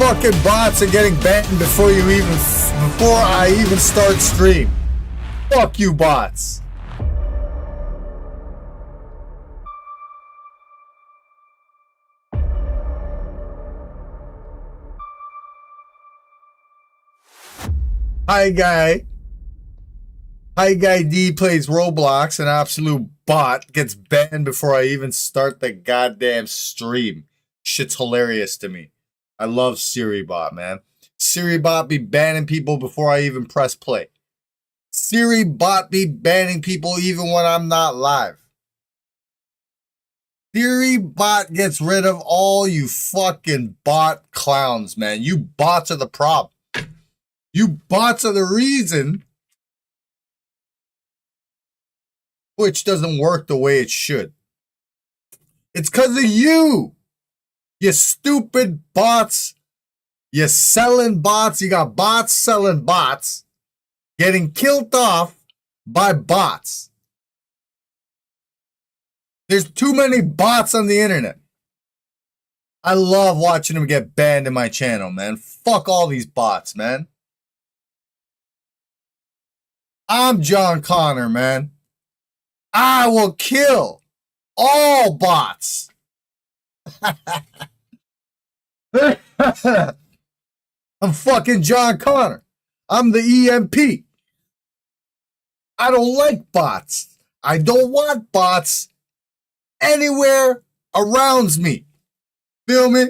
fucking bots are getting banned before I even start stream. Fuck you, bots. Hi guy D plays Roblox, an absolute bot, gets banned before I even start the goddamn stream. Shit's hilarious to me. I love SiriBot, man. SiriBot be banning people before I even press play. SiriBot be banning people even when I'm not live. SiriBot gets rid of all you fucking bot clowns, man. You bots are the problem. You bots are the reason Twitch doesn't work the way it should. It's because of you. You stupid bots. You're selling bots. You got bots selling bots. Getting killed off by bots. There's too many bots on the internet. I love watching them get banned in my channel, man. Fuck all these bots, man. I'm John Connor, man. I will kill all bots. I'm fucking John Connor. I'm the EMP. I don't like bots. I don't want bots anywhere around me. Feel me?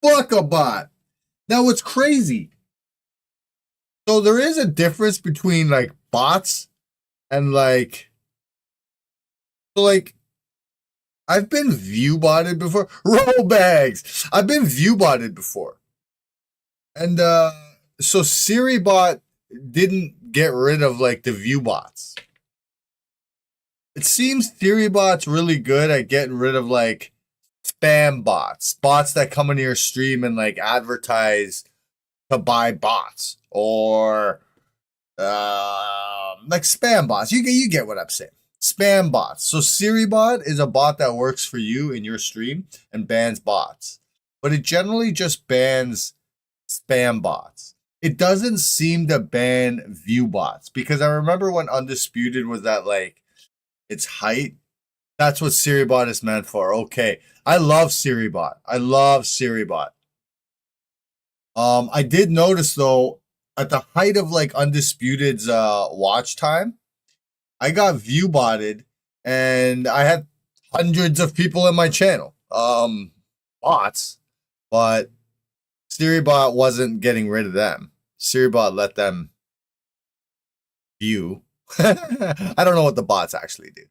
Fuck a bot. Now what's crazy? So there is a difference between like bots and like I've been view botted before. Roll bags. I've been view botted before. And so SiriBot didn't get rid of like the view bots. It seems SiriBot's really good at getting rid of like spam bots. Bots that come into your stream and like advertise to buy bots. Or like spam bots. You get what I'm saying. Spam bots. So SiriBot is a bot that works for you in your stream and bans bots. But it generally just bans spam bots. It doesn't seem to ban view bots. Because I remember when Undisputed was at like its height. That's what SiriBot is meant for. Okay. I love SiriBot. I love SiriBot. I did notice though, at the height of like Undisputed's watch time, I got view botted and I had hundreds of people in my channel. Bots, but SiriBot wasn't getting rid of them. SiriBot let them view. I don't know what the bots actually do.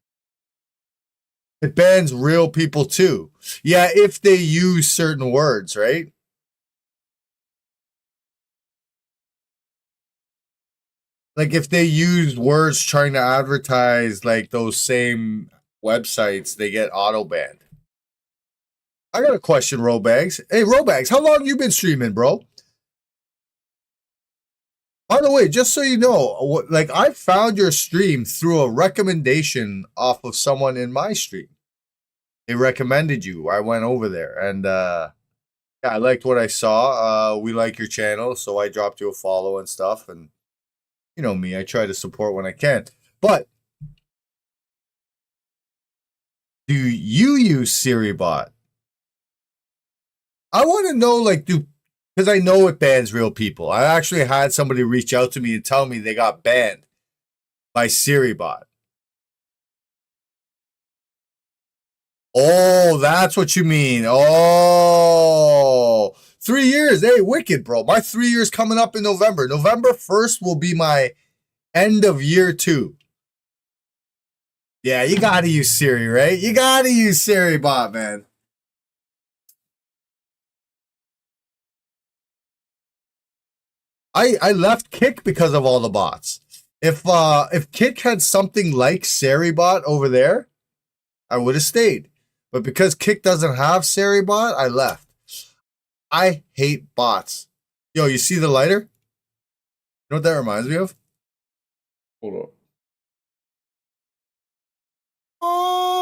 It bans real people too. Yeah, if they use certain words, right? Like if they use words trying to advertise like those same websites, they get auto banned. I got a question, Robags. Hey, Robags, how long you been streaming, bro? By the way, just so you know, like I found your stream through a recommendation off of someone in my stream. They recommended you. I went over there and yeah, I liked what I saw. We like your channel, so I dropped you a follow and stuff. And you know me, I try to support when I can. But do you use SiriBot? I want to know, like, because I know it bans real people. I actually had somebody reach out to me and tell me they got banned by SiriBot. Oh, that's what you mean. Oh, 3 years. Hey, wicked, bro. My 3 years coming up in November. November 1st will be my end of year 2. Yeah, you got to use Siri, right? You got to use SiriBot, man. I left Kick because of all the bots. If Kick had something like SiriBot over there, I would have stayed. But because Kick doesn't have SiriBot, I left. I hate bots. Yo, you see the lighter? You know what that reminds me of? Hold on. Oh,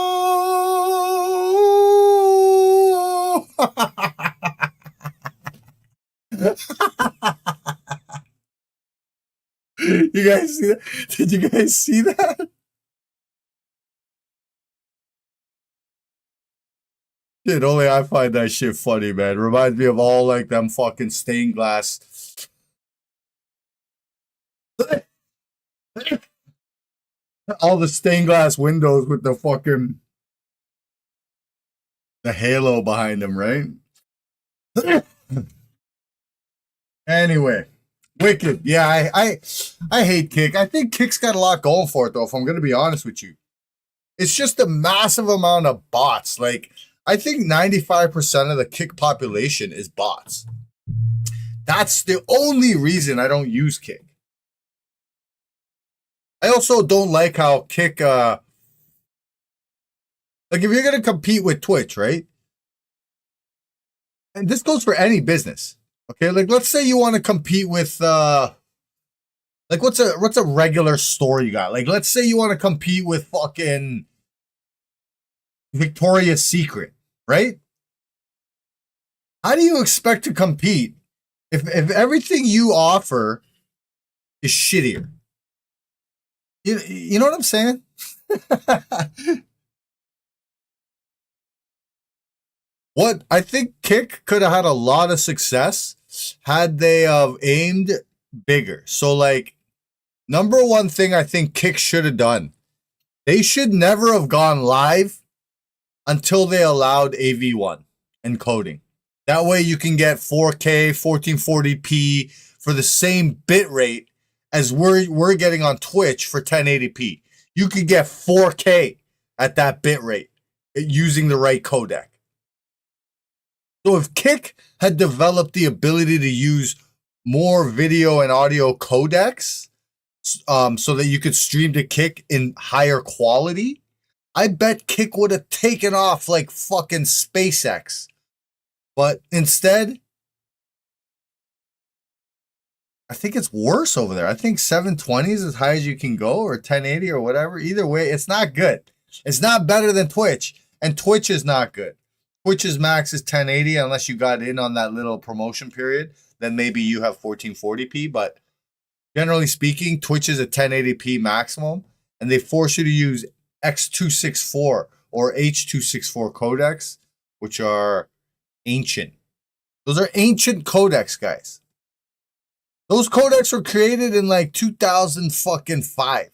You guys see that? Did you guys see that? Shit, only I find that shit funny, man. Reminds me of all like them fucking stained glass. All the stained glass windows with the fucking the halo behind them, right? Anyway, Wicked. Yeah, I hate Kick. I think Kick's got a lot going for it though, if I'm gonna be honest with you. It's just a massive amount of bots. Like, I think 95% of the Kick population is bots. That's the only reason I don't use Kick. I also don't like how Kick, like if you're going to compete with Twitch, right? And this goes for any business. Okay, like let's say you want to compete with, like what's a regular store you got? Like let's say you want to compete with fucking Victoria's Secret, right? How do you expect to compete if everything you offer is shittier? You know what I'm saying? What I think Kick could have had a lot of success had they aimed bigger. So like number one thing I think Kick should have done, they should never have gone live until they allowed AV1 encoding. That way you can get 4K, 1440p for the same bit rate as we're getting on Twitch for 1080p. You could get 4K at that bit rate using the right codec. So if Kick had developed the ability to use more video and audio codecs, so that you could stream to Kick in higher quality, I bet Kick would have taken off like fucking SpaceX. But instead, I think it's worse over there. I think 720 is as high as you can go, or 1080 or whatever. Either way, it's not good. It's not better than Twitch, and Twitch is not good. Twitch's max is 1080 unless you got in on that little promotion period. Then maybe you have 1440p, but generally speaking, Twitch is a 1080p maximum, and they force you to use X264 or H264 codecs, which are ancient. Those are ancient codecs, guys. Those codecs were created in like 2005.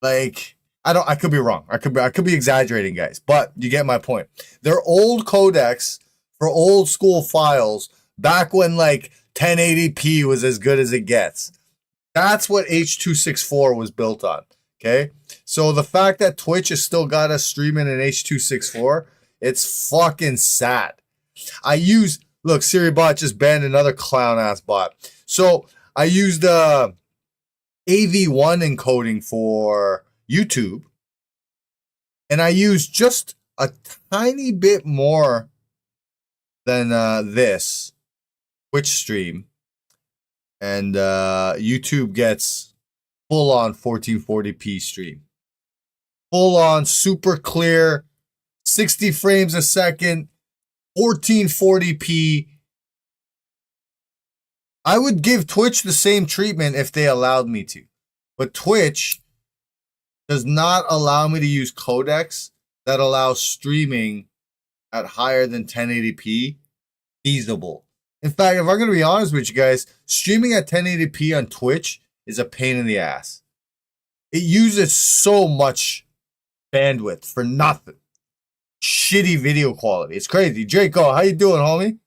Like, I could be wrong. I could be exaggerating, guys, but you get my point. They're old codecs for old school files back when like 1080p was as good as it gets. That's what H264 was built on. Okay. So the fact that Twitch has still got us streaming in H264, it's fucking sad. Look, SiriBot just banned another clown ass bot. So I used AV1 encoding for YouTube, and I used just a tiny bit more than this Twitch stream, and YouTube gets full on 1440p stream, full on super clear, 60 frames a second, 1440p. I would give Twitch the same treatment if they allowed me to, but Twitch does not allow me to use codecs that allow streaming at higher than 1080p feasible. In fact, if I'm going to be honest with you guys, streaming at 1080p on Twitch is a pain in the ass. It uses so much bandwidth for nothing. Shitty video quality. It's crazy. Draco, how you doing, homie?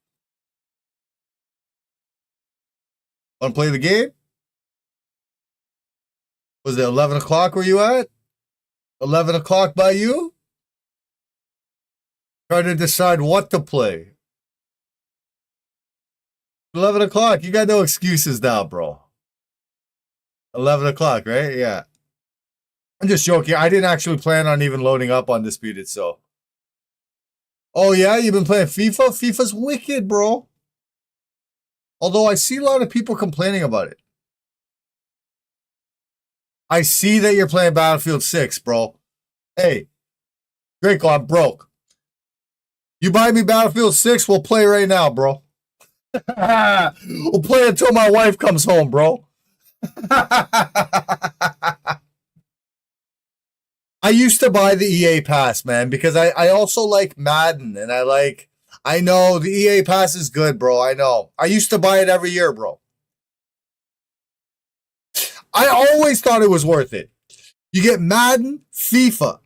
Want to play the game? Was it 11 o'clock where you at? 11 o'clock by you? Trying to decide what to play. 11 o'clock. You got no excuses now, bro. 11 o'clock, right? Yeah. I'm just joking. I didn't actually plan on even loading up Undisputed, so. Oh, yeah? You've been playing FIFA? FIFA's wicked, bro. Although I see a lot of people complaining about it. I see that you're playing Battlefield 6, bro. Hey, Draco, I'm broke. You buy me Battlefield 6, we'll play right now, bro. We'll play until my wife comes home, bro. I used to buy the EA Pass, man, because I also like Madden and I know the EA Pass is good, bro. I know. I used to buy it every year, bro. I always thought it was worth it. You get Madden, FIFA.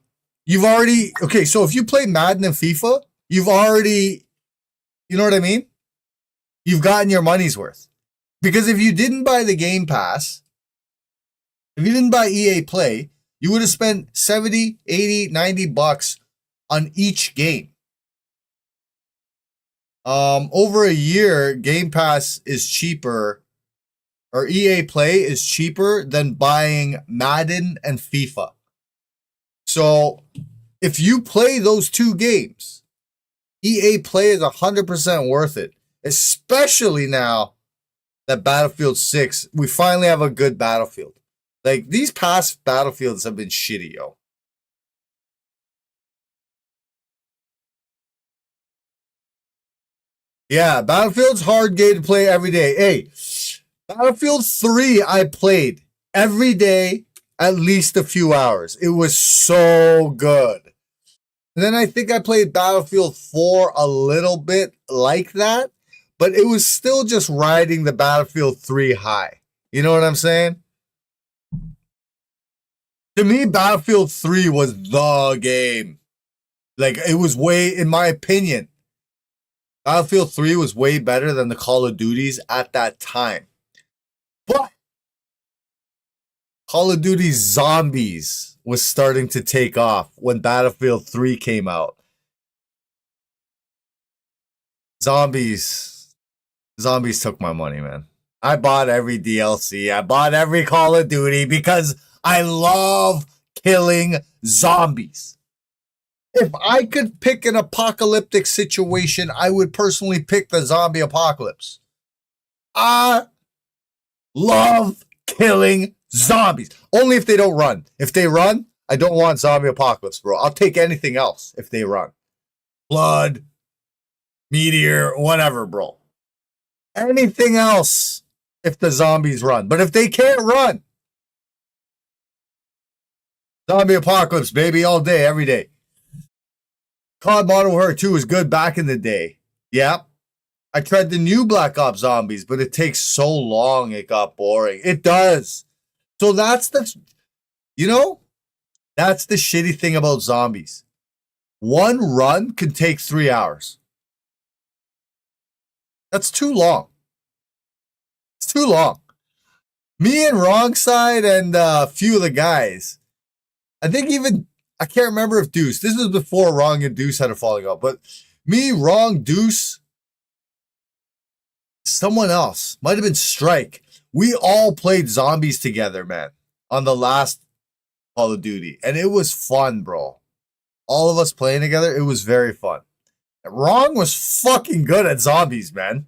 You've already, okay, so if you play Madden and FIFA, you've already, you know what I mean? You've gotten your money's worth. Because if you didn't buy the Game Pass, if you didn't buy EA Play, you would have spent 70, 80, 90 bucks on each game. Over a year, Game Pass is cheaper, or EA Play is cheaper than buying Madden and FIFA. So if you play those two games, EA Play is 100% worth it, especially now that Battlefield 6, we finally have a good Battlefield. Like, these past Battlefields have been shitty, yo. Yeah, Battlefield's hard game to play every day. Hey, Battlefield 3 I played every day at least a few hours. It was so good. And then I think I played Battlefield 4 a little bit like that, but it was still just riding the Battlefield 3 high. You know what I'm saying? To me, Battlefield 3 was the game. Like, it was way, in my opinion, Battlefield 3 was way better than the Call of Duties at that time. But Call of Duty Zombies was starting to take off when Battlefield 3 came out. Zombies took my money, man. I bought every DLC. I bought every Call of Duty because I love killing zombies. If I could pick an apocalyptic situation, I would personally pick the zombie apocalypse. I love killing zombies. Only if they don't run. If they run, I don't want zombie apocalypse, bro. I'll take anything else if they run. Blood, meteor, whatever, bro. Anything else if the zombies run. But if they can't run, zombie apocalypse, baby, all day, every day. COD Modern Warfare 2 was good back in the day. Yep. I tried the new Black Ops Zombies, but it takes so long, it got boring. It does. So that's the, you know, that's the shitty thing about zombies. One run can take 3 hours. That's too long. It's too long. Me and Wrong Side and a few of the guys, I think even, I can't remember if Deuce, this was before Wrong and Deuce had a falling out, but me, Wrong, Deuce, someone else, might have been Strike. We all played zombies together, man, on the last Call of Duty. And it was fun, bro. All of us playing together, it was very fun. And Wrong was fucking good at zombies, man.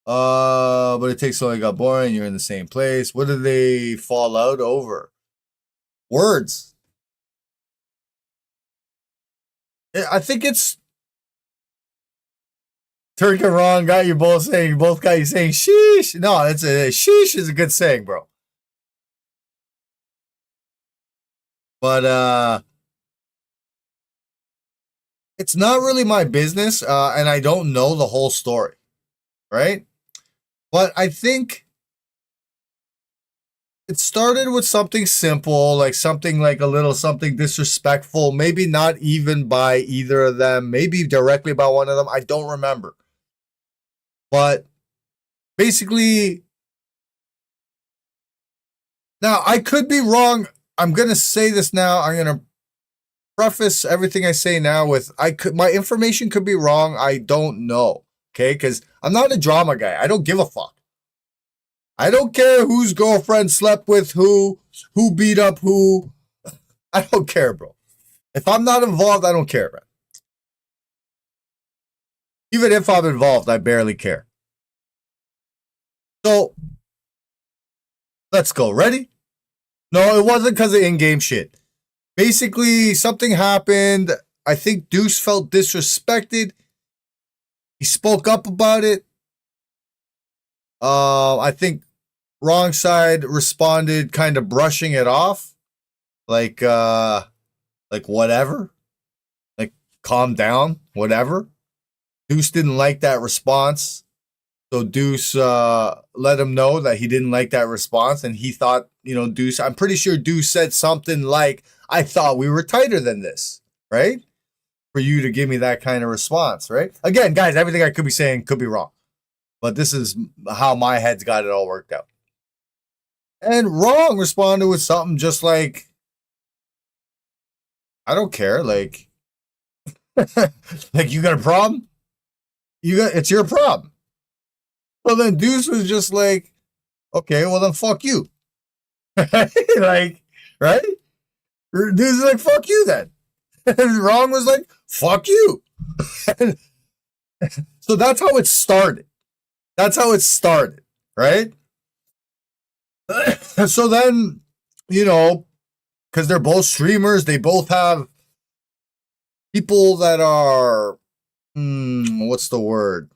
But it takes so long, it got boring, you're in the same place. What did they fall out over? Words. I think it's Turk and Ron got you both saying, both got you saying sheesh. No, it's a sheesh is a good saying, bro. But it's not really my business, and I don't know the whole story, right? But I think it started with something simple, like something like a little something disrespectful, maybe not even by either of them, maybe directly by one of them. I don't remember. But basically, now I could be wrong. I'm going to say this now. I'm going to preface everything I say now with my information could be wrong. I don't know. Okay? Because I'm not a drama guy. I don't give a fuck. I don't care whose girlfriend slept with who beat up who. I don't care, bro. If I'm not involved, I don't care, man. Even if I'm involved, I barely care. So, let's go. Ready? No, it wasn't because of in-game shit. Basically, something happened. I think Deuce felt disrespected. He spoke up about it. I think Wrong Side responded kind of brushing it off. Like whatever. Like calm down, whatever. Deuce didn't like that response. So Deuce let him know that he didn't like that response, and he thought, Deuce. I'm pretty sure Deuce said something like, "I thought we were tighter than this," right? For you to give me that kind of response, right? Again, guys, everything I could be saying could be wrong, but this is how my head's got it all worked out. And Wrong responded with something just like, "I don't care, like, like you got a problem? It's your problem." Well, then Deuce was just like, "Okay, well then fuck you." Like, right? Deuce is like, "Fuck you then." And Wrong was like, "Fuck you." So that's how it started. That's how it started, right? So then, because they're both streamers, they both have people that are, what's the word?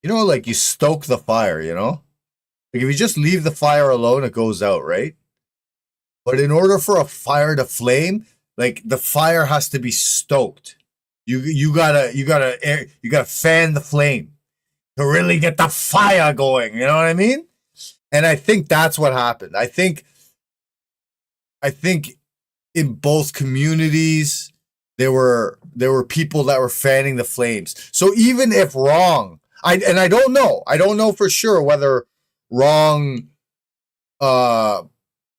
Like you stoke the fire, Like if you just leave the fire alone, it goes out, right? But in order for a fire to flame, like the fire has to be stoked. You gotta fan the flame to really get the fire going. You know what I mean? And I think that's what happened. I think in both communities there were people that were fanning the flames. So even if Wrong, I don't know for sure whether Wrong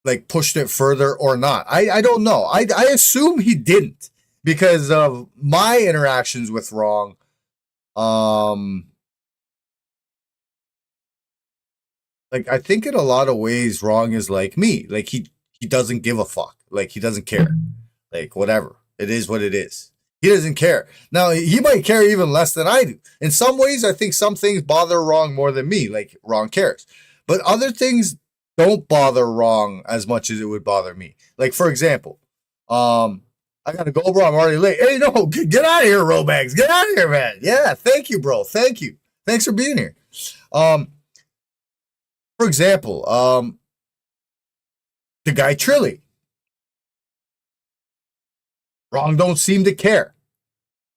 like pushed it further or not. I don't know. I assume he didn't because of my interactions with Wrong. Like I think in a lot of ways Wrong is like me. Like he doesn't give a fuck. Like he doesn't care. Like whatever. It is what it is. He doesn't care. Now he might care even less than I do. In some ways, I think some things bother Wrong more than me. Like Wrong cares. But other things don't bother Wrong as much as it would bother me. Like for example, I gotta go, bro. I'm already late. Hey, no, get out of here, Robags. Get out of here, man. Yeah, thank you, bro. Thank you. Thanks for being here. For example, the guy Trilly. Wrong don't seem to care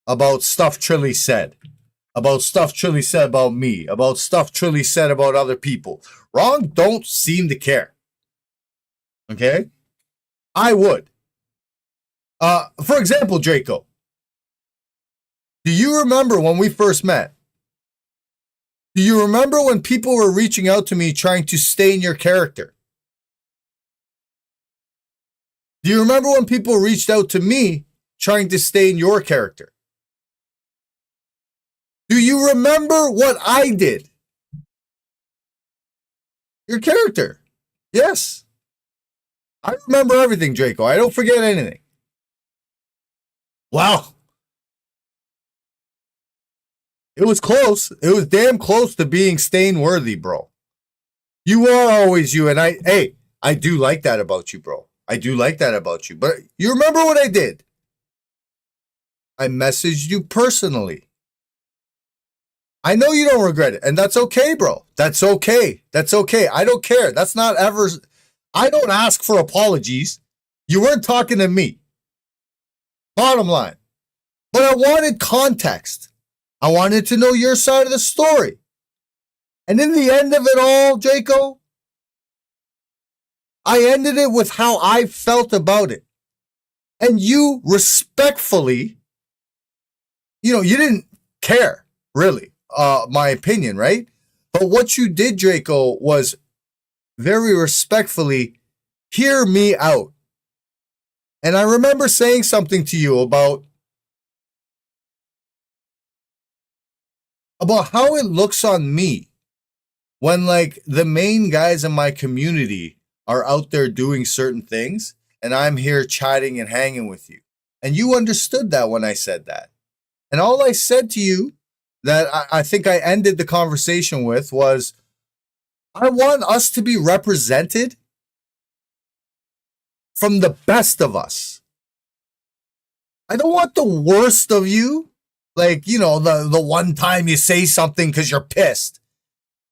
about stuff Trilly said, about stuff Trilly said about me, about stuff Trilly said about other people. Wrong don't seem to care. Okay? I would. For example, Draco, do you remember when we first met? Do you remember when people were reaching out to me trying to stain your character? Do you remember when people reached out to me trying to stain your character? Do you remember what I did? Your character. Yes. I remember everything, Draco. I don't forget anything. Wow. It was close. It was damn close to being stain worthy, bro. You are always you, and I do like that about you, bro. I do like that about you. But you remember what I did? I messaged you personally. I know you don't regret it, and that's okay, bro. That's okay. That's okay. I don't care. That's not ever. I don't ask for apologies. You weren't talking to me. Bottom line. But I wanted context. I wanted to know your side of the story. And in the end of it all, Draco, I ended it with how I felt about it. And you respectfully, you didn't care, really, my opinion, right? But what you did, Draco, was very respectfully hear me out. And I remember saying something to you about how it looks on me when like the main guys in my community are out there doing certain things and I'm here chatting and hanging with you. And you understood that when I said that. And all I said to you that I think I ended the conversation with was, I want us to be represented from the best of us. I don't want the worst of you. Like, the one time you say something because you're pissed.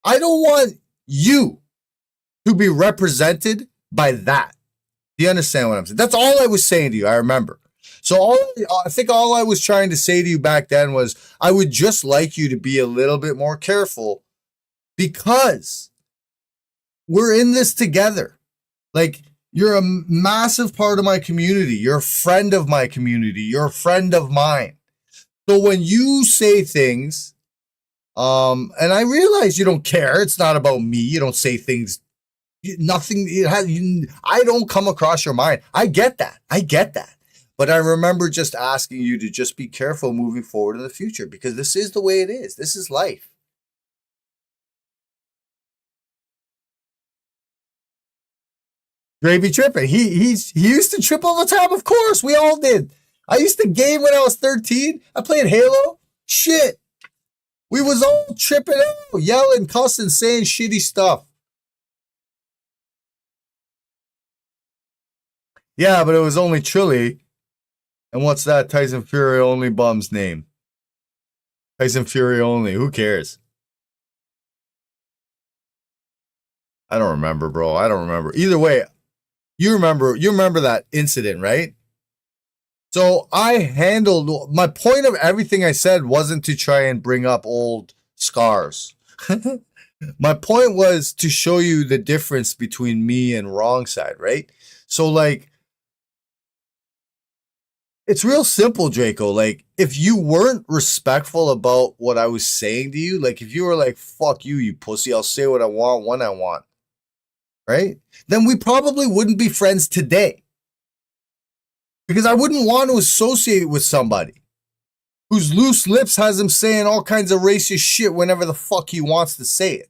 I don't want you to be represented by that. Do you understand what I'm saying? That's all I was saying to you. I remember. So I think all I was trying to say to you back then was I would just like you to be a little bit more careful because we're in this together. Like, you're a massive part of my community. You're a friend of my community. You're a friend of mine. So when you say things, and I realize you don't care. It's not about me. You don't say things. Nothing. I don't come across your mind. I get that. But I remember just asking you to just be careful moving forward in the future because this is the way it is. This is life. Gravy tripping. He used to trip all the time. Of course, we all did. I used to game when I was 13. I played Halo. Shit. We was all tripping out, yelling, cussing, saying shitty stuff. Yeah, but it was only Chili. And what's that Tyson Fury only bum's name? Tyson Fury only. Who cares? I don't remember, bro. I don't remember. Either way, you remember that incident, right? So I handled my point of everything I said wasn't to try and bring up old scars. My point was to show you the difference between me and wrong side, right? So like it's real simple, Draco. Like if you weren't respectful about what I was saying to you, like if you were like, fuck you, you pussy, I'll say what I want when I want, right? Then we probably wouldn't be friends today. Because I wouldn't want to associate with somebody whose loose lips has him saying all kinds of racist shit whenever the fuck he wants to say it.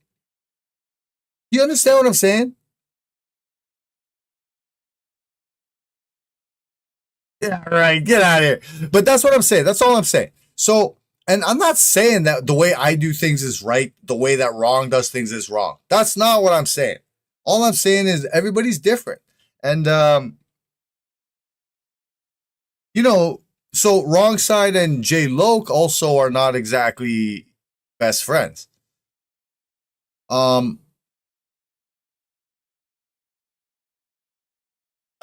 You understand what I'm saying? Yeah, right. Get out of here. But that's what I'm saying. That's all I'm saying. So, and I'm not saying that the way I do things is right, the way that wrong does things is wrong. That's not what I'm saying. All I'm saying is everybody's different. And, so Wrong Side and Jay Loke also are not exactly best friends. I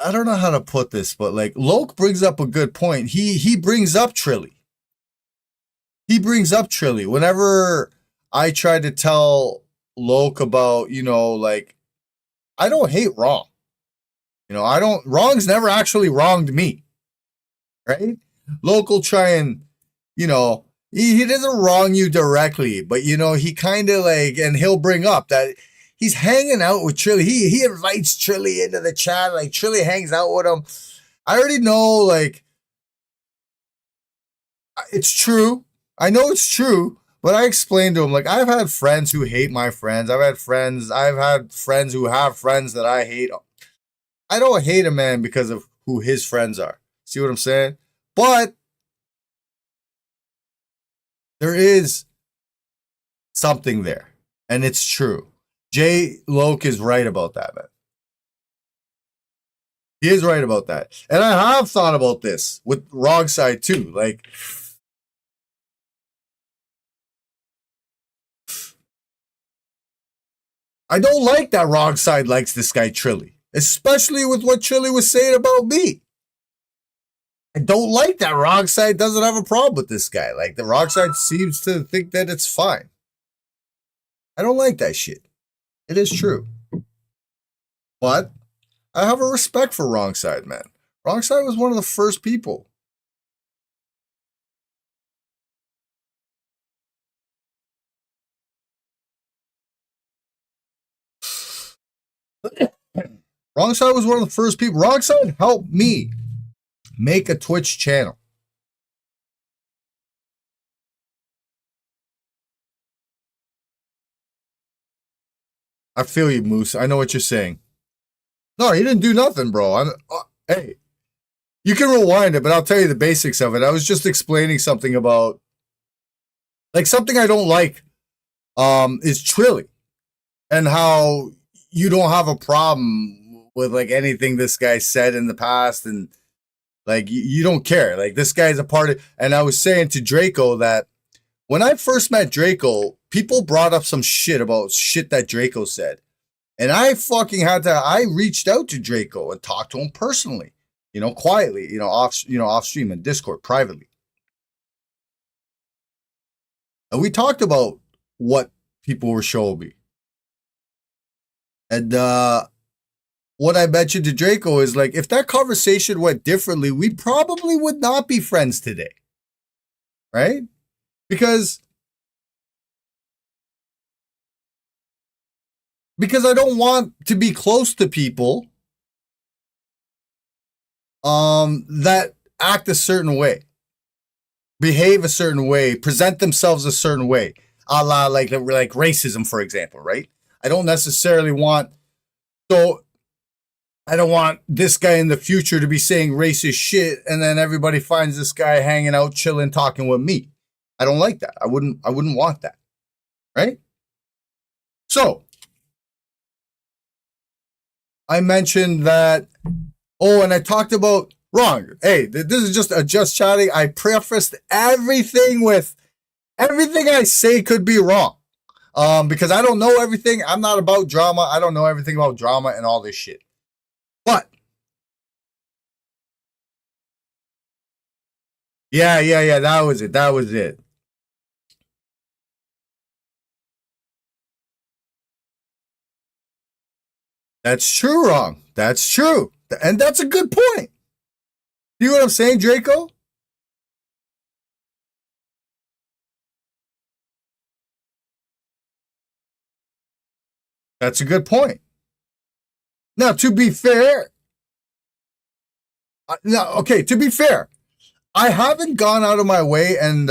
don't know how to put this, but like Loke brings up a good point. He brings up Trilly. Whenever I try to tell Loke about, like I don't hate wrong. Wrong's never actually wronged me. Right? Loke will try and, he doesn't wrong you directly, but he kind of like, and he'll bring up that he's hanging out with Trilly. He invites Trilly into the chat, like Trilly hangs out with him. I already know, like, it's true. I know it's true, but I explained to him, like, I've had friends who hate my friends. I've had friends who have friends that I hate. I don't hate a man because of who his friends are. See what I'm saying? But there is something there, and it's true. Jay Loke is right about that, man. He is right about that. And I have thought about this with Wrong Side too. Like, I don't like that Wrong Side likes this guy Trilly, especially with what Trilly was saying about me. I don't like that Wrong Side doesn't have a problem with this guy. Like, the Wrong Side seems to think that it's fine. I don't like that shit. It is true. But I have a respect for Wrong Side, man. Wrong Side was one of the first people. Wrong Side was one of the first people. Wrong Side helped me make a Twitch channel. I feel you, Moose. I know what you're saying. No, he didn't do nothing, bro. Hey, you can rewind it, but I'll tell you the basics of it. I was just explaining something about, like, something I don't like is Trilly and how you don't have a problem with like anything this guy said in the past, and like you don't care. Like this guy's a part of. And I was saying to Draco that when I first met Draco, people brought up some shit about shit that Draco said. And I fucking I reached out to Draco and talked to him personally, quietly, off stream and Discord privately. And we talked about what people were showing me. And what I mentioned to Draco is like, if that conversation went differently, we probably would not be friends today. Right? Because I don't want to be close to people that act a certain way, behave a certain way, present themselves a certain way, a la like racism, for example, right? I don't want this guy in the future to be saying racist shit, and then everybody finds this guy hanging out, chilling, talking with me. I don't like that. I wouldn't want that, right? So I mentioned that. Oh, and I talked about wrong. Hey, this is just chatting. I prefaced everything with everything I say could be wrong. Because I don't know everything. I'm not about drama. I don't know everything about drama and all this shit. But yeah, that was it. That's true, wrong. That's true. And that's a good point. You know what I'm saying, Draco? That's a good point. Now, to be fair, to be fair, I haven't gone out of my way and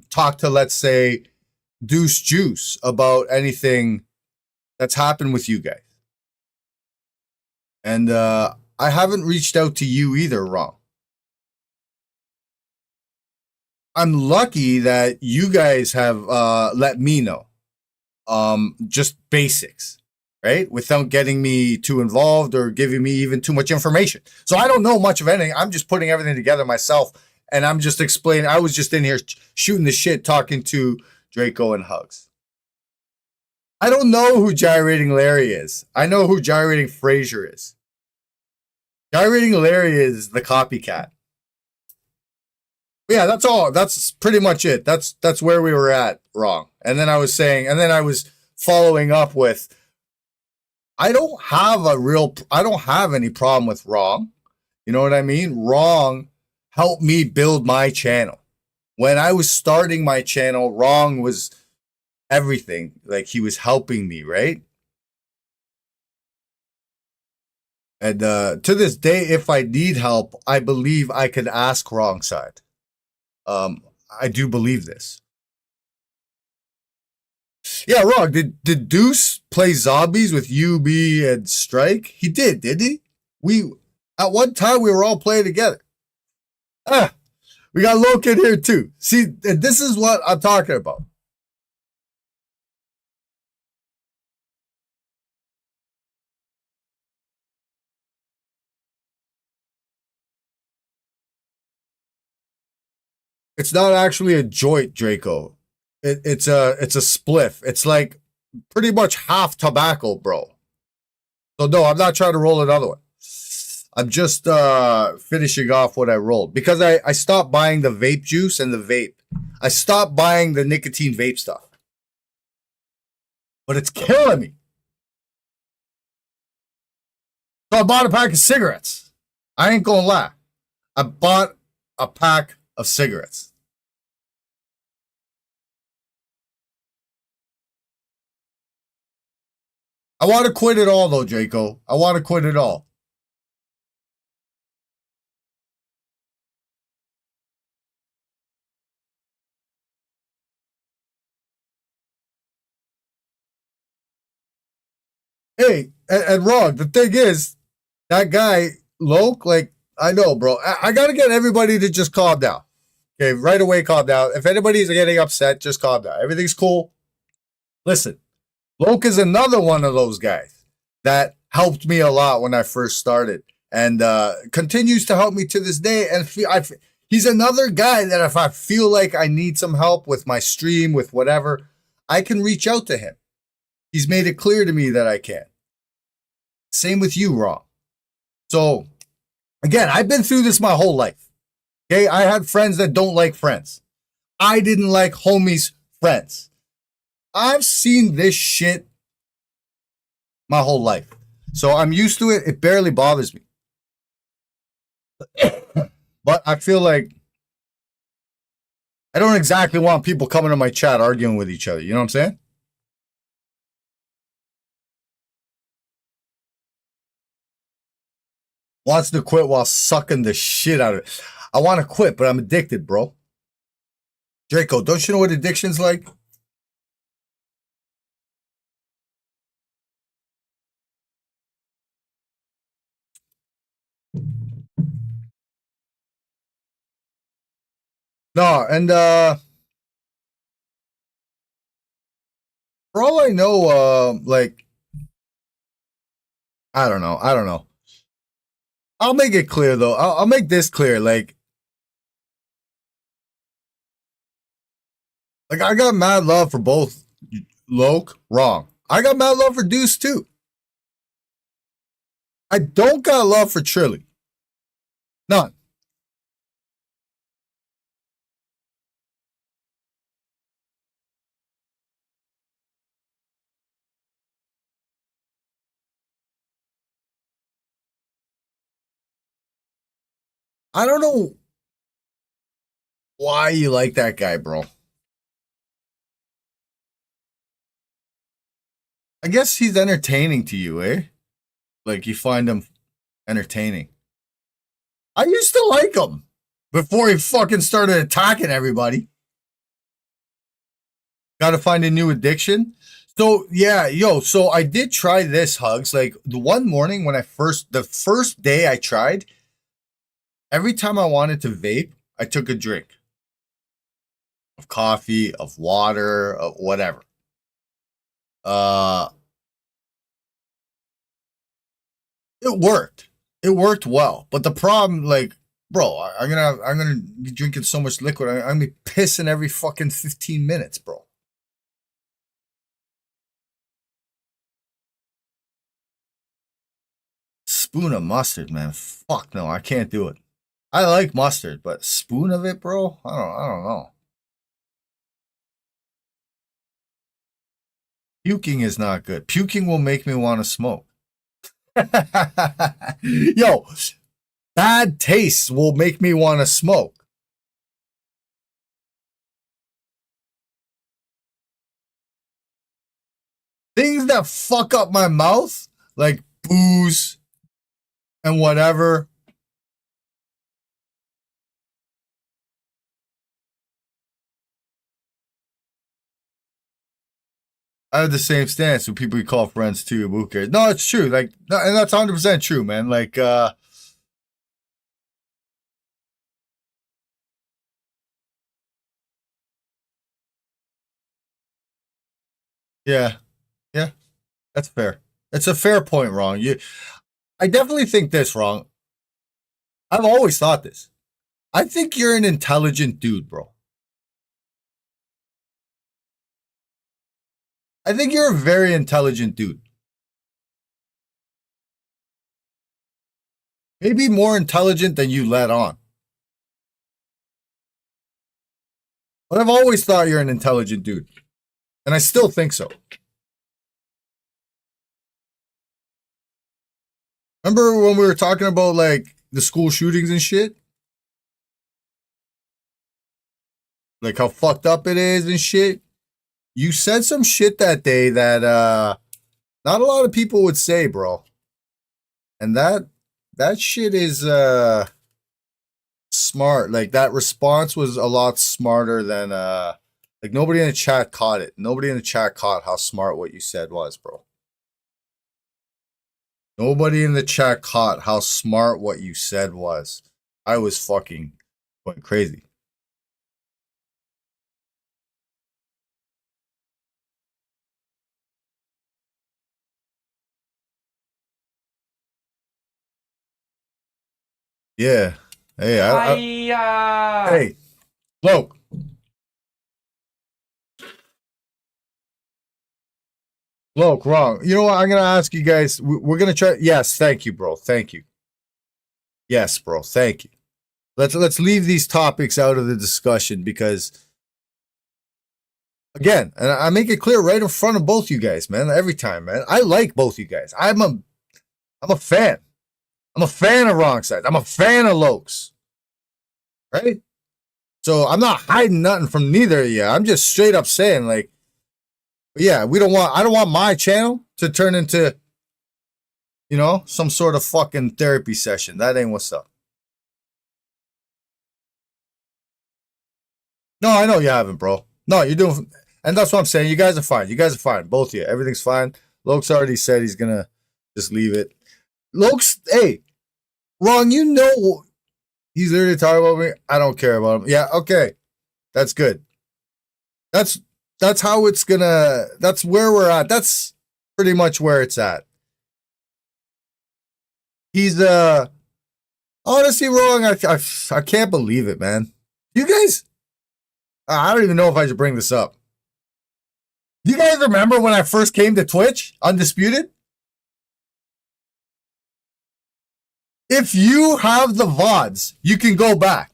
talked to, let's say, Deuce Juice about anything that's happened with you guys. And I haven't reached out to you either, wrong. I'm lucky that you guys have let me know. Just basics, right? Without getting me too involved or giving me even too much information. So I don't know much of anything. I'm just putting everything together myself. And I'm just explaining. I was just in here shooting the shit, talking to Draco and Hugs. I don't know who Gyrating Larry is. I know who Gyrating Fraser is. Gyrating Larry is the copycat. Yeah, that's all. That's pretty much it. That's where we were at, wrong. And then I was following up with, I don't have any problem with wrong. You know what I mean? Wrong helped me build my channel. When I was starting my channel, wrong was everything. Like he was helping me, right? And to this day, if I need help, I believe I could ask wrong side. I do believe this. Yeah, wrong. Did Deuce play zombies with you, me, and Strike? He did he? At one time we were all playing together. We got Loke in here too. See, this is what I'm talking about. It's not actually a joint, Draco. It's a spliff. It's like pretty much half tobacco, bro. So no, I'm not trying to roll another one. I'm just finishing off what I rolled because I stopped buying the vape juice and the vape. I stopped buying the nicotine vape stuff. But it's killing me. So I bought a pack of cigarettes. I ain't gonna lie. I bought a pack of cigarettes. I want to quit it all though, Draco. I want to quit it all. Hey, and wrong. The thing is, that guy, Loke, like, I know, bro. I got to get everybody to just calm down. Okay, right away, calm down. If anybody's getting upset, just calm down. Everything's cool. Listen, Loke is another one of those guys that helped me a lot when I first started, and continues to help me to this day. And he's another guy that if I feel like I need some help with my stream, with whatever, I can reach out to him. He's made it clear to me that I can. Same with you, Raw. So, again, I've been through this my whole life. Okay, I had friends that don't like friends. I didn't like homies' friends. I've seen this shit my whole life. So I'm used to it. It barely bothers me. But I feel like I don't exactly want people coming to my chat arguing with each other. You know what I'm saying? Wants to quit while sucking the shit out of it. I want to quit, but I'm addicted, bro. Draco, don't you know what addiction's like? No, and for all I know, like I don't know. I don't know. I'll make it clear though. I'll make this clear. Like I got mad love for both Loke, wrong. I got mad love for Deuce too. I don't got love for Trilly. None. I don't know why you like that guy, bro. I guess he's entertaining to you, eh? Like you find him entertaining. I used to like him before he fucking started attacking everybody. Got to find a new addiction. So yeah, yo, so I did try this, Hugs. Like the one morning when the first day I tried, every time I wanted to vape, I took a drink of coffee, of water, of whatever. Uh, it worked. It worked well. But the problem, like, bro, I'm gonna be drinking so much liquid. I'm gonna be pissing every fucking 15 minutes, bro. Spoon of mustard, man. Fuck no, I can't do it. I like mustard, but spoon of it, bro? I don't know. Puking is not good. Puking will make me want to smoke. Yo, bad taste will make me want to smoke. Things that fuck up my mouth, like booze and whatever. I have the same stance with people you call friends too. Who cares? No, it's true. Like, no, and that's 100% true, man. Like, yeah, yeah, that's fair. It's a fair point, wrong. I definitely think this wrong. I've always thought this. I think you're an intelligent dude, bro. I think you're a very intelligent dude. Maybe more intelligent than you let on. But I've always thought you're an intelligent dude. And I still think so. Remember when we were talking about like the school shootings and shit? Like how fucked up it is and shit? You said some shit that day that not a lot of people would say, bro. And that shit is smart. Like that response was a lot smarter than like nobody in the chat caught it. Nobody in the chat caught how smart what you said was, bro. Nobody in the chat caught how smart what you said was. I was fucking going crazy. Yeah. Hey, Hiya! hey, look, look, wrong. You know what? I'm gonna ask you guys. We're gonna try. Yes, thank you, bro. Thank you. Yes, bro. Thank you. Let's leave these topics out of the discussion because again, and I make it clear right in front of both you guys, man. Every time, man. I like both you guys. I'm a fan. I'm a fan of wrong sides. I'm a fan of Lokes. Right? So I'm not hiding nothing from neither of you. I'm just straight up saying, like, yeah, I don't want my channel to turn into, some sort of fucking therapy session. That ain't what's up. No, I know you haven't, bro. No, you're doing, and that's what I'm saying. You guys are fine. You guys are fine. Both of you. Everything's fine. Lokes already said he's gonna just leave it. Lokes, hey, wrong. He's literally talking about me. I don't care about him. Yeah, okay, that's good. That's that's how it's gonna. That's where we're at. That's pretty much where it's at. He's honestly wrong. I can't believe it, man. You guys, I don't even know if I should bring this up. Do you guys remember when I first came to Twitch, Undisputed? If you have the VODs, you can go back.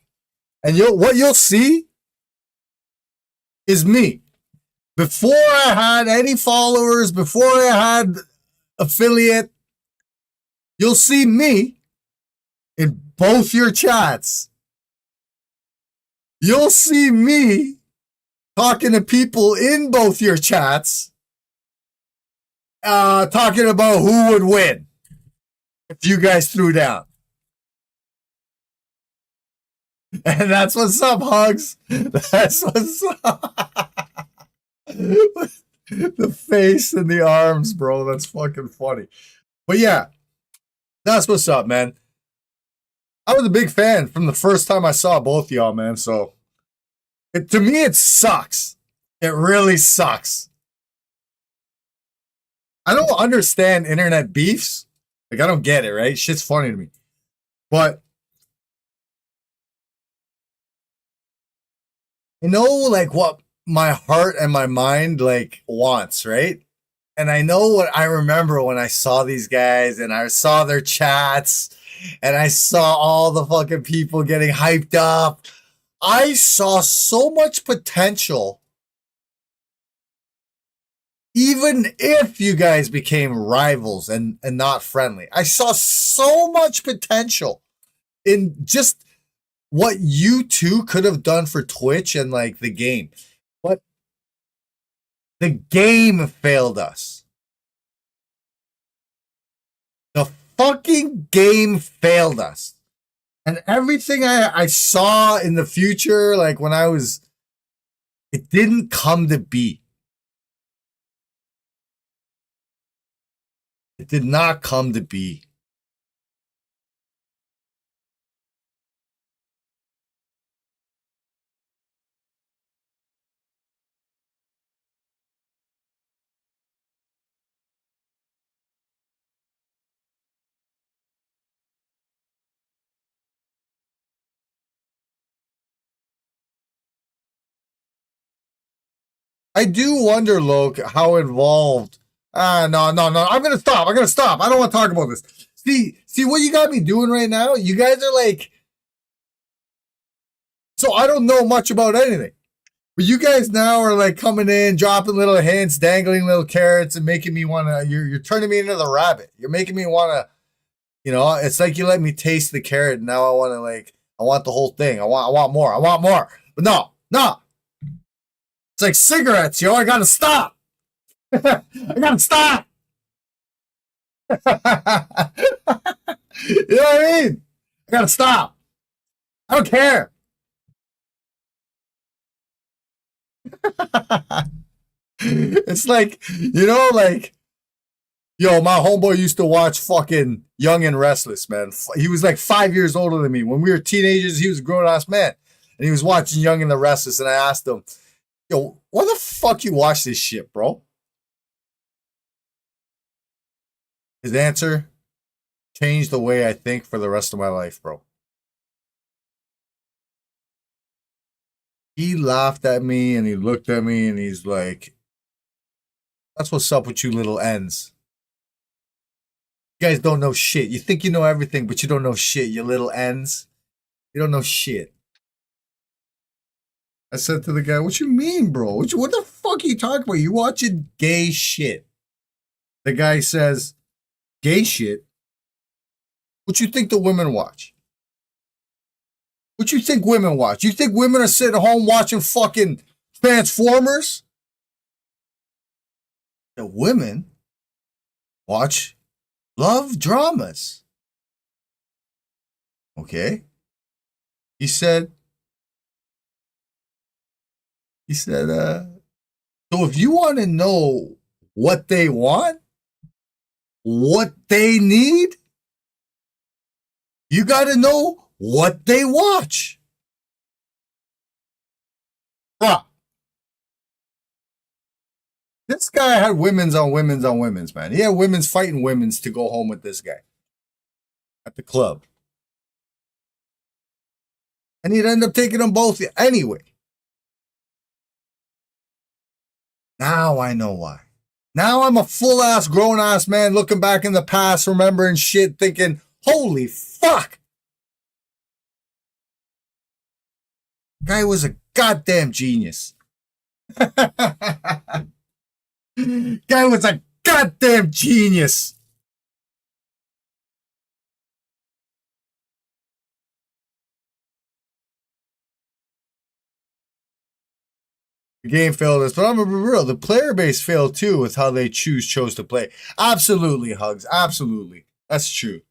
And what you'll see is me. Before I had any followers, before I had affiliate, you'll see me in both your chats. You'll see me talking to people in both your chats, talking about who would win if you guys threw down. And that's what's up, Hugs. That's what's up. The face and the arms, bro. That's fucking funny. But yeah, that's what's up, man. I was a big fan from the first time I saw both y'all, man. So to me, it sucks. It really sucks. I don't understand internet beefs. Like, I don't get it, right? Shit's funny to me. But like, what my heart and my mind, like, wants, right? And I know what I remember when I saw these guys and I saw their chats and I saw all the fucking people getting hyped up. I saw so much potential. Even if you guys became rivals and not friendly, I saw so much potential in just what you two could have done for Twitch and like the game. But the game failed us. The fucking game failed us. And everything I saw in the future, like when it didn't come to be. It did not come to be. I do wonder, Loke, how involved. No, no, no. I'm gonna stop. I'm gonna stop. I don't want to talk about this. See what you got me doing right now? You guys are like, so I don't know much about anything. But you guys now are like coming in, dropping little hints, dangling little carrots, and making me wanna. You're turning me into the rabbit. You're making me wanna. It's like you let me taste the carrot, and now I wanna like. I want the whole thing. I want more. I want more. But no, no. It's like cigarettes, yo. I gotta stop. I gotta stop. You know what I mean? I gotta stop. I don't care. It's like, like, yo, my homeboy used to watch fucking Young and Restless, man. He was like 5 years older than me. When we were teenagers, he was a grown ass man. And he was watching Young and the Restless. And I asked him, yo, why the fuck you watch this shit, bro? His answer changed the way I think for the rest of my life, bro. He laughed at me and he looked at me and he's like, that's what's up with you little ends. You guys don't know shit. You think you know everything, but you don't know shit, you little ends. You don't know shit. I said to the guy, what you mean, bro? What the fuck are you talking about? You watching gay shit. The guy says, gay shit? What you think the women watch? What you think women watch? You think women are sitting home watching fucking Transformers? The women watch love dramas. Okay? He said, so if you want to know what they want, what they need, you got to know what they watch. Bruh. This guy had women's on women's, man. He had women's fighting women's to go home with this guy at the club. And he'd end up taking them both anyway. Now I know why. Now I'm a full-ass, grown-ass man looking back in the past, remembering shit, thinking, holy fuck! Guy was a goddamn genius. Guy was a goddamn genius. The game failed us, but I'm gonna be real. The player base failed too with how they chose to play. Absolutely, Hugs. Absolutely. That's true.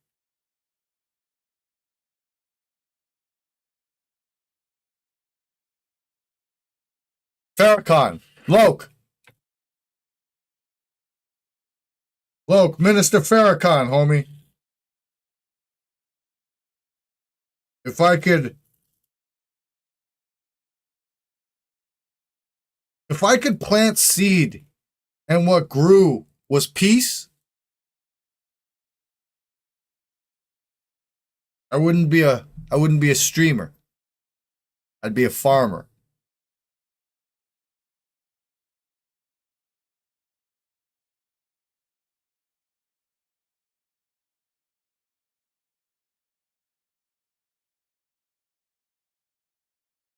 Farrakhan. Loke, Minister Farrakhan, homie. If I could plant seed and what grew was peace, I wouldn't be a streamer. I'd be a farmer.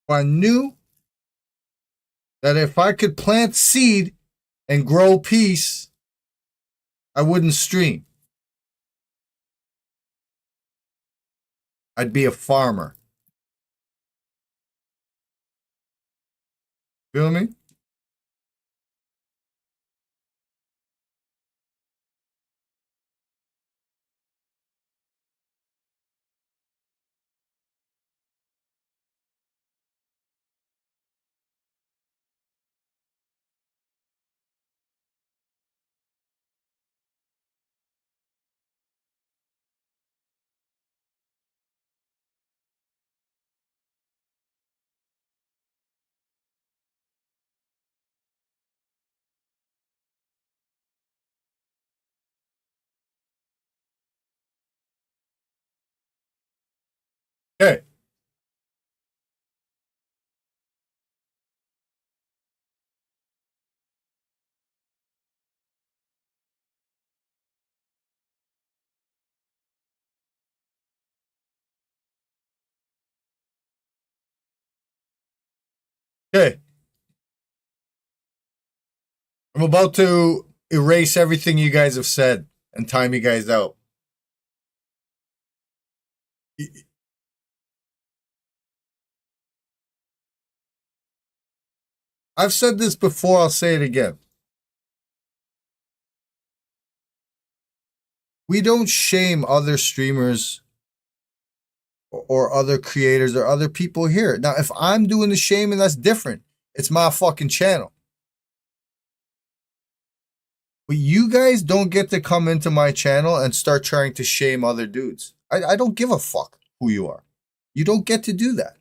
I knew that if I could plant seed and grow peace, I wouldn't stream. I'd be a farmer. Feel me? Okay. Okay. I'm about to erase everything you guys have said and time you guys out. I've said this before, I'll say it again. We don't shame other streamers or other creators or other people here. Now, if I'm doing the shaming, that's different. It's my fucking channel. But you guys don't get to come into my channel and start trying to shame other dudes. I don't give a fuck who you are. You don't get to do that.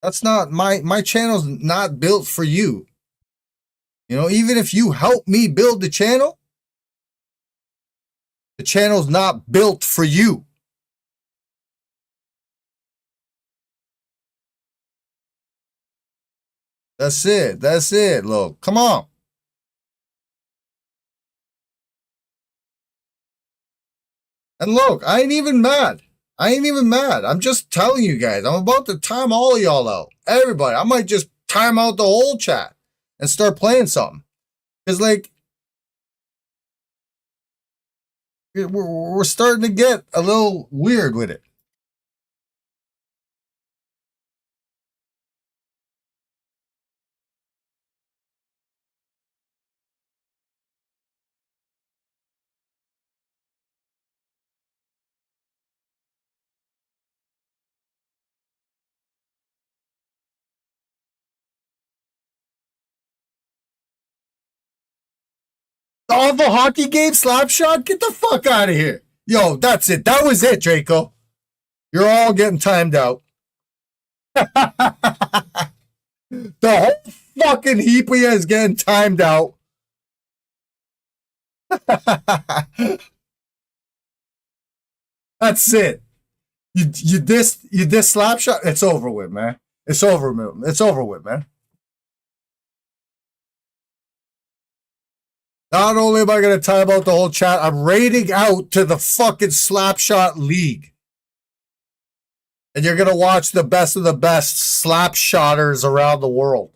That's not my channel's not built for you. You know, even if you help me build the channel's not built for you. That's it. That's it. Look, come on. And look, I ain't even mad. I ain't even mad. I'm just telling you guys. I'm about to time all of y'all out. Everybody. I might just time out the whole chat and start playing something. Because, like, we're starting to get a little weird with it. All the hockey game slapshot? Get the fuck out of here. Yo, that's it. That was it, Draco. You're all getting timed out. The whole fucking heap of you is getting timed out. That's it. You diss slapshot. It's over with, man. It's over, man. It's over with, man. Not only am I gonna time out the whole chat, I'm raiding out to the fucking Slapshot League. And you're gonna watch the best of the best slapshotters around the world.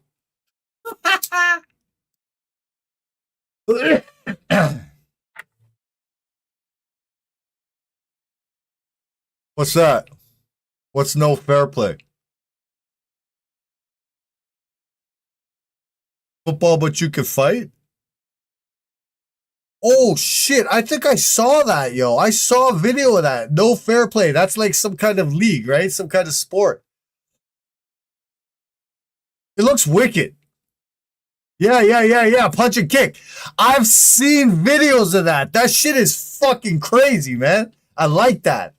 What's that? What's no fair play? Football, but you can fight? Oh shit, I think I saw that, yo. I saw a video of that. No fair play. That's like some kind of league, right? Some kind of sport. It looks wicked. Yeah. Punch and kick. I've seen videos of that. That shit is fucking crazy, man. I like that.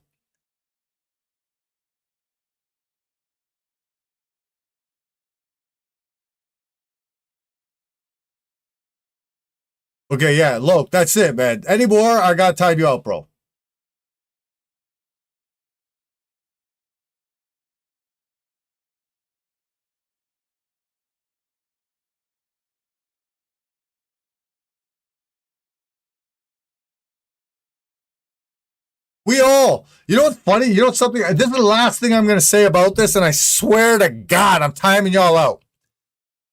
Okay, yeah, look, that's it, man. Any more, I gotta time you out, bro. You know what's funny? You know what's something? This is the last thing I'm gonna say about this, and I swear to God, I'm timing y'all out.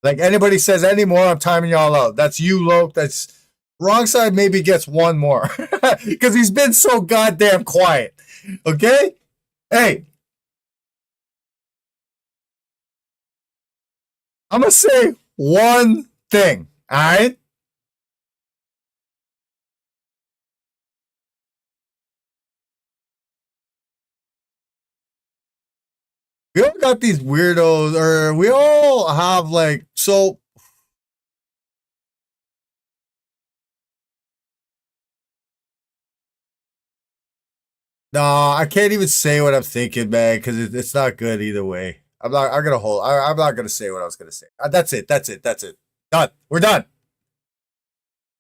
Like anybody says any more, I'm timing y'all out. That's you, Loke. That's wrong side. Maybe gets one more because he's been so goddamn quiet. Okay, hey, I'm gonna say one thing. All right. We all got these weirdos, or we all have like so. No, I can't even say what I'm thinking, man, because it's not good either way. I'm not. I'm gonna hold. I'm not gonna say what I was gonna say. That's it. That's it. That's it. Done. We're done.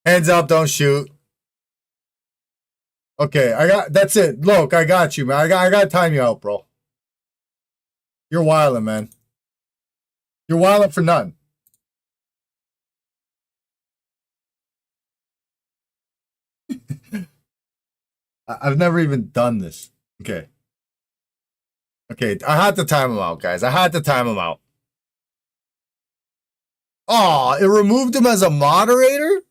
Hands up. Don't shoot. Okay, I got. That's it. Look, I got you, man. I got to time you out, bro. You're wilding, man. You're wilding for none. I've never even done this. Okay. Okay, I had to time him out, guys. I had to time him out. Oh, it removed him as a moderator?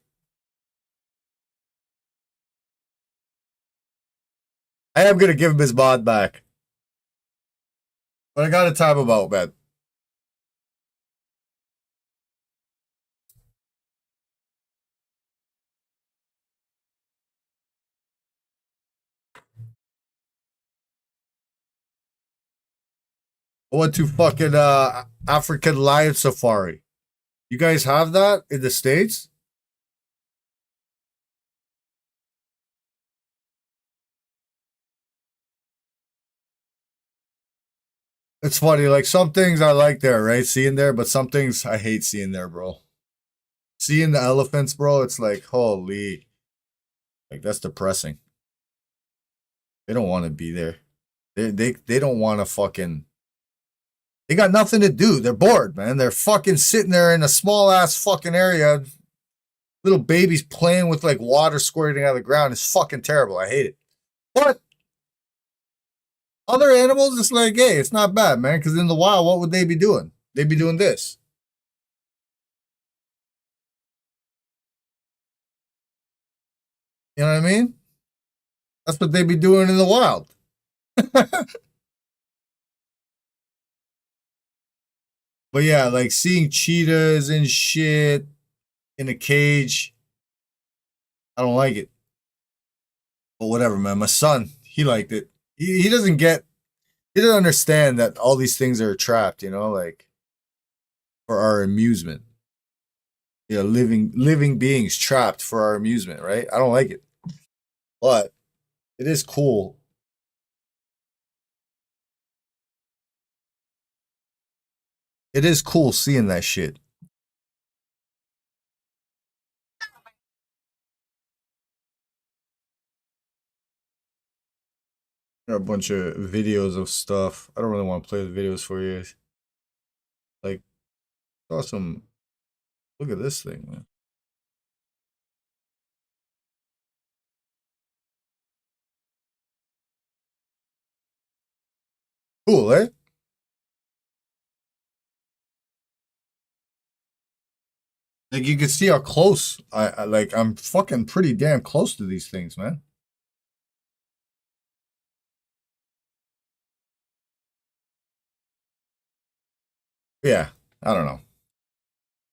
I am gonna give him his mod back. But I gotta time him out, man. I went to fucking African Lion Safari. You guys have that in the States? It's funny, like some things I like there, right? Seeing there, but some things I hate seeing there, bro. Seeing the elephants, bro, it's like, holy. Like that's depressing. They don't want to be there. They don't want to fucking They got nothing to do. They're bored, man. They're fucking sitting there in a small ass fucking area. Little babies playing with like water squirting out of the ground. It's fucking terrible. I hate it. But other animals, it's like, hey, it's not bad, man. Because in the wild, what would they be doing? They'd be doing this. You know what I mean? That's what they'd be doing in the wild. But yeah, like seeing cheetahs and shit in a cage, I don't like it. But whatever, man. My son, he liked it. He doesn't get, he doesn't understand that all these things are trapped, you know, like for our amusement. You know, living beings trapped for our amusement, right? I don't like it. But it is cool. It is cool seeing that shit. Got a bunch of videos of stuff. I don't really want to play the videos for you. Like, saw some. Look at this thing, man. Cool, eh? Like you can see how close I like. I'm fucking pretty damn close to these things, man. Yeah, I don't know.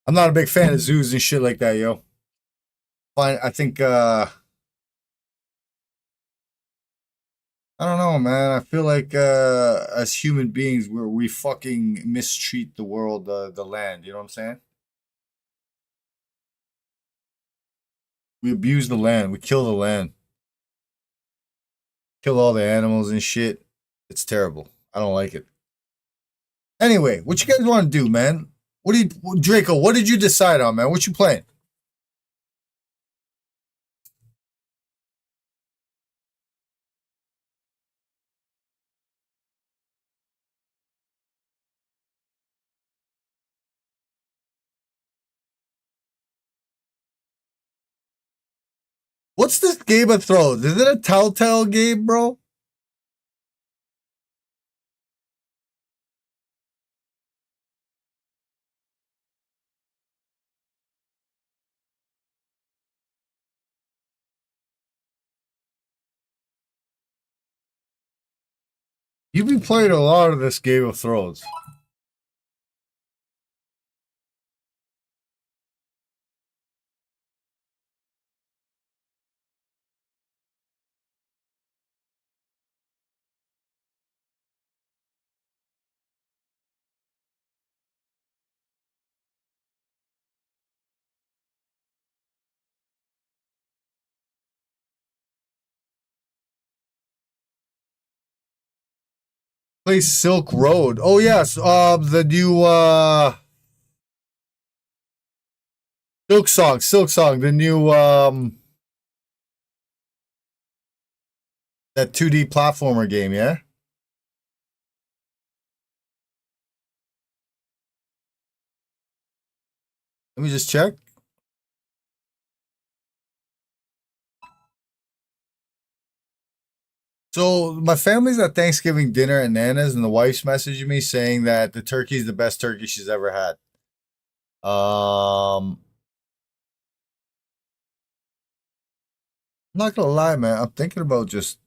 I'm not a big fan of zoos and shit like that, yo. Fine, I think I don't know, man. I feel like as human beings we fucking mistreat the world, the land, you know what I'm saying? We abuse the land, we kill the land, kill all the animals and shit. It's terrible. I don't like it. Anyway, what you guys want to do, man? What do you Draco, what did you decide on, man? What you playing? What's this Game of Thrones? Is it a Telltale game, bro? You've been playing a lot of this Game of Thrones. Play Silk Road. Oh yes, the new Silk Song, the new that 2D platformer game, yeah? Let me just check. So my family's at Thanksgiving dinner at Nana's, and the wife's messaging me saying that the turkey is the best turkey she's ever had. I'm not gonna lie, man. I'm thinking about just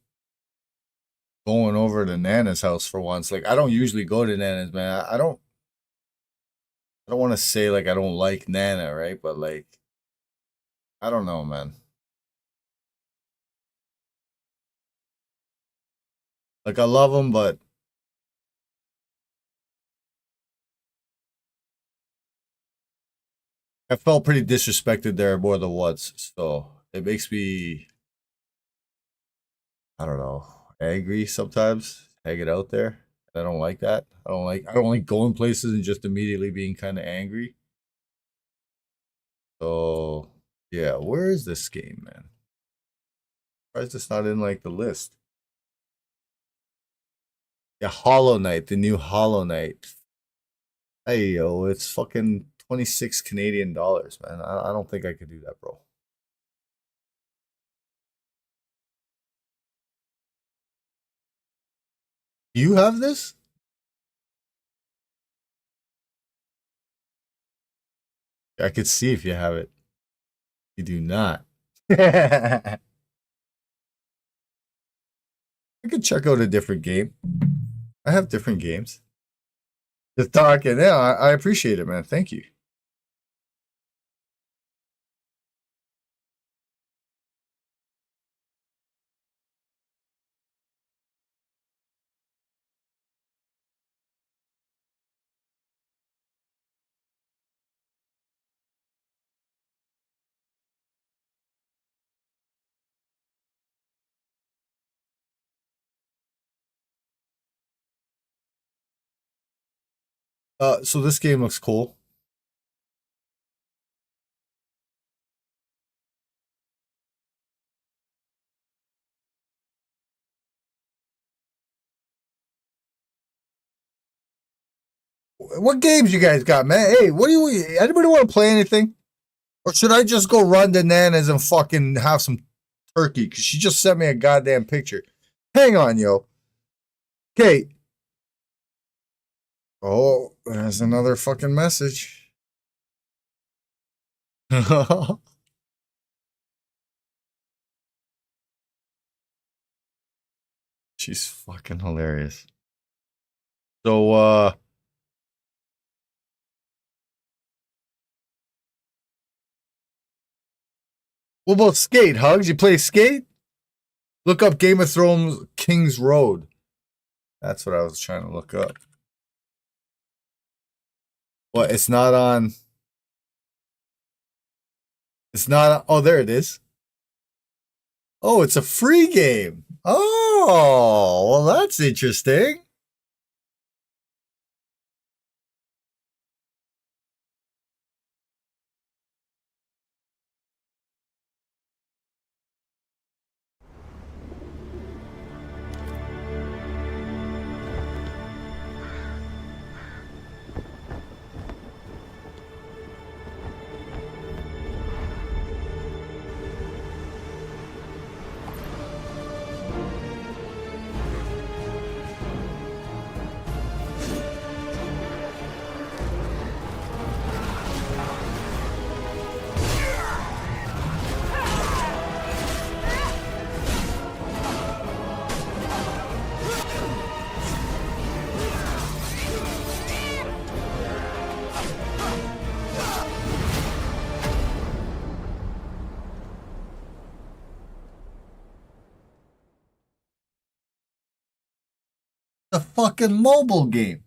going over to Nana's house for once. Like I don't usually go to Nana's, man. I don't want to say like I don't like Nana, right? But like I don't know, man. Like I love them, but I felt pretty disrespected there more than once. So it makes me, I don't know, angry sometimes. Hang it out there. I don't like that. I don't like going places and just immediately being kind of angry. So yeah, where is this game, man? Why is this not in like the list? Yeah, Hollow Knight, the new Hollow Knight. Hey, yo, it's fucking 26 Canadian dollars, man. I don't think I could do that, bro. Do you have this? I could see if you have it. You do not. I could check out a different game. I have different games. Just talking. Yeah, I appreciate it, man. Thank you. So this game looks cool. What games you guys got, man? Hey, what do you? Anybody want to play anything? Or should I just go run to Nana's and fucking have some turkey? Because she just sent me a goddamn picture. Hang on, yo. Okay. Oh, there's another fucking message. She's fucking hilarious. So, what about Skate, Hugs? You play Skate? Look up Game of Thrones King's Road. That's what I was trying to look up. What? It's not on. It's not. Oh, there it is. Oh, it's a free game. Oh, well, that's interesting. The fucking mobile game.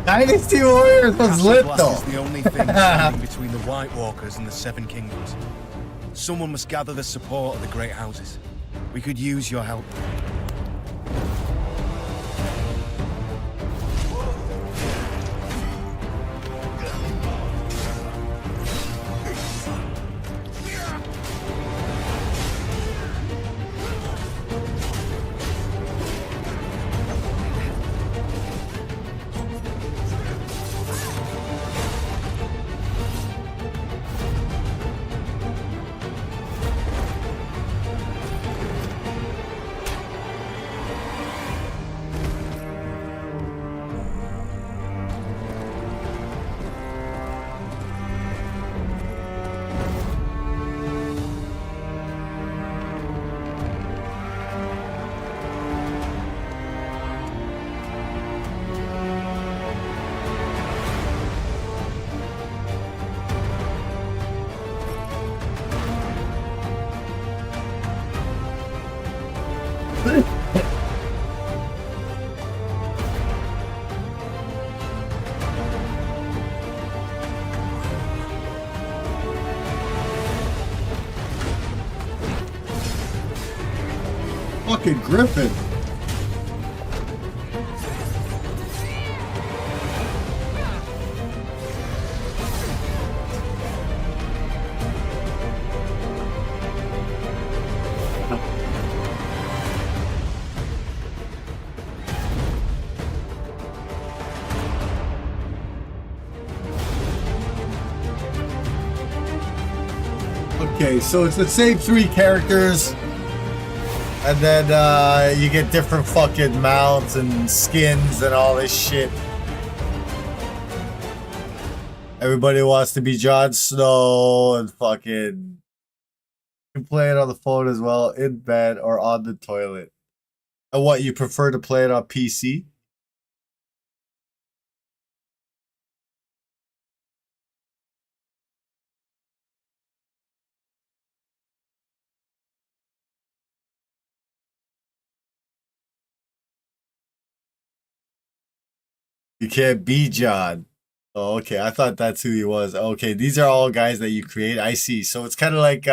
Dynasty Warriors was lit though. Is the only thing standing between the White Walkers and the Seven Kingdoms. Someone must gather the support of the Great Houses. We could use your help. Fucking Griffin. Okay, so it's the same 3 characters. And then you get different fucking mounts and skins and all this shit. Everybody wants to be Jon Snow and fucking... You can play it on the phone as well, in bed or on the toilet. And what, you prefer to play it on PC? You can't be John. Oh, okay. I thought that's who he was. Okay, these are all guys that you create. I see. So it's kind of like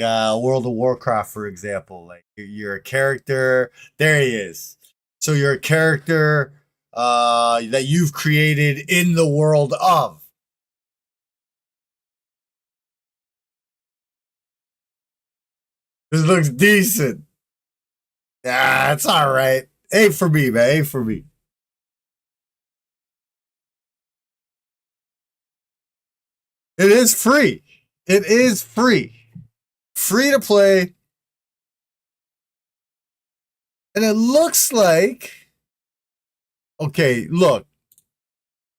World of Warcraft, for example. Like you're a character. There he is. So you're a character that you've created in the world of. This looks decent. Yeah, it's all right. A for me, man. A for me. It is free. It is free. Free to play. And it looks like... Okay, look.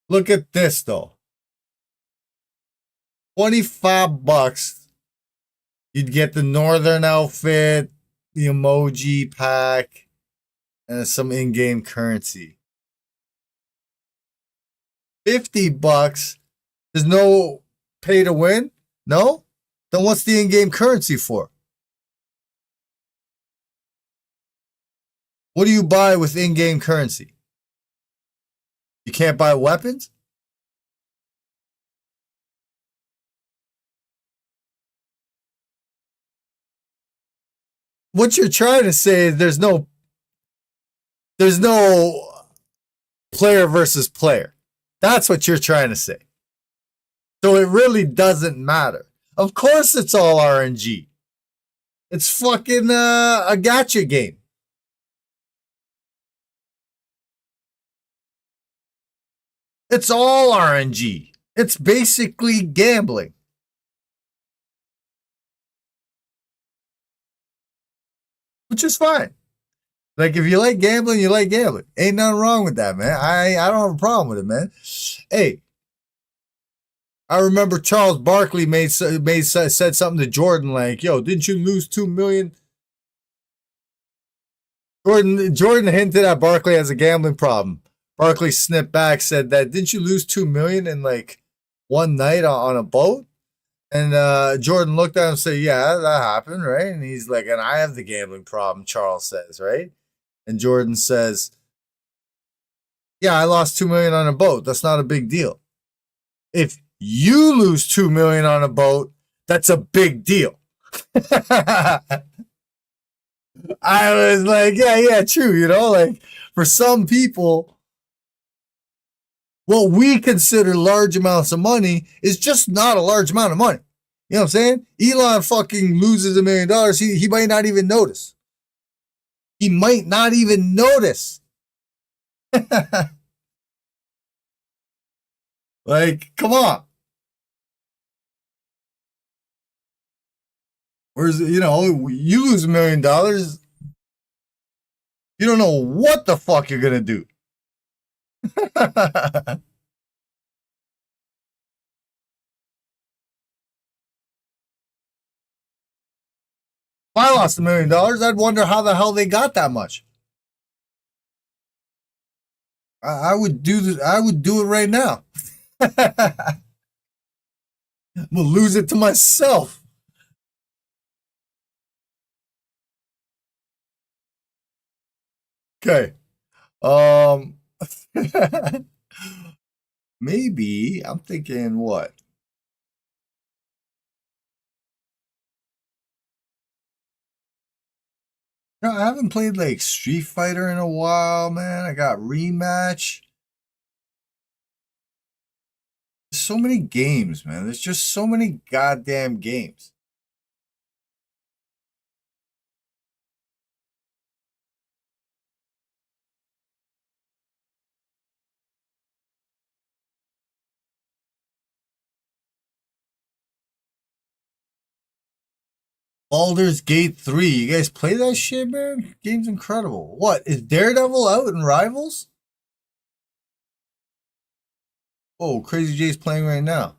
Look at this, though. $25. You'd get the Northern outfit, the emoji pack, and some in-game currency. $50. There's no pay to win? No? Then what's the in-game currency for? What do you buy with in-game currency? You can't buy weapons? What you're trying to say is there's no player versus player. That's what you're trying to say. So it really doesn't matter. Of course it's all RNG. It's fucking a gacha game. It's all RNG. It's basically gambling. Which is fine. Like, if you like gambling, you like gambling. Ain't nothing wrong with that, man. I don't have a problem with it, man. Hey, I remember Charles Barkley said something to Jordan like, "Yo, didn't you lose $2 million?" Jordan hinted at Barkley has a gambling problem. Barkley snipped back, said that, "Didn't you lose $2 million in like one night on a boat?" And Jordan looked at him and said, "Yeah, that happened, right?" And he's like, "And I have the gambling problem," Charles says, right? And Jordan says, "Yeah, I lost $2 million on a boat. That's not a big deal. If you lose $2 million on a boat, that's a big deal." I was like, yeah, true. You know, like for some people, what we consider large amounts of money is just not a large amount of money. You know what I'm saying? Elon fucking loses $1 million. He might not even notice. He might not even notice. Like, come on. Whereas, you know, you lose $1 million, you don't know what the fuck you're gonna do. If I lost $1 million, I'd wonder how the hell they got that much. I would do this. I would do it right now. I'm gonna lose it to myself. Okay. Maybe I'm thinking what? No, I haven't played like Street Fighter in a while, man. I got Rematch. There's so many games, man. There's just so many goddamn games. Baldur's Gate 3. You guys play that shit, man? Game's incredible. What? Is Daredevil out in Rivals? Oh, Crazy J's playing right now.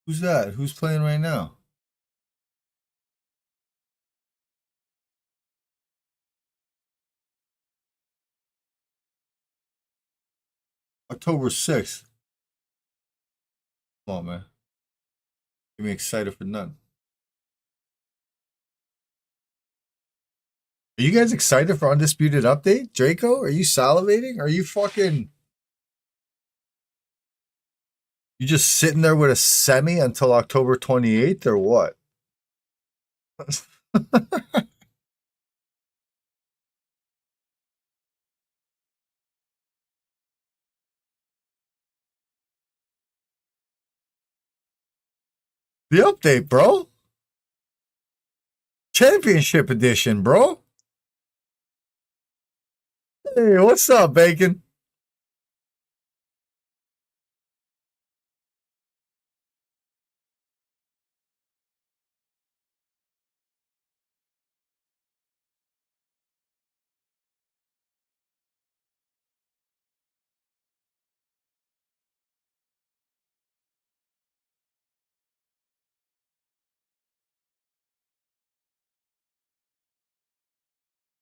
Who's that? Who's playing right now? October 6th. Come on, man. Get me excited for nothing. Are you guys excited for Undisputed Update? Draco, are you salivating? Are you fucking... You just sitting there with a semi until October 28th or what? The update, bro. Championship edition, bro. Hey, what's up, Bacon?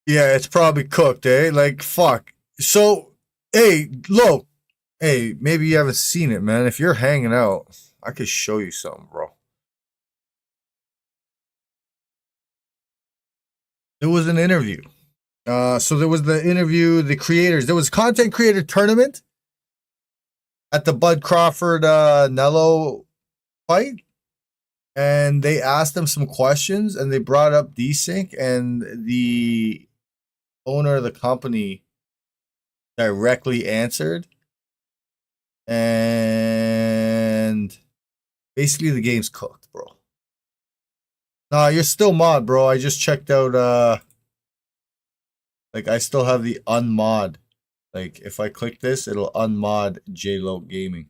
Yeah, it's probably cooked, eh? Like, fuck. So, hey, look. Hey, maybe you haven't seen it, man. If you're hanging out, I could show you something, bro. There was an interview. So there was the interview, the creators. There was a content creator tournament at the Bud Crawford Nello fight. And they asked them some questions and they brought up Desync, and the owner of the company directly answered. And basically the game's cooked, bro. Nah, you're still mod, bro. I just checked out like I still have the unmod. Like if I click this, it'll unmod JLo Gaming.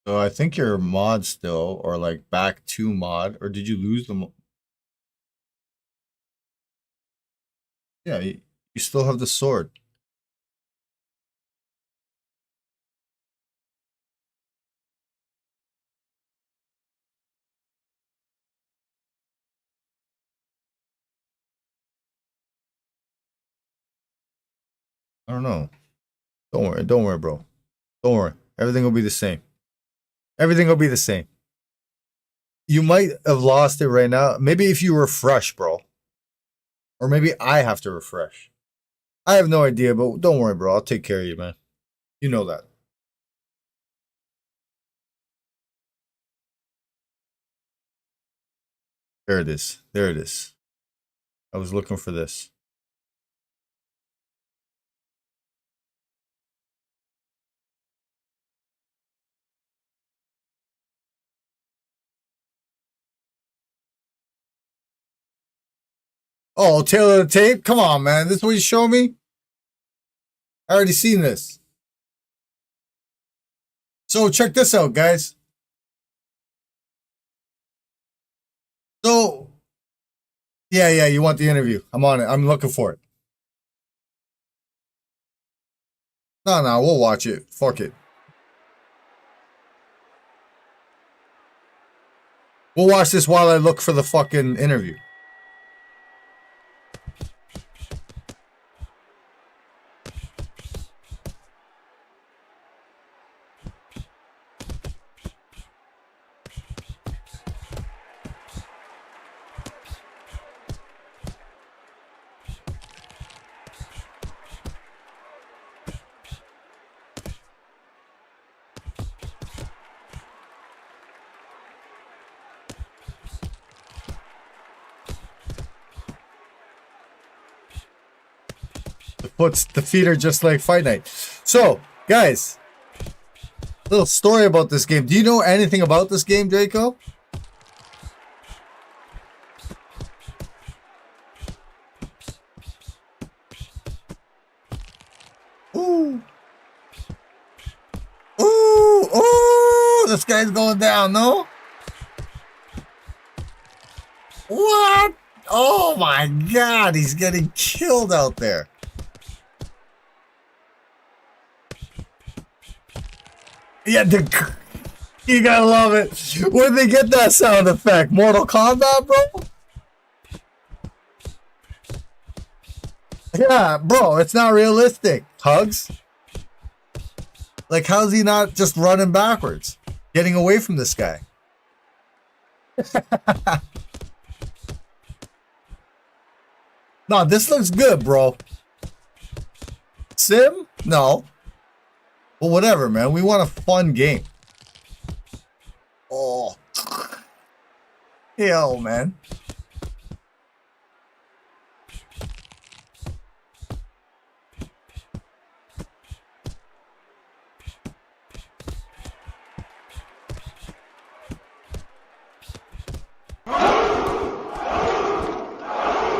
So I think you're mod still, or like back to mod, or did you lose the Yeah, you still have the sword. I don't know. Don't worry, bro. Don't worry. Everything will be the same. Everything will be the same. You might have lost it right now. Maybe if you refresh, bro. Or maybe I have to refresh. I have no idea, but don't worry, bro. I'll take care of you, man. You know that. There it is. There it is. I was looking for this. Oh, Taylor the Tape? Come on, man. This is what you show me? I already seen this. So check this out, guys. So, yeah, you want the interview. I'm on it. I'm looking for it. No, we'll watch it. Fuck it. We'll watch this while I look for the fucking interview. The feet are just like Fight Night. So, guys, little story about this game. Do you know anything about this game, Draco? this guy's going down, no? What? Oh my God, he's getting killed out there. Yeah, you gotta love it. Where'd they get that sound effect? Mortal Kombat, bro? Yeah, bro, it's not realistic. Hugs? Like, how's he not just running backwards? Getting away from this guy? No, this looks good, bro. Sim? No. Well, whatever, man. We want a fun game. Oh. Yo, man.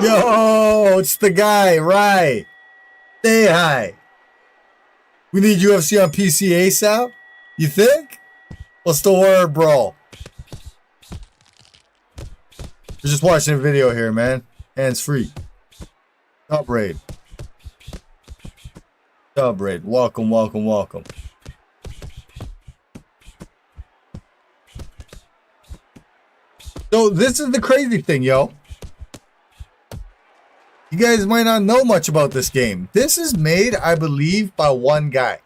Yo, it's the guy, right? Say hi. We need UFC on PC ASAP? You think? What's the word, bro? We're just watching a video here, man. Hands free. Top raid. Top raid. Welcome, welcome, welcome. So this is the crazy thing, yo. You guys might not know much about this game. This is made, I believe, by one guy.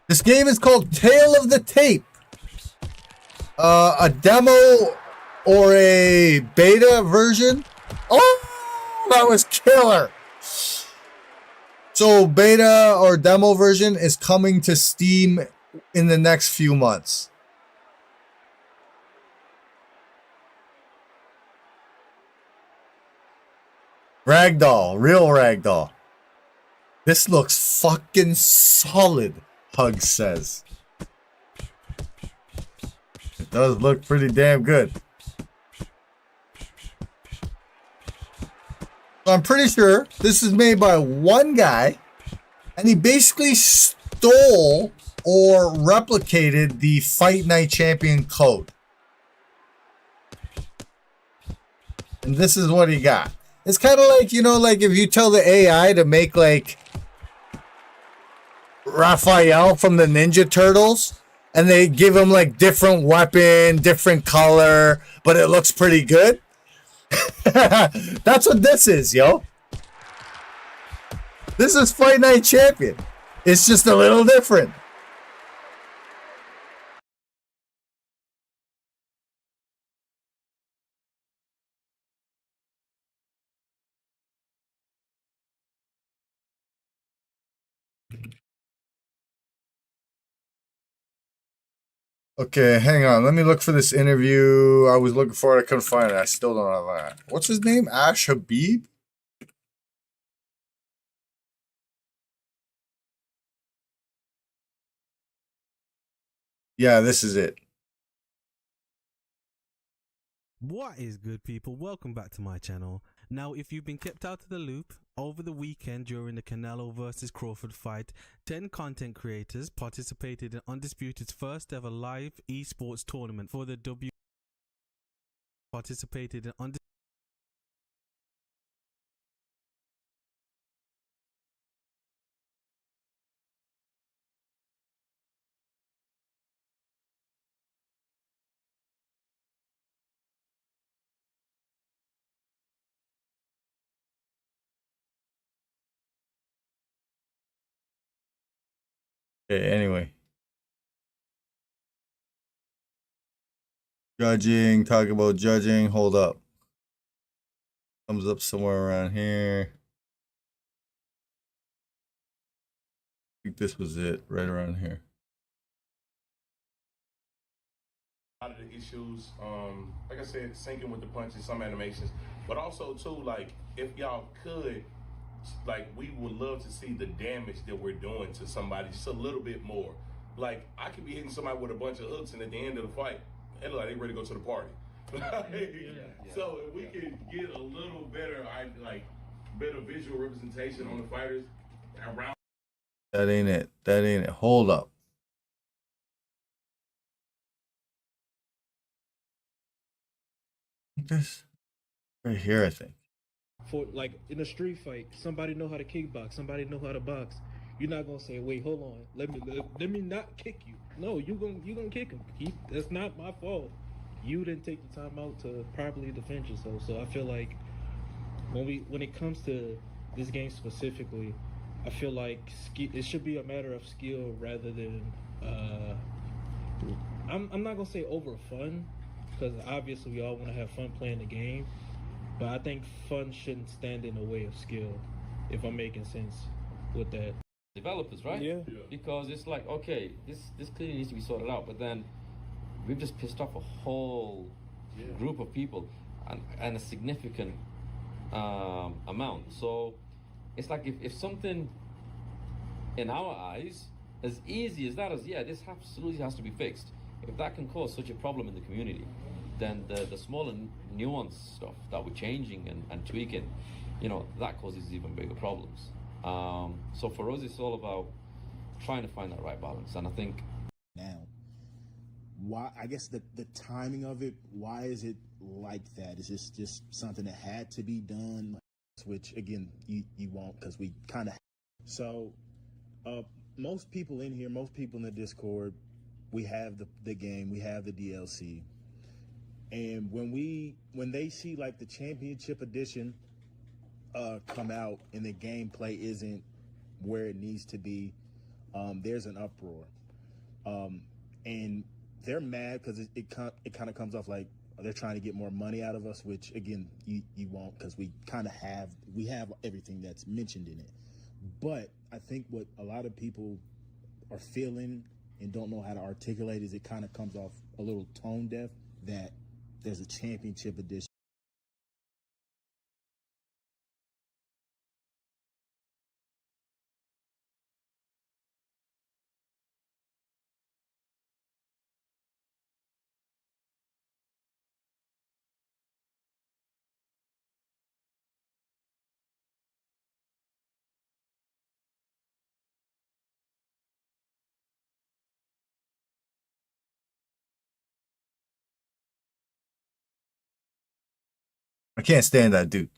This game is called Tale of the Tape. A demo or a beta version. Oh, that was killer. So beta or demo version is coming to Steam in the next few months. Ragdoll, real ragdoll. This looks fucking solid, Hug says. It does look pretty damn good. So I'm pretty sure this is made by one guy, and he basically stole or replicated the Fight Night Champion code. And this is what he got. It's kind of like, you know, like if you tell the AI to make like Raphael from the Ninja Turtles, and they give him like different weapon, different color, but it looks pretty good. That's what this is, yo. This is Fight Night Champion. It's just a little different. Okay, hang on. Let me look for this interview. I was looking for it. I couldn't find it. I still don't have that. What's his name? Ash Habib? Yeah, this is it. What is good, people? Welcome back to my channel. Now, if you've been kept out of the loop, over the weekend during the Canelo versus Crawford fight, 10 content creators participated in Undisputed's first ever live esports tournament for the participated in Okay, anyway. Judging, talk about judging. Hold up. Comes up somewhere around here. I think this was it, right around here. A lot of the issues, like I said, sinking with the punches, some animations, but also too, like, if y'all could, like, we would love to see the damage that we're doing to somebody just a little bit more. Like, I could be hitting somebody with a bunch of hooks, and at the end of the fight, it look like they ready to go to the party. So if we could get a little better, like, better visual representation on the fighters around. That ain't it. That ain't it. Hold up. This right here, I think. For like in a street fight, somebody know how to kickbox, somebody know how to box. You're not gonna say, "Wait, hold on, let me not kick you." No, you gonna kick him. That's not my fault. You didn't take the time out to properly defend yourself. So I feel like when it comes to this game specifically, I feel like it should be a matter of skill rather than. I'm not gonna say over fun, because obviously we all want to have fun playing the game. But I think fun shouldn't stand in the way of skill, if I'm making sense with that. Developers, right? Yeah. Because it's like, okay, this clearly needs to be sorted out, but then we've just pissed off a whole group of people and a significant amount. So it's like if something in our eyes, as easy as that is, this absolutely has to be fixed. If that can cause such a problem in the community, then the smaller nuance stuff that we're changing and tweaking, that causes even bigger problems. So for us, it's all about trying to find that right balance. And I think now, why? I guess the timing of it. Why is it like that? Is this just something that had to be done? Which again, you won't, because we kind of. So, most people in here, most people in the Discord, we have the game, we have the DLC. And when they see like the championship edition come out and the gameplay isn't where it needs to be, there's an uproar, and they're mad because it kind of comes off like they're trying to get more money out of us, which again you won't, because we have everything that's mentioned in it. But I think what a lot of people are feeling and don't know how to articulate is it kind of comes off a little tone deaf that there's a championship edition. I can't stand that dude.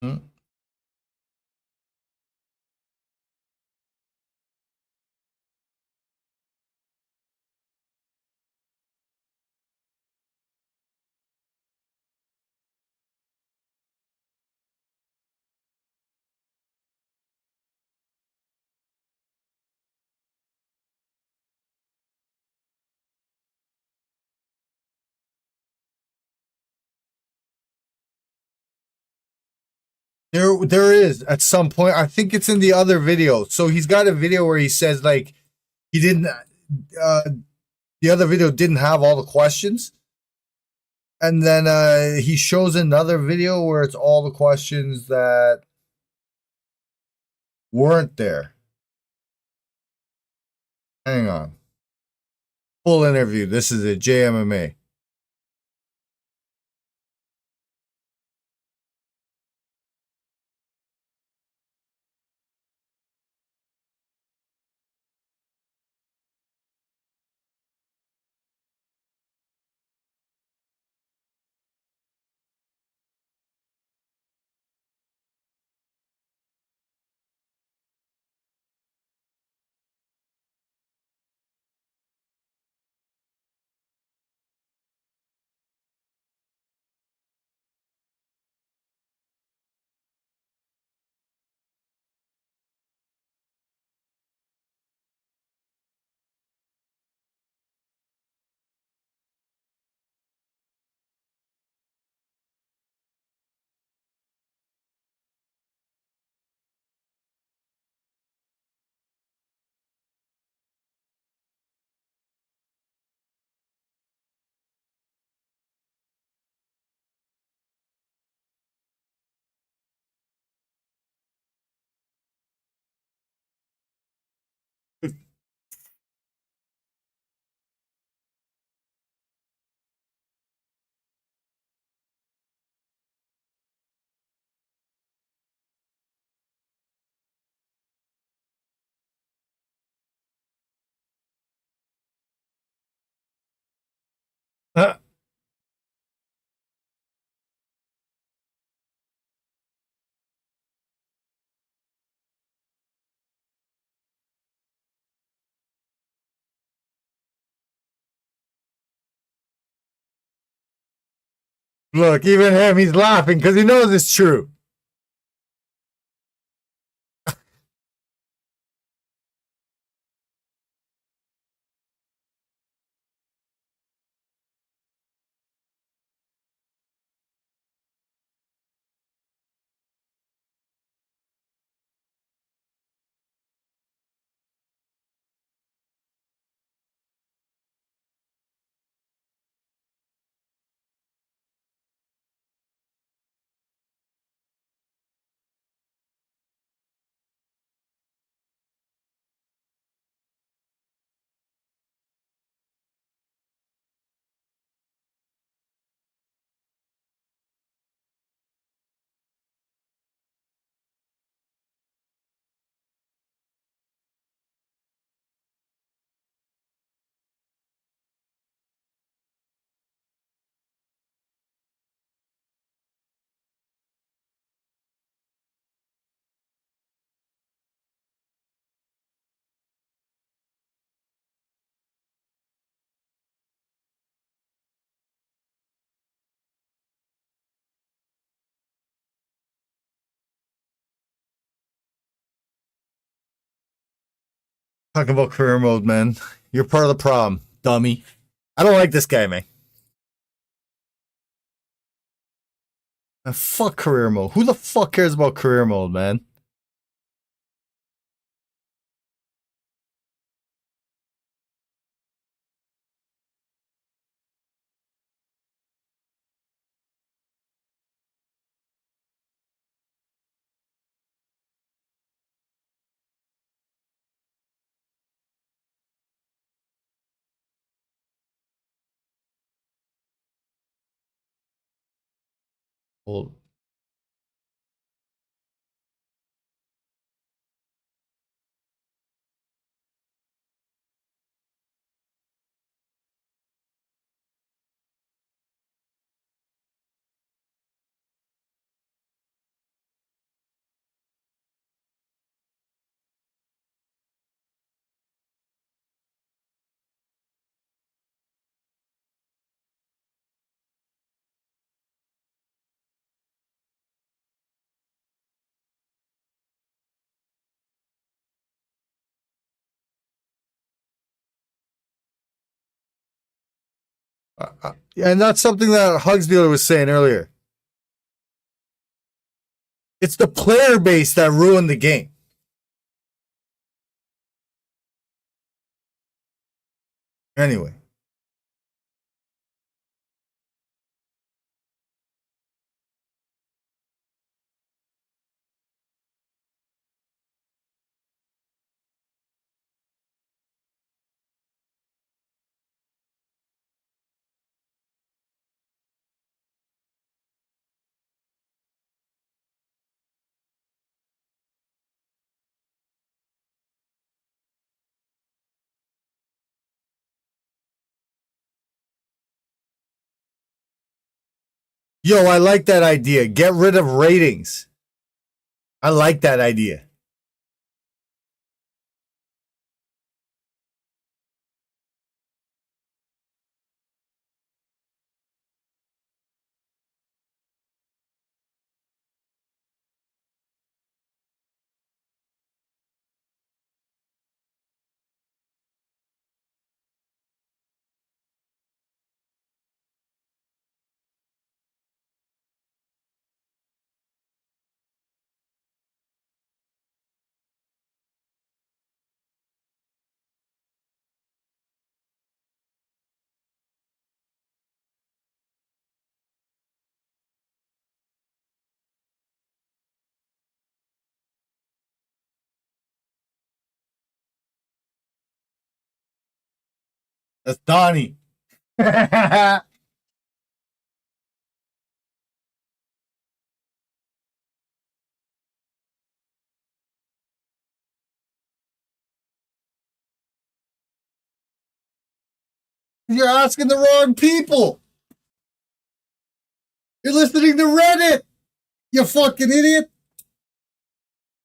Hmm? There is at some point. I think it's in the other video. So he's got a video where he says like he didn't. The other video didn't have all the questions, and then he shows another video where it's all the questions that weren't there. Hang on. Full interview. This is a JMMA. Look, even him, he's laughing because he knows it's true. Talking about career mode, man. You're part of the problem, dummy. I don't like this guy, man. Fuck career mode. Who the fuck cares about career mode, man? Well, and that's something that Hugs Dealer was saying earlier. It's the player base that ruined the game. Anyway. Yo, I like that idea. Get rid of ratings. I like that idea. That's Donnie. You're asking the wrong people. You're listening to Reddit. You fucking idiot.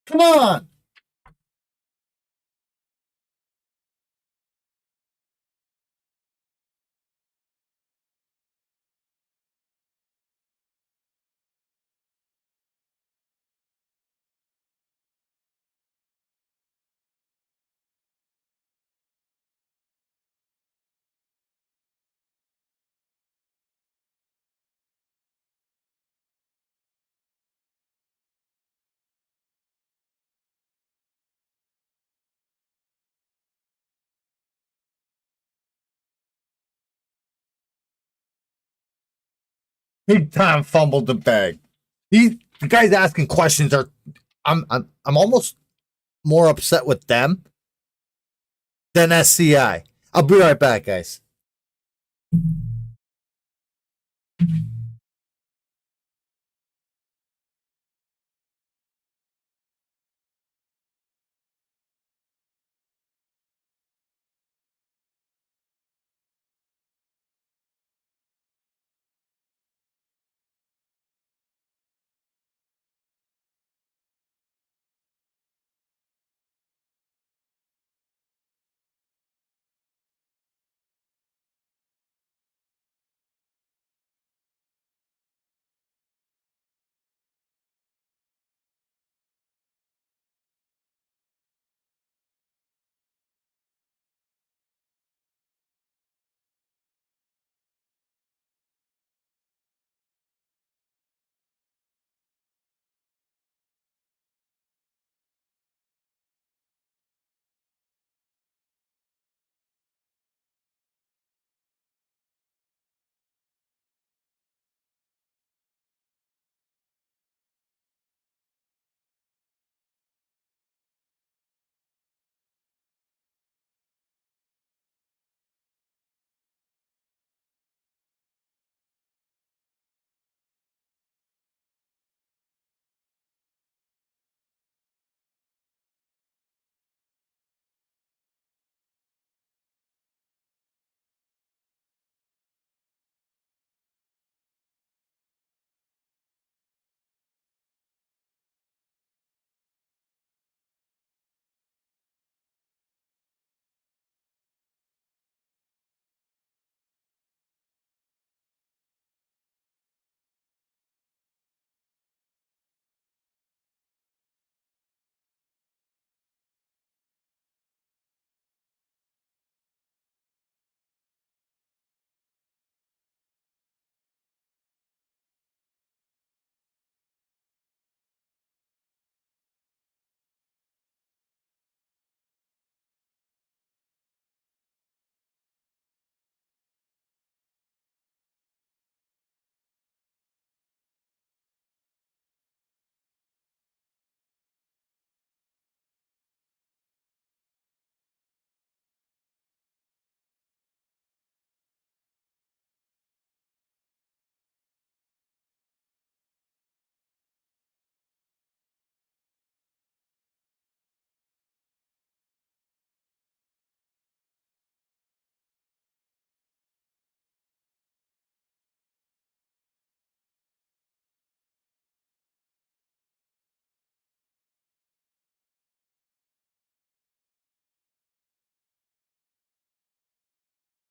Come on. Big time fumbled the bag. The guys asking questions are. I'm almost more upset with them than SCI. I'll be right back, guys.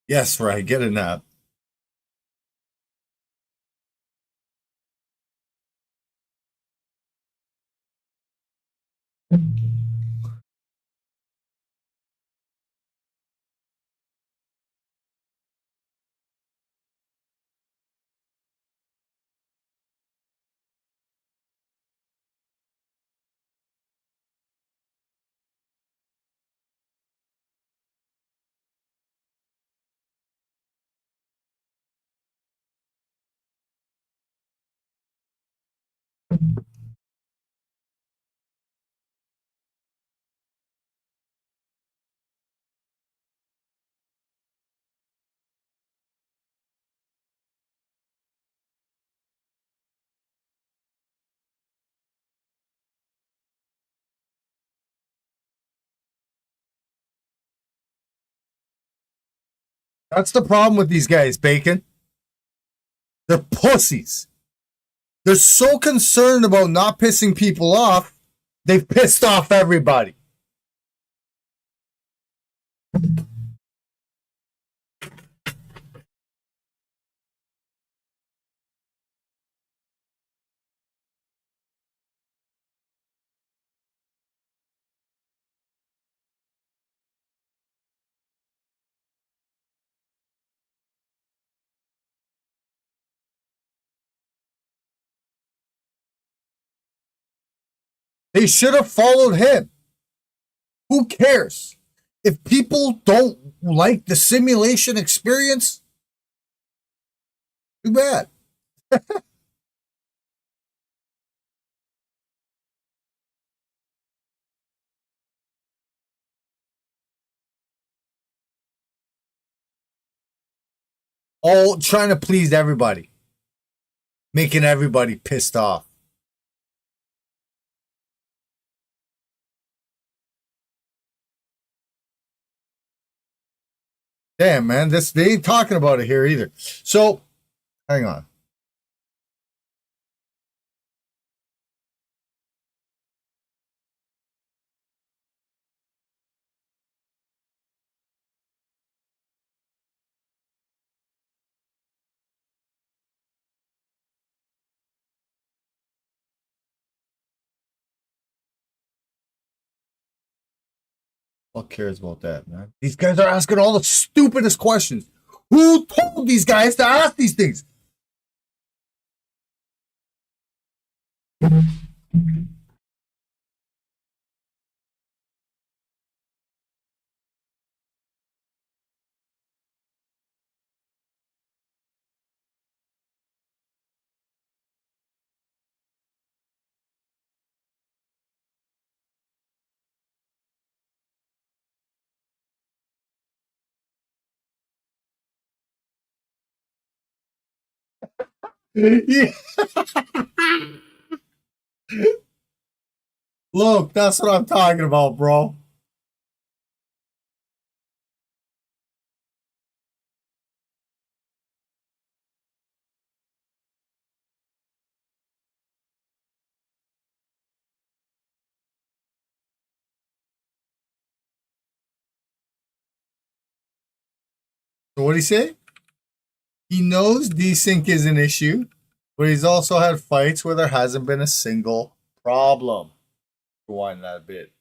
Yes, right. Get a nap. That's the problem with these guys, Bacon. They're pussies. They're so concerned about not pissing people off, they've pissed off everybody. They should have followed him. Who cares? If people don't like the simulation experience, too bad. All trying to please everybody, making everybody pissed off. Damn, man, this they ain't talking about it here either. So, hang on. What cares about that, man? These guys are asking all the stupidest questions. Who told these guys to ask these things? Yeah. Look, that's what I'm talking about, bro. So what did he say? He knows desync is an issue, but he's also had fights where there hasn't been a single problem. Rewind that a bit.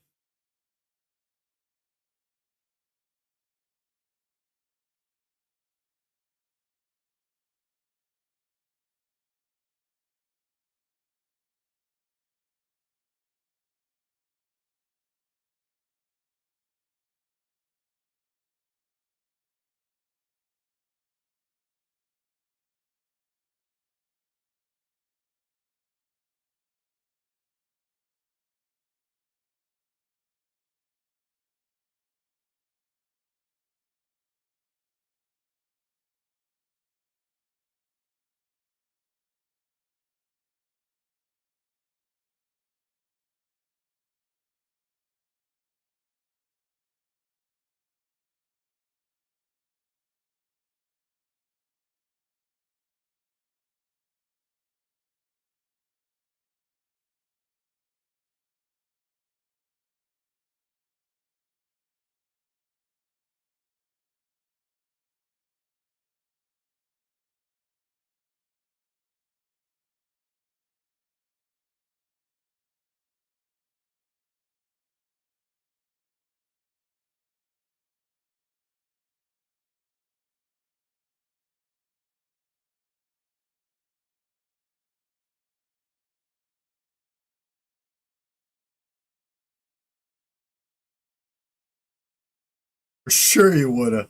For sure you woulda.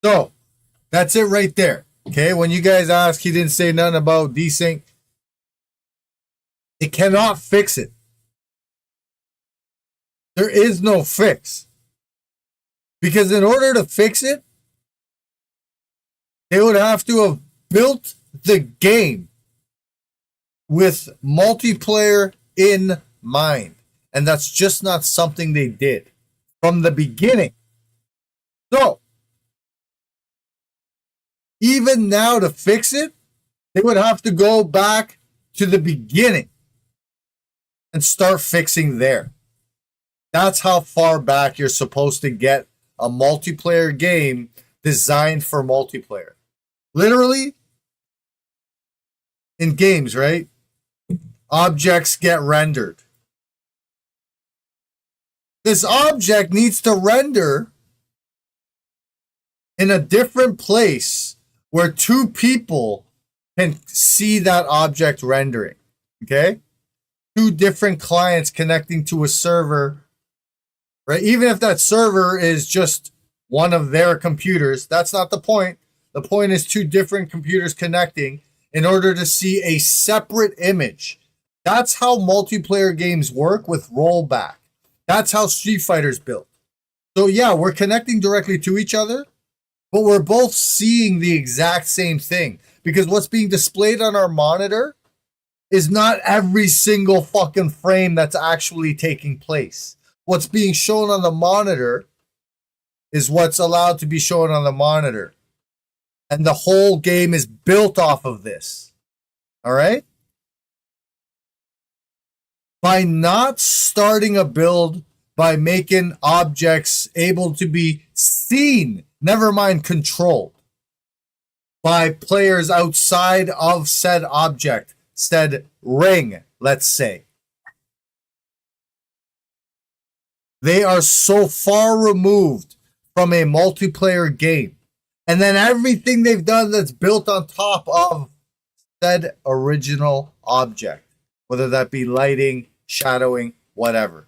So that's it right there. Okay, when you guys ask, he didn't say nothing about desync. It cannot fix it. There is no fix. Because in order to fix it, they would have to have built the game with multiplayer in mind. And that's just not something they did from the beginning. So, even now to fix it, they would have to go back to the beginning and start fixing there. That's how far back you're supposed to get a multiplayer game designed for multiplayer. Literally, in games, right? Objects get rendered. This object needs to render in a different place where two people can see that object rendering. Okay? Two different clients connecting to a server, right? Even if that server is just one of their computers, that's not the point. The point is two different computers connecting in order to see a separate image. That's how multiplayer games work with rollback. That's how Street Fighter's built. So yeah, we're connecting directly to each other, but we're both seeing the exact same thing because what's being displayed on our monitor is not every single fucking frame that's actually taking place. What's being shown on the monitor is what's allowed to be shown on the monitor. And the whole game is built off of this. All right? By not starting a build by making objects able to be seen, never mind controlled, by players outside of said object, said ring, let's say. They are so far removed from a multiplayer game. And then everything they've done that's built on top of said original object, whether that be lighting, shadowing, whatever.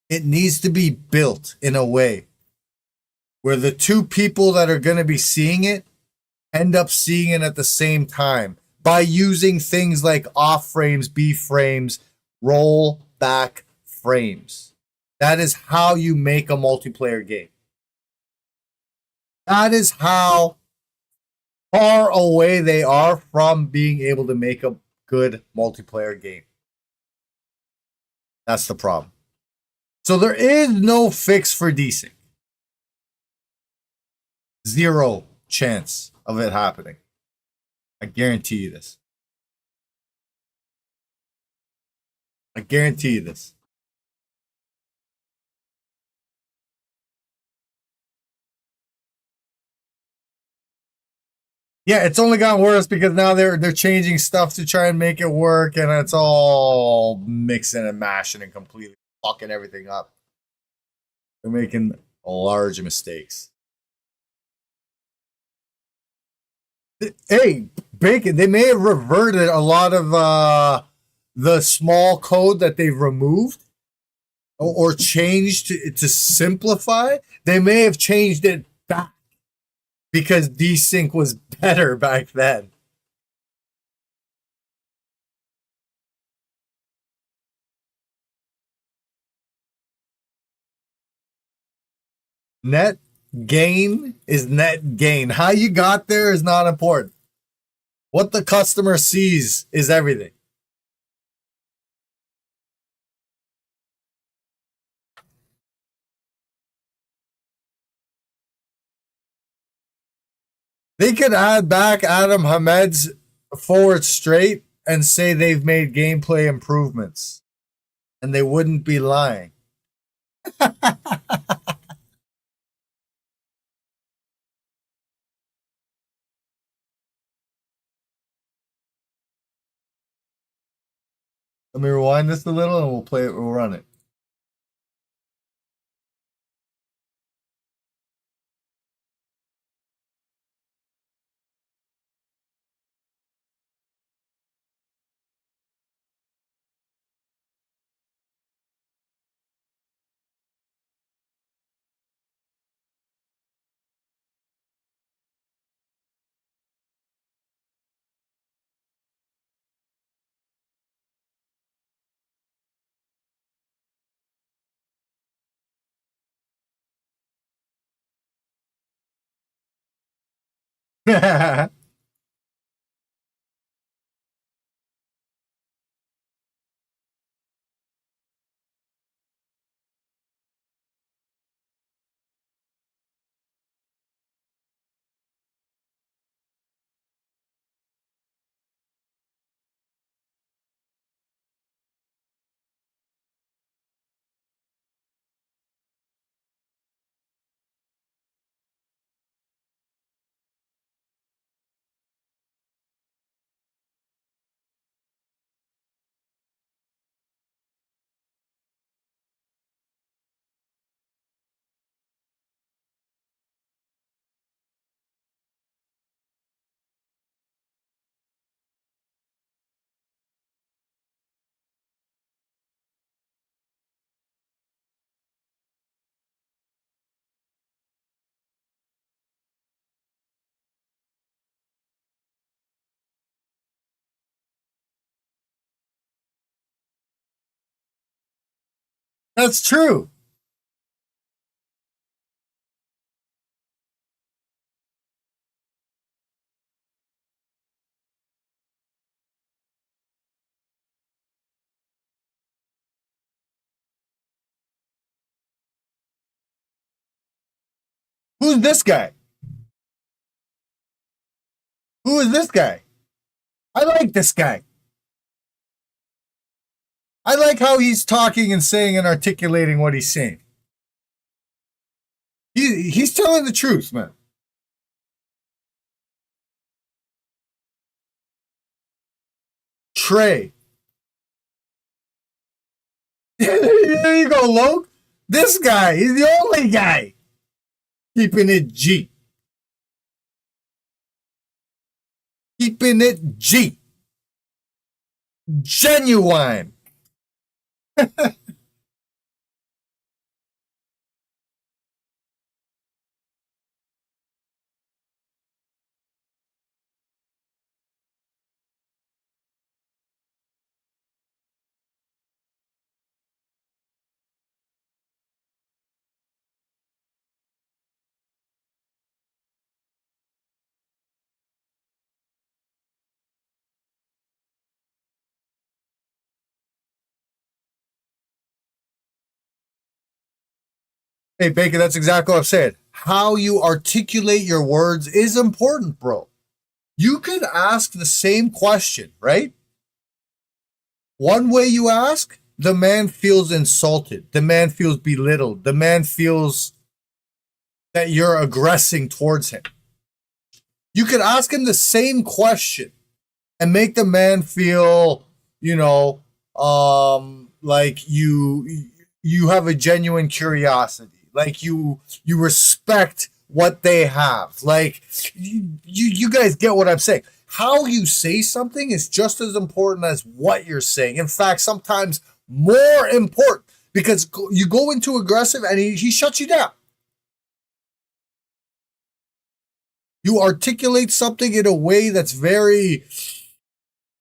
It needs to be built in a way where the two people that are going to be seeing it end up seeing it at the same time by using things like off frames, B frames, roll back frames. That is how you make a multiplayer game. That is how far away they are from being able to make a good multiplayer game. That's the problem. So there is no fix for desync. Zero chance of it happening. I guarantee you this. I guarantee you this. Yeah, it's only gotten worse because now they're changing stuff to try and make it work, and it's all mixing and mashing and completely fucking everything up. They're making large mistakes. Hey, Bacon, they may have reverted a lot of the small code that they've removed or changed to simplify. They may have changed it back because desync was better back then. Net gain is net gain. How you got there is not important. What the customer sees is everything. They could add back Adam Hamed's forward straight and say they've made gameplay improvements. And they wouldn't be lying. Let me rewind this a little and we'll play it, we'll run it. That's true. Who's this guy? Who is this guy? I like this guy. I like how he's talking and saying and articulating what he's saying. He's telling the truth, man. Trey. There you go, Loke. This guy, he's the only guy keeping it G. Keeping it G. Genuine. Hey, Bacon, that's exactly what I'm saying. How you articulate your words is important, bro. You could ask the same question, right? One way you ask, the man feels insulted. The man feels belittled. The man feels that you're aggressing towards him. You could ask him the same question and make the man feel, like you have a genuine curiosity. Like you respect what they have. Like you guys get what I'm saying. How you say something is just as important as what you're saying. In fact, sometimes more important, because you go into aggressive and he shuts you down. You articulate something in a way that's very,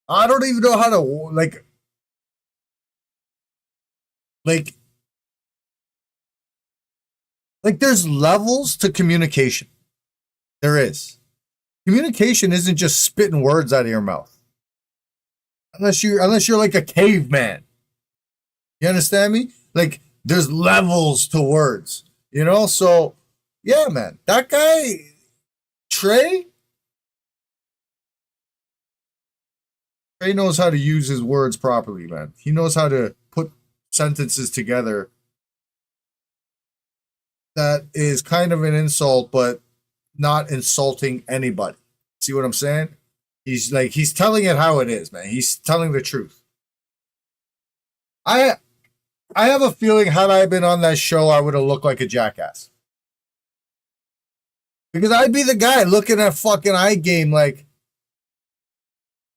I don't even know how to like there's levels to communication. There is. Communication isn't just spitting words out of your mouth. Unless you're like a caveman. You understand me? Like there's levels to words, So yeah, man, that guy Trey knows how to use his words properly, man. He knows how to put sentences together that is kind of an insult, but not insulting anybody. See what I'm saying? He's telling it how it is, man. He's telling the truth. I have a feeling had I been on that show, I would have looked like a jackass. Because I'd be the guy looking at fucking iGame like,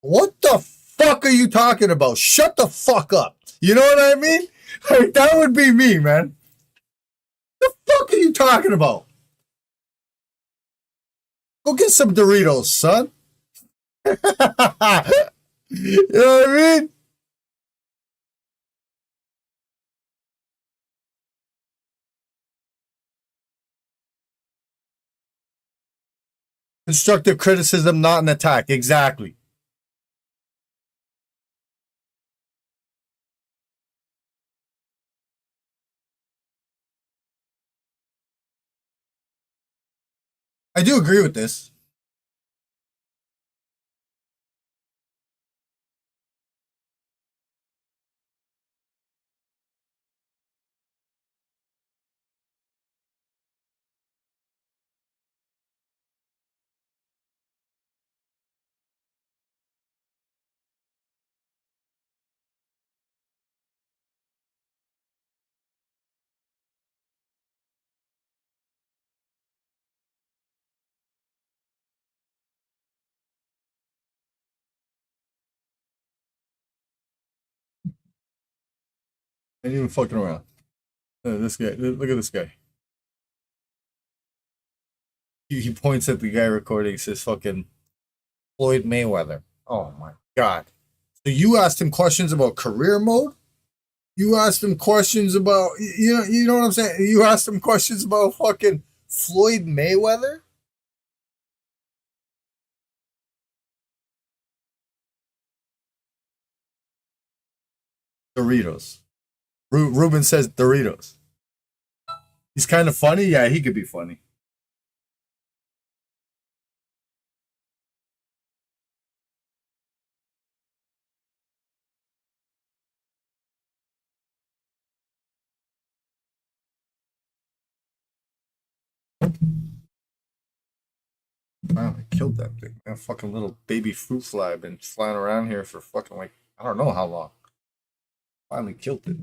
what the fuck are you talking about? Shut the fuck up. You know what I mean? Like, that would be me, man. What the fuck are you talking about? Go get some Doritos, son. You know what I mean? Constructive criticism, not an attack. Exactly. I do agree with this. Ain't even fucking around. This guy, look at this guy. He points at the guy recording, says fucking Floyd Mayweather. Oh my God. So you asked him questions about career mode? You asked him questions about, you know what I'm saying? You asked him questions about fucking Floyd Mayweather? Doritos. Ruben says Doritos. He's kind of funny. Yeah, he could be funny. Wow, I killed that thing. That fucking little baby fruit fly been flying around here for fucking like, I don't know how long. Finally killed it.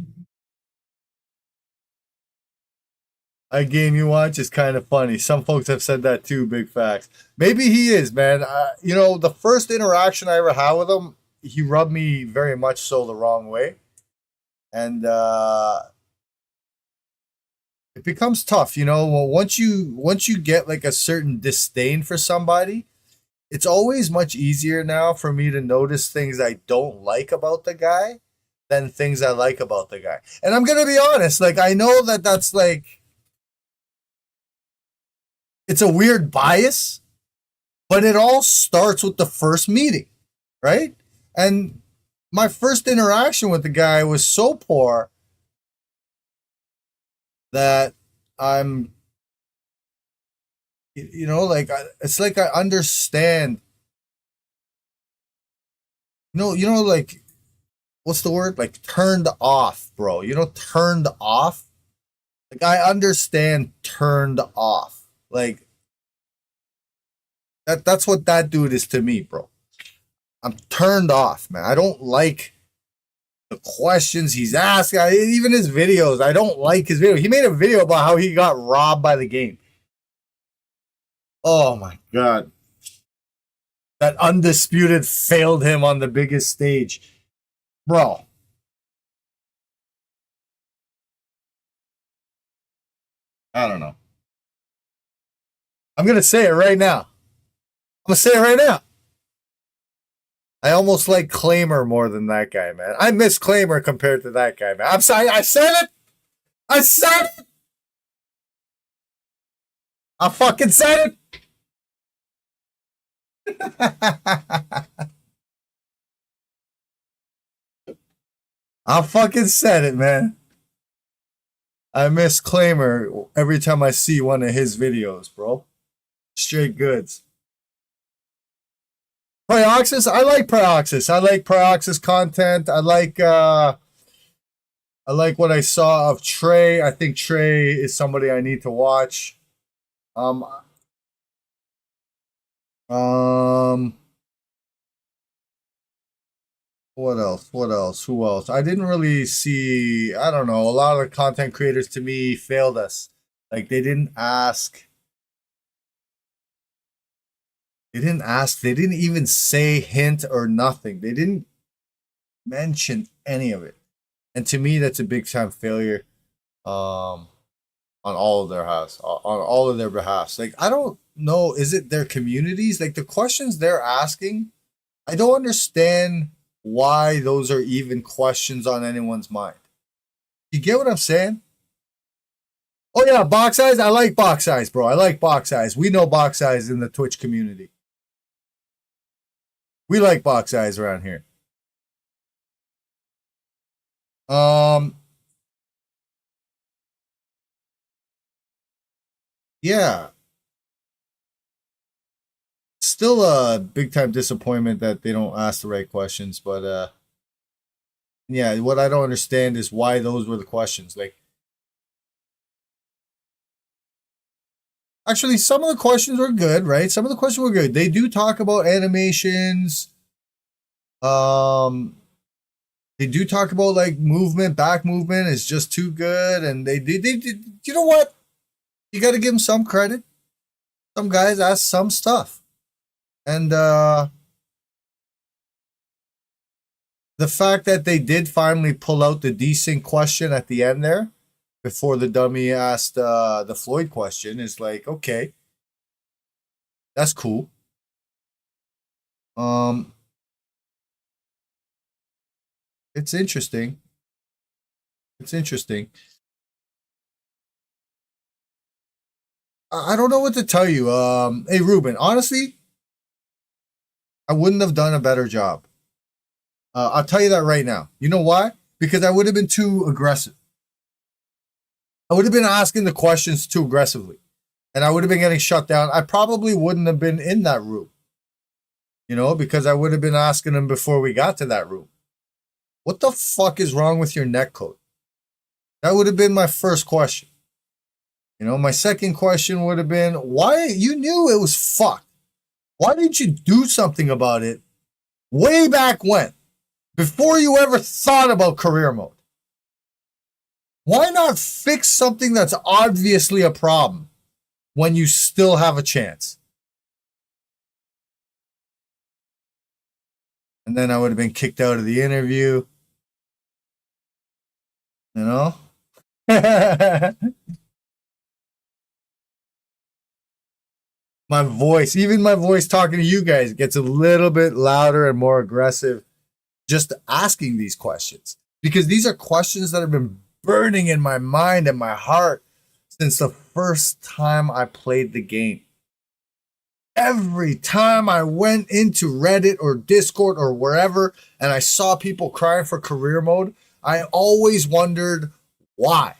A game you watch is kind of funny. Some folks have said that too, big facts. Maybe he is, man. The first interaction I ever had with him, he rubbed me very much so the wrong way. And it becomes tough, well, once you get like a certain disdain for somebody, it's always much easier now for me to notice things I don't like about the guy than things I like about the guy. And I'm gonna be honest, like I know that that's like it's a weird bias, but it all starts with the first meeting, right? And my first interaction with the guy was so poor that I'm, it's like I understand. Like, what's the word? Like turned off, bro. Turned off. Like I understand turned off. Like that's what that dude is to me, bro. I'm turned off, man. I don't like the questions he's asking. Even his videos, I don't like his video. He made a video about how he got robbed by the game. Oh my god. That Undisputed failed him on the biggest stage. Bro. I don't know. I'm going to say it right now. I'm going to say it right now. I almost like Claimer more than that guy, man. I miss Claimer compared to that guy, man. I'm sorry. I said it. I said it. I fucking said it. I fucking said it, man. I miss Claimer every time I see one of his videos, bro. Straight goods. Prioxis, I like Prioxis. I like Prioxis content. I like what I saw of Trey. I think Trey is somebody I need to watch. What else? What else? Who else? I didn't really see, I don't know, a lot of the content creators to me failed us. Like they didn't ask. They didn't ask. They didn't even say hint or nothing. They didn't mention any of it. And to me, that's a big time failure on all of their behalves. On all of their behalfs. Like, I don't know, is it their communities? Like the questions they're asking, I don't understand why those are even questions on anyone's mind. You get what I'm saying? Oh yeah, box size. I like box size, bro. I like box size. We know box size in the Twitch community. We like box size around here. Yeah. Still a big time disappointment that they don't ask the right questions, but yeah, what I don't understand is why those were the questions. Like actually some of the questions were good, right? Some of the questions were good. They do talk about animations. They do talk about like movement, back movement is just too good, and they you know what? You got to give them some credit. Some guys ask some stuff. And the fact that they did finally pull out the desync question at the end there before the dummy asked the Floyd question is like, okay, that's cool. It's interesting. It's interesting. I don't know what to tell you. Hey Ruben, honestly, I wouldn't have done a better job. I'll tell you that right now. You know why? Because I would have been too aggressive. I would have been asking the questions too aggressively. And I would have been getting shut down. I probably wouldn't have been in that room. You know, because I would have been asking them before we got to that room. What the fuck is wrong with your neck coat? That would have been my first question. You know, my second question would have been, why you knew it was fucked? Why didn't you do something about it way back when? Before you ever thought about career mode? Why not fix something that's obviously a problem when you still have a chance? And then I would have been kicked out of the interview. You know? My voice, even my voice talking to you guys gets a little bit louder and more aggressive just asking these questions. Because these are questions that have been burning in my mind and my heart since the first time I played the game. Every time I went into Reddit or Discord or wherever and I saw people crying for career mode, I always wondered why.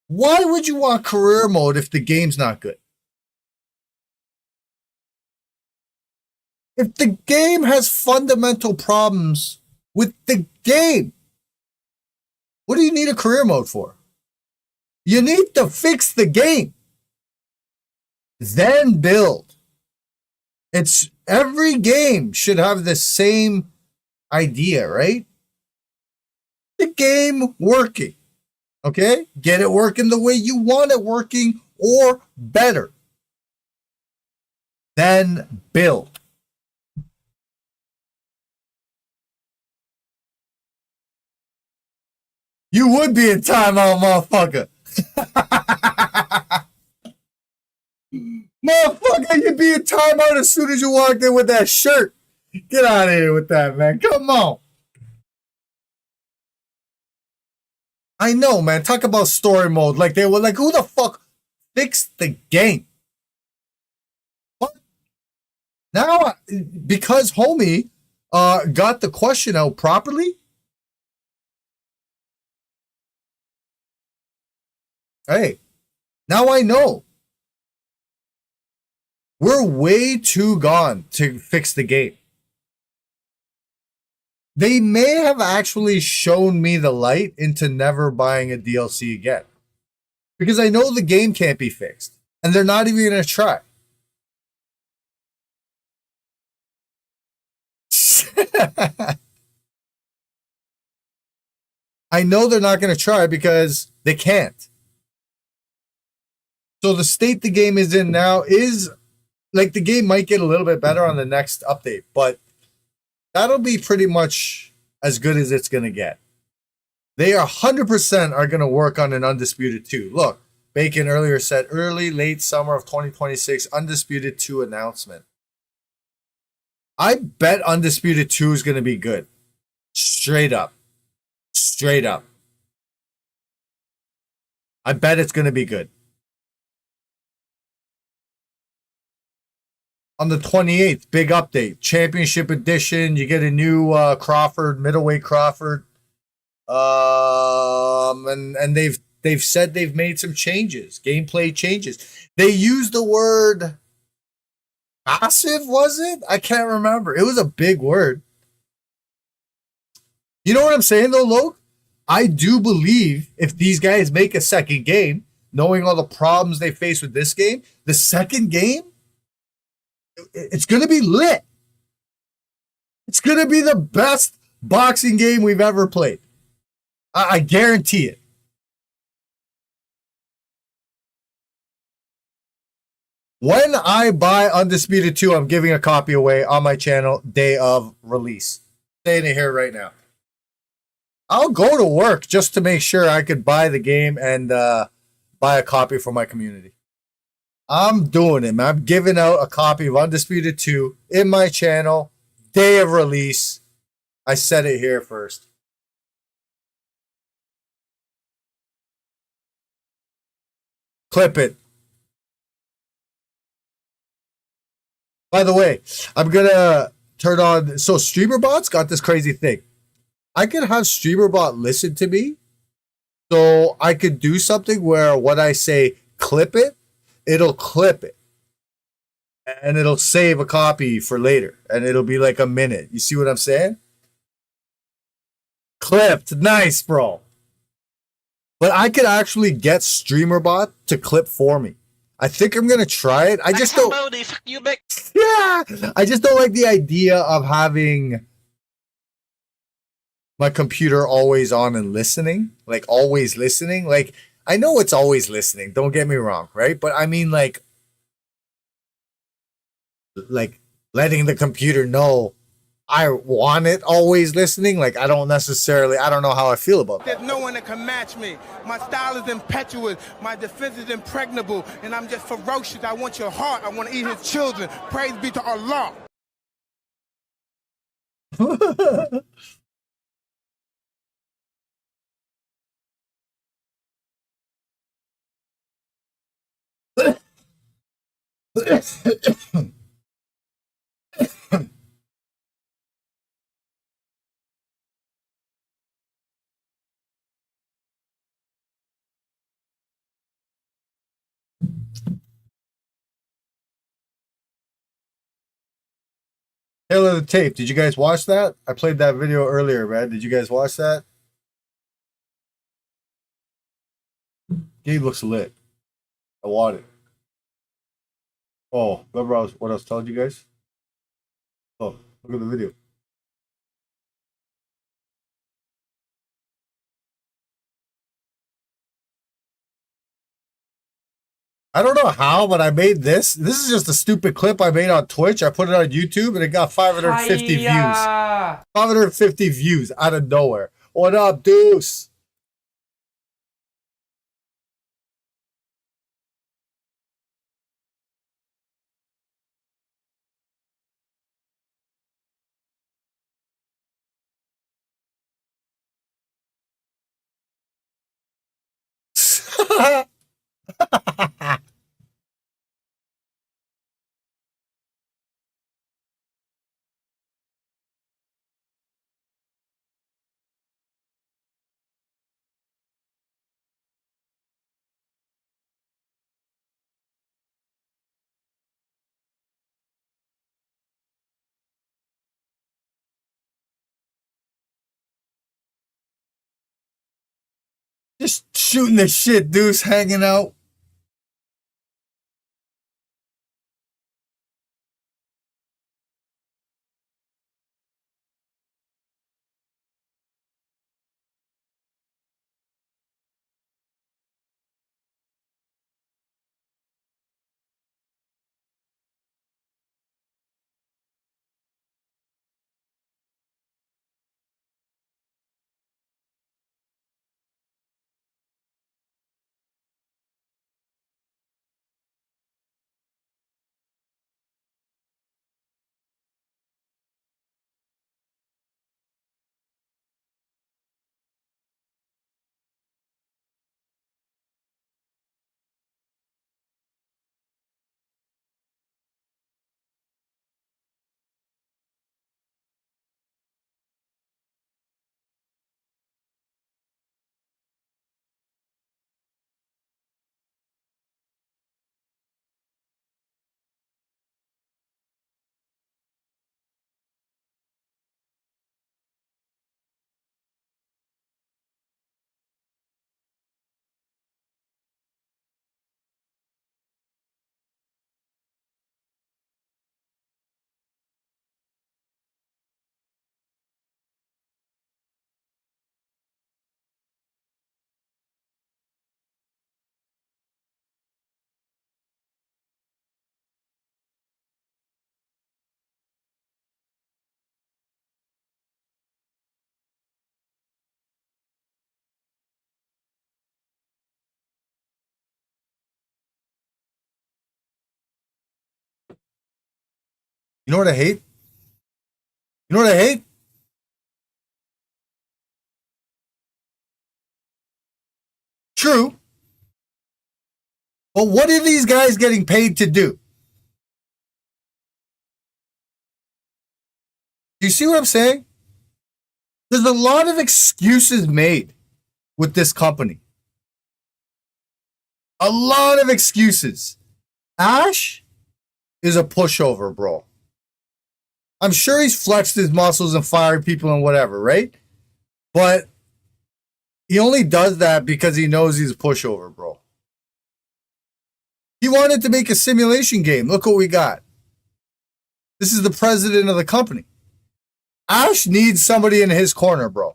Why would you want career mode if the game's not good? If the game has fundamental problems with the game, what do you need a career mode for? You need to fix the game. Then build. It's every game should have the same idea, right? The game working. Okay? Get it working the way you want it working or better. Then build. You would be in timeout, motherfucker. Motherfucker, you'd be in timeout as soon as you walked in with that shirt. Get out of here with that, man. Come on. I know, man. Talk about story mode. Like they were like, who the fuck fixed the game? What? Now, because homie got the question out properly. Hey, now I know. We're way too gone to fix the game. They may have actually shown me the light into never buying a DLC again. Because I know the game can't be fixed. And they're not even going to try. I know they're not going to try because they can't. So the state the game is in now is, like, the game might get a little bit better on the next update, but that'll be pretty much as good as it's going to get. They are 100% are going to work on an Undisputed 2. Look, Bacon earlier said early, late summer of 2026, Undisputed 2 announcement. I bet Undisputed 2 is going to be good. Straight up. Straight up. I bet it's going to be good. On the 28th, big update. Championship edition. You get a new Crawford, middleweight Crawford. And they've said they've made some changes. Gameplay changes. They used the word passive, was it? I can't remember. It was a big word. You know what I'm saying though, Loke? I do believe if these guys make a second game, knowing all the problems they face with this game, the second game, it's going to be lit. It's going to be the best boxing game we've ever played. I guarantee it. When I buy Undisputed 2, I'm giving a copy away on my channel day of release. Saying it here right now. I'll go to work just to make sure I could buy the game and buy a copy for my community. I'm doing it, man. I'm giving out a copy of Undisputed 2 in my channel, day of release. I said it here first. Clip it. By the way, I'm gonna turn on. So StreamerBot's got this crazy thing. I could have StreamerBot listen to me, so I could do something where when I say clip it, it'll clip it, and it'll save a copy for later, and it'll be like a minute. You see what I'm saying? Clipped, nice, bro. But I could actually get StreamerBot to clip for me. I think I'm gonna try it. I just don't. Yeah, I just don't like the idea of having my computer always on and listening, like always listening. Like I know it's always listening. Don't get me wrong, right? But I mean, like letting the computer know I want it always listening. Like I don't know how I feel about that. There's no one that can match me. My style is impetuous. My defense is impregnable. And I'm just ferocious. I want your heart. I want to eat his children. Praise be to Allah. Tale of the Tape. Did you guys watch that? I played that video earlier, man. Did you guys watch that? Gabe looks lit. I want it. Oh, remember what I was telling you guys? Oh, look at the video. I don't know how, but I made this. This is just a stupid clip I made on Twitch. I put it on YouTube and it got 550 views. 550 views out of nowhere. What up, Deuce? Just shooting the shit, Deuce, hanging out. You know what I hate? You know what I hate? True. But what are these guys getting paid to do? Do you see what I'm saying? There's a lot of excuses made with this company. A lot of excuses. Ash is a pushover, bro. I'm sure he's flexed his muscles and fired people and whatever, right? But he only does that because he knows he's a pushover, bro. He wanted to make a simulation game. Look what we got. This is the president of the company. Ash needs somebody in his corner, bro.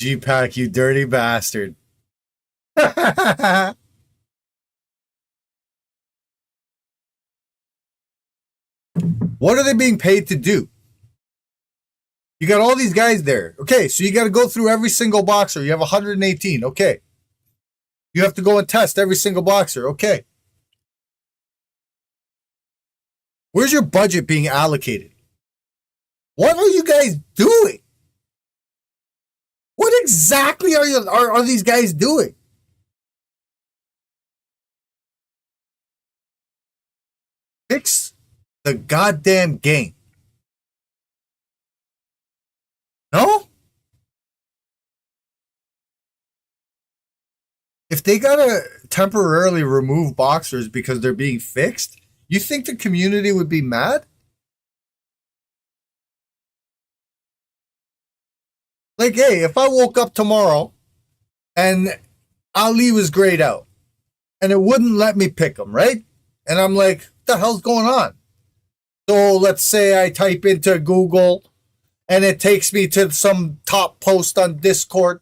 G-Pack, you dirty bastard. What are they being paid to do? You got all these guys there. Okay, so you got to go through every single boxer. You have 118. Okay. You have to go and test every single boxer. Okay. Where's your budget being allocated? What are you guys doing? What exactly are these guys doing? Fix the goddamn game. No? If they gotta temporarily remove boxers because they're being fixed, you think the community would be mad? Like, hey, if I woke up tomorrow and Ali was grayed out and it wouldn't let me pick him, right? And I'm like, what the hell's going on? So let's say I type into Google and it takes me to some top post on Discord.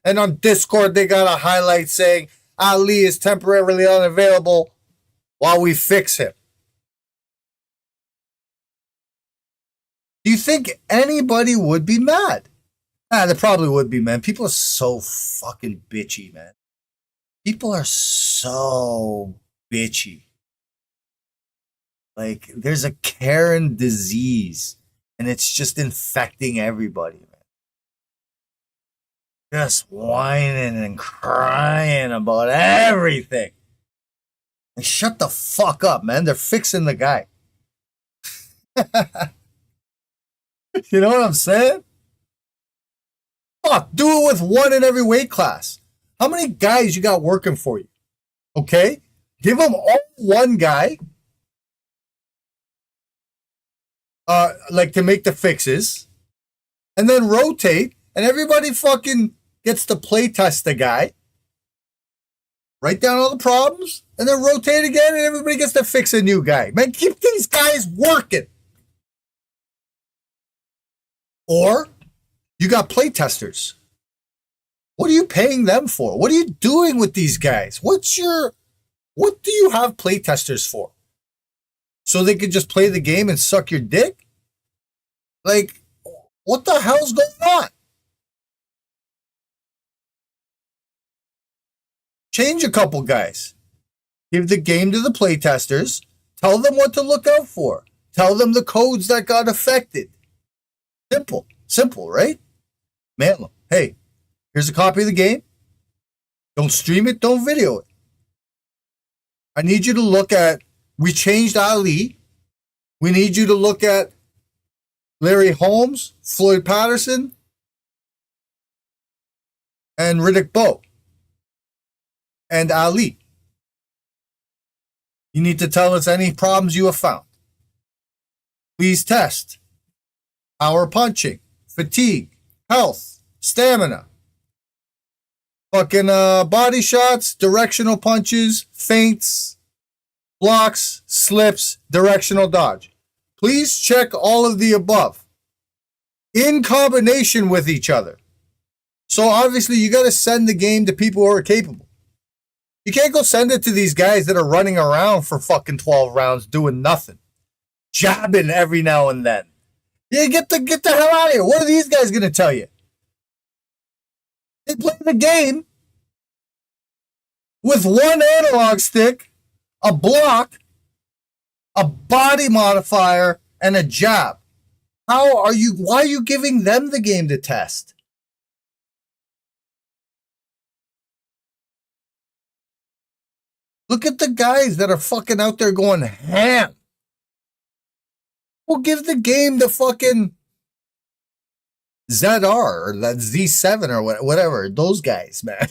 And on Discord, they got a highlight saying Ali is temporarily unavailable while we fix him. Do you think anybody would be mad? They probably would be, man. People are so fucking bitchy, man. People are so bitchy. Like, there's a Karen disease, and it's just infecting everybody, man. Just whining and crying about everything. Like, shut the fuck up, man. They're fixing the guy. You know what I'm saying? Fuck, do it with one in every weight class. How many guys you got working for you? Okay? Give them all one guy. Like to make the fixes. And then rotate. And everybody fucking gets to play test the guy. Write down all the problems. And then rotate again. And everybody gets to fix a new guy. Man, keep these guys working. Or you got play testers. What are you paying them for? What are you doing with these guys? What do you have play testers for? So they could just play the game and suck your dick? Like, what the hell's going on? Change a couple guys. Give the game to the play testers. Tell them what to look out for. Tell them the codes that got affected. Simple, right? Mail them. Hey, here's a copy of the game. Don't stream it, don't video it. I need you to look at, we changed Ali. We need you to look at Larry Holmes, Floyd Patterson, and Riddick Bowe, and Ali. You need to tell us any problems you have found. Please test. Power punching, fatigue, health, stamina, fucking body shots, directional punches, feints, blocks, slips, directional dodge. Please check all of the above in combination with each other. So obviously you got to send the game to people who are capable. You can't go send it to these guys that are running around for fucking 12 rounds doing nothing, jabbing every now and then. Yeah, get the hell out of here. What are these guys going to tell you? They play the game with one analog stick, a block, a body modifier, and a jab. Why are you giving them the game to test? Look at the guys that are fucking out there going ham. We'll give the game to fucking ZR or that Z7 or whatever. Those guys, man.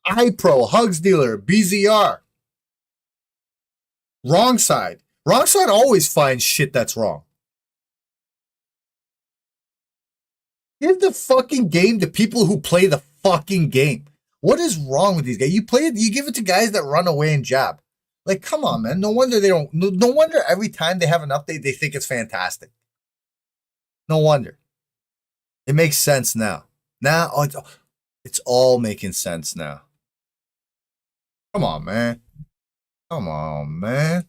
iPro, Hugs Dealer, BZR. Wrong side. Wrong side always finds shit that's wrong. Give the fucking game to people who play the fucking game. What is wrong with these guys? You play it, you give it to guys that run away and jab. Like, come on, man. No wonder they don't. No wonder every time they have an update, they think it's fantastic. No wonder. It makes sense now. Now it's all making sense now. Come on, man. Come on, man.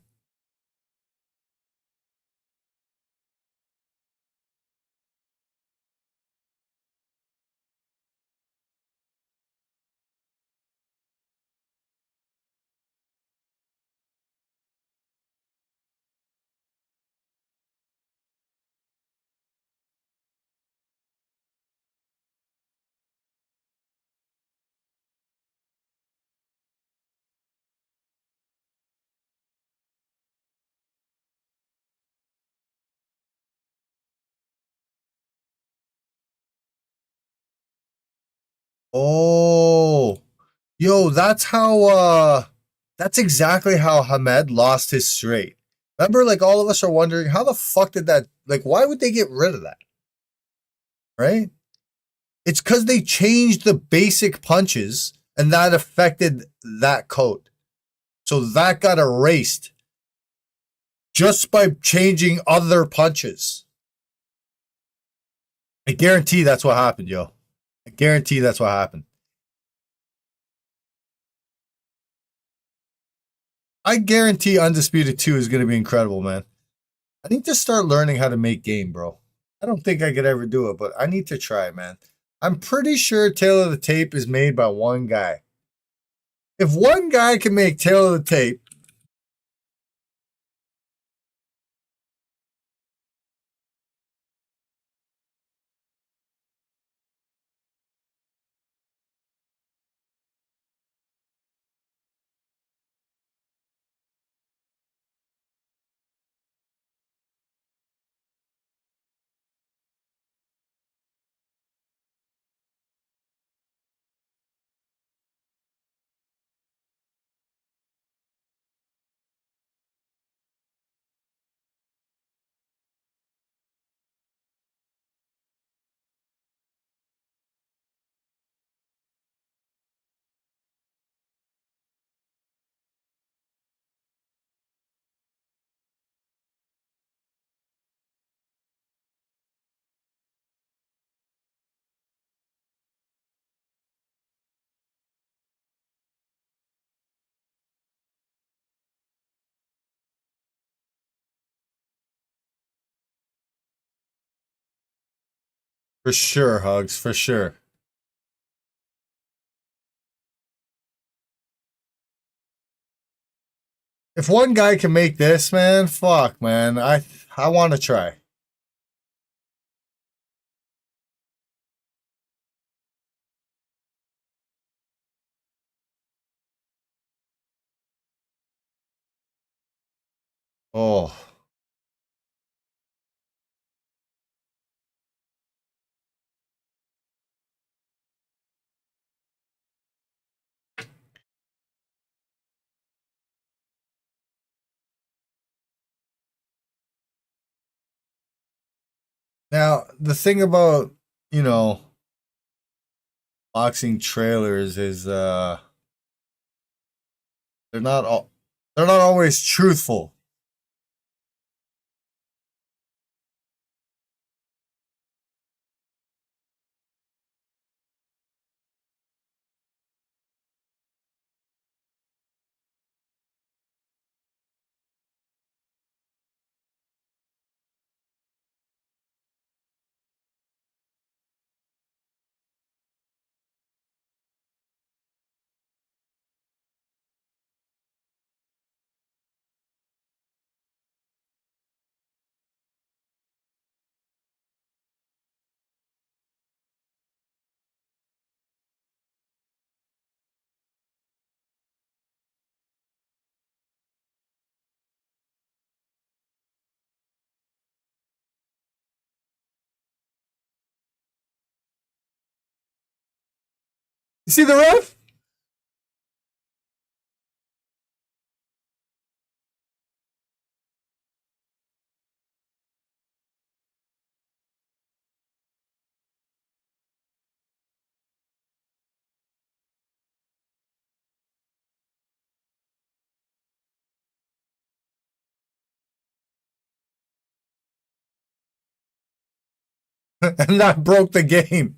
Oh, yo, that's exactly how Hamed lost his straight. Remember, like all of us are wondering how the fuck did that, like, why would they get rid of that? Right? It's because they changed the basic punches and that affected that code. So that got erased just by changing other punches. I guarantee that's what happened, yo. I guarantee that's what happened. I guarantee Undisputed 2 is going to be incredible, man. I need to start learning how to make game, bro. I don't think I could ever do it, but I need to try, man. I'm pretty sure Tale of the Tape is made by one guy. If one guy can make Tale of the Tape, for sure, Hugs, for sure. If one guy can make this, man, fuck, man. I want to try. Oh. Now, the thing about, you know, boxing trailers is they're not all they're not always truthful. You see the ref? And that broke the game.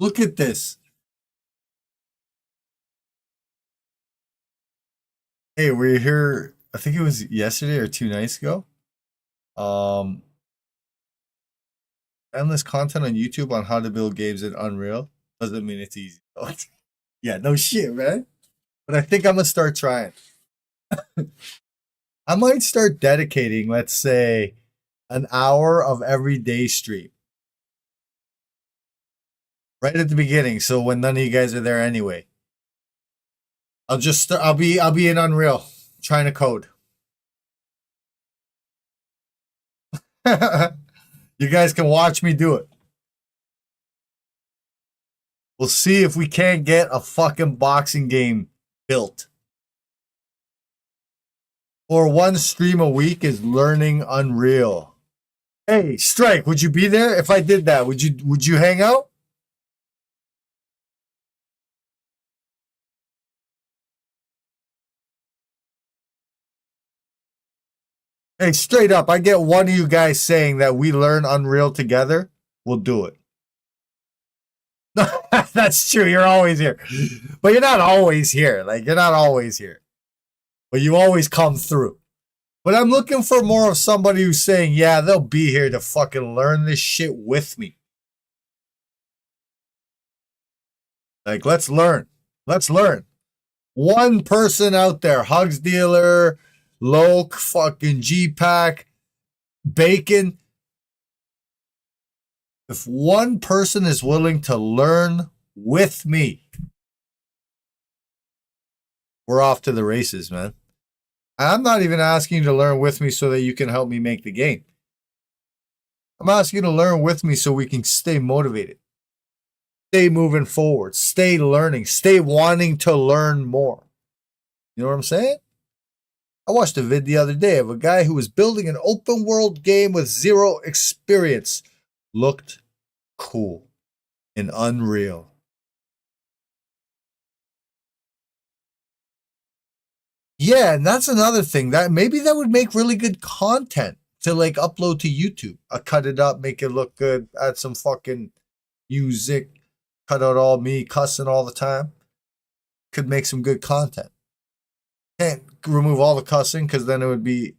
Look at this. Hey, we're here. I think it was yesterday or 2 nights ago. Um, Endless content on YouTube on how to build games in Unreal. Doesn't mean it's easy. Yeah, no shit, man. But I think I'm gonna start trying. I might start dedicating, let's say, an hour of every day stream right at the beginning. So when none of you guys are there anyway, I'll be in Unreal trying to code. You guys can watch me do it. We'll see if we can't get a fucking boxing game built. Or one stream a week is learning Unreal. Hey, Strike, would you be there if I did that? Would you hang out? Hey, straight up, I get one of you guys saying that we learn Unreal together, we'll do it. That's true. You're always here. But you're not always here. Like, you're not always here. But you always come through. But I'm looking for more of somebody who's saying, yeah, they'll be here to fucking learn this shit with me. Like, let's learn. Let's learn. One person out there, Hugs Dealer, low fucking G-Pack, bacon. If one person is willing to learn with me, we're off to the races, man. I'm not even asking you to learn with me so that you can help me make the game. I'm asking you to learn with me so we can stay motivated, stay moving forward, stay learning, stay wanting to learn more. You know what I'm saying? I watched a vid the other day of a guy who was building an open world game with zero experience. Looked cool and Unreal. Yeah, and that's another thing that maybe that would make really good content to like upload to YouTube. I cut it up, make it look good, add some fucking music, cut out all me cussing all the time. Could make some good content. Can't remove all the cussing because then it would be